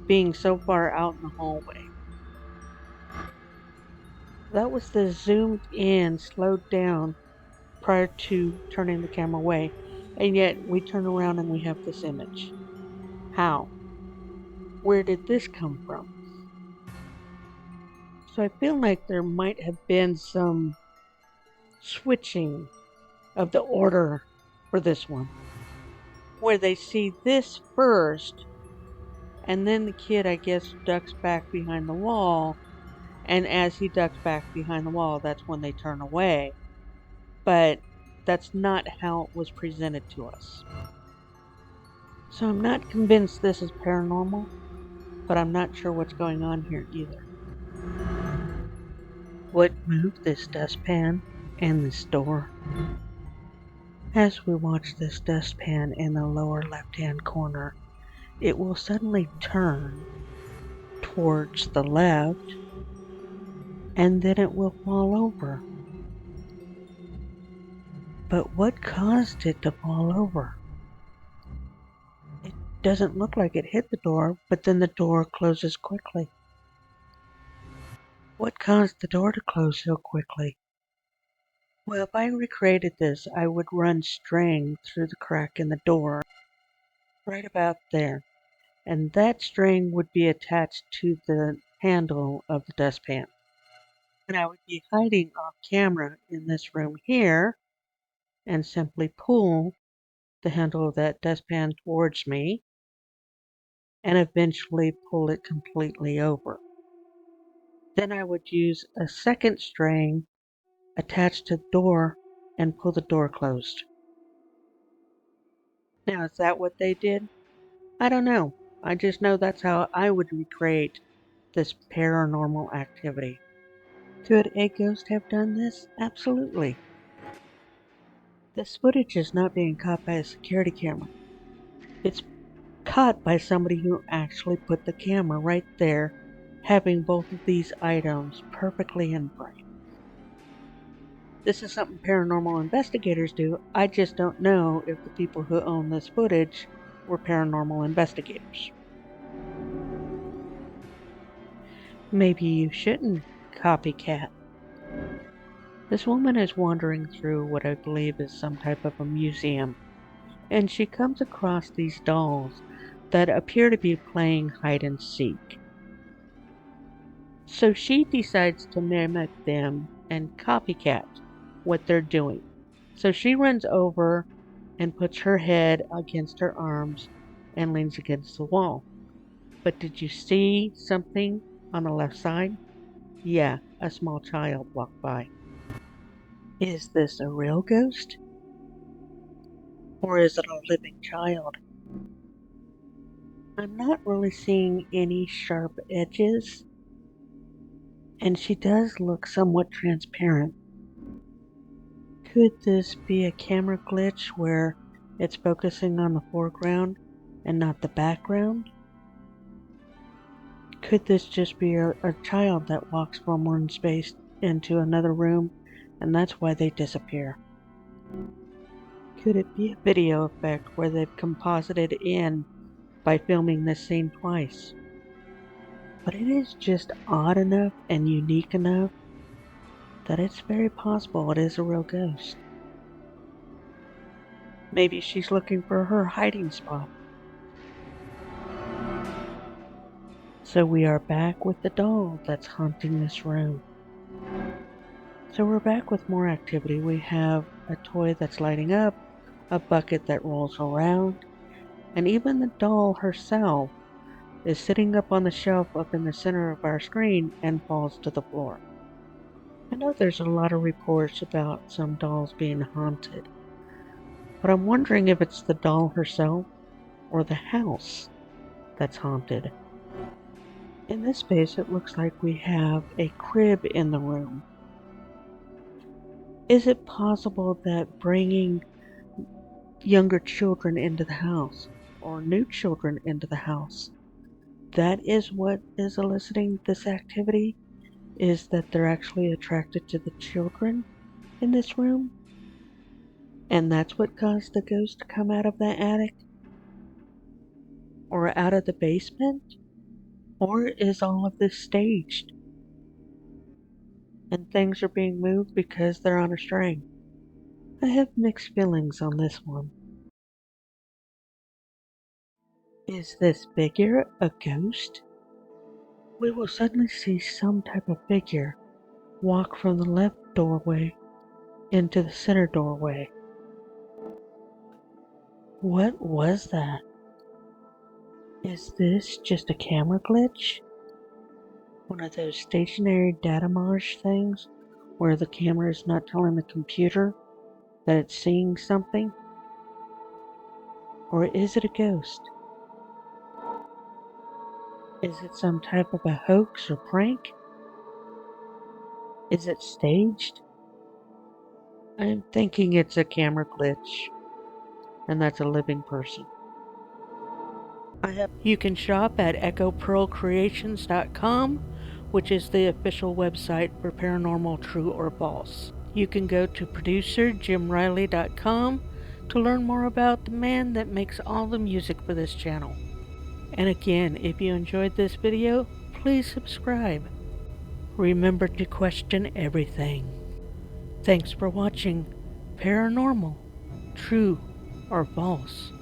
being so far out in the hallway? That was the zoomed in, slowed down prior to turning the camera away, and yet we turn around and we have this image. How? Where did this come from? So I feel like there might have been some switching of the order for this one, where they see this first, and then the kid, I guess, ducks back behind the wall, and as he ducks back behind the wall, that's when they turn away. But that's not how it was presented to us. So I'm not convinced this is paranormal, but I'm not sure what's going on here either. What moved this dustpan and this door? As we watch this dustpan in the lower left-hand corner, it will suddenly turn towards the left, and then it will fall over. But what caused it to fall over? It doesn't look like it hit the door, but then the door closes quickly. What caused the door to close so quickly? Well, if I recreated this, I would run string through the crack in the door, right about there, and that string would be attached to the handle of the dustpan. And I would be hiding off camera in this room here, and simply pull the handle of that dustpan towards me, and eventually pull it completely over. Then I would use a second string attached to the door and pull the door closed. Now, is that what they did? I don't know. I just know that's how I would recreate this paranormal activity. Could a ghost have done this? Absolutely. This footage is not being caught by a security camera. It's caught by somebody who actually put the camera right there, having both of these items perfectly in frame. This is something paranormal investigators do. I just don't know if the people who own this footage were paranormal investigators. Maybe you shouldn't copycat. This woman is wandering through what I believe is some type of a museum, and she comes across these dolls that appear to be playing hide and seek. So she decides to mimic them and copycat what they're doing. So she runs over and puts her head against her arms and leans against the wall. But did you see something on the left side? Yeah, a small child walked by. Is this a real ghost? Or is it a living child? I'm not really seeing any sharp edges, and she does look somewhat transparent. Could this be a camera glitch where it's focusing on the foreground and not the background? Could this just be a child that walks from one space into another room and that's why they disappear? Could it be a video effect where they've composited in by filming this scene twice? But it is just odd enough and unique enough that it's very possible it is a real ghost. Maybe she's looking for her hiding spot. So we are back with the doll that's haunting this room. So we're back with more activity. We have a toy that's lighting up, a bucket that rolls around, And even the doll herself is sitting up on the shelf up in the center of our screen and falls to the floor. I know there's a lot of reports about some dolls being haunted, but I'm wondering if it's the doll herself or the house that's haunted. In this space, it looks like we have a crib in the room. Is it possible that bringing younger children into the house or new children into the house, that is what is eliciting this activity? Is that they're actually attracted to the children in this room? And that's what caused the ghost to come out of the attic or out of the basement? Or is all of this staged and things are being moved because they're on a string? I have mixed feelings on this one. Is this figure a ghost? We will suddenly see some type of figure walk from the left doorway into the center doorway. What was that? Is this just a camera glitch? One of those stationary data mirage things where the camera is not telling the computer that it's seeing something? Or is it a ghost? Is it some type of a hoax or prank? Is it staged? I'm thinking it's a camera glitch, and that's a living person. You can shop at echopearlcreations.com, which is the official website for Paranormal True or False. You can go to producerjimriley.com to learn more about the man that makes all the music for this channel. And again, if you enjoyed this video, please subscribe. Remember to question everything. Thanks for watching Paranormal, True or False.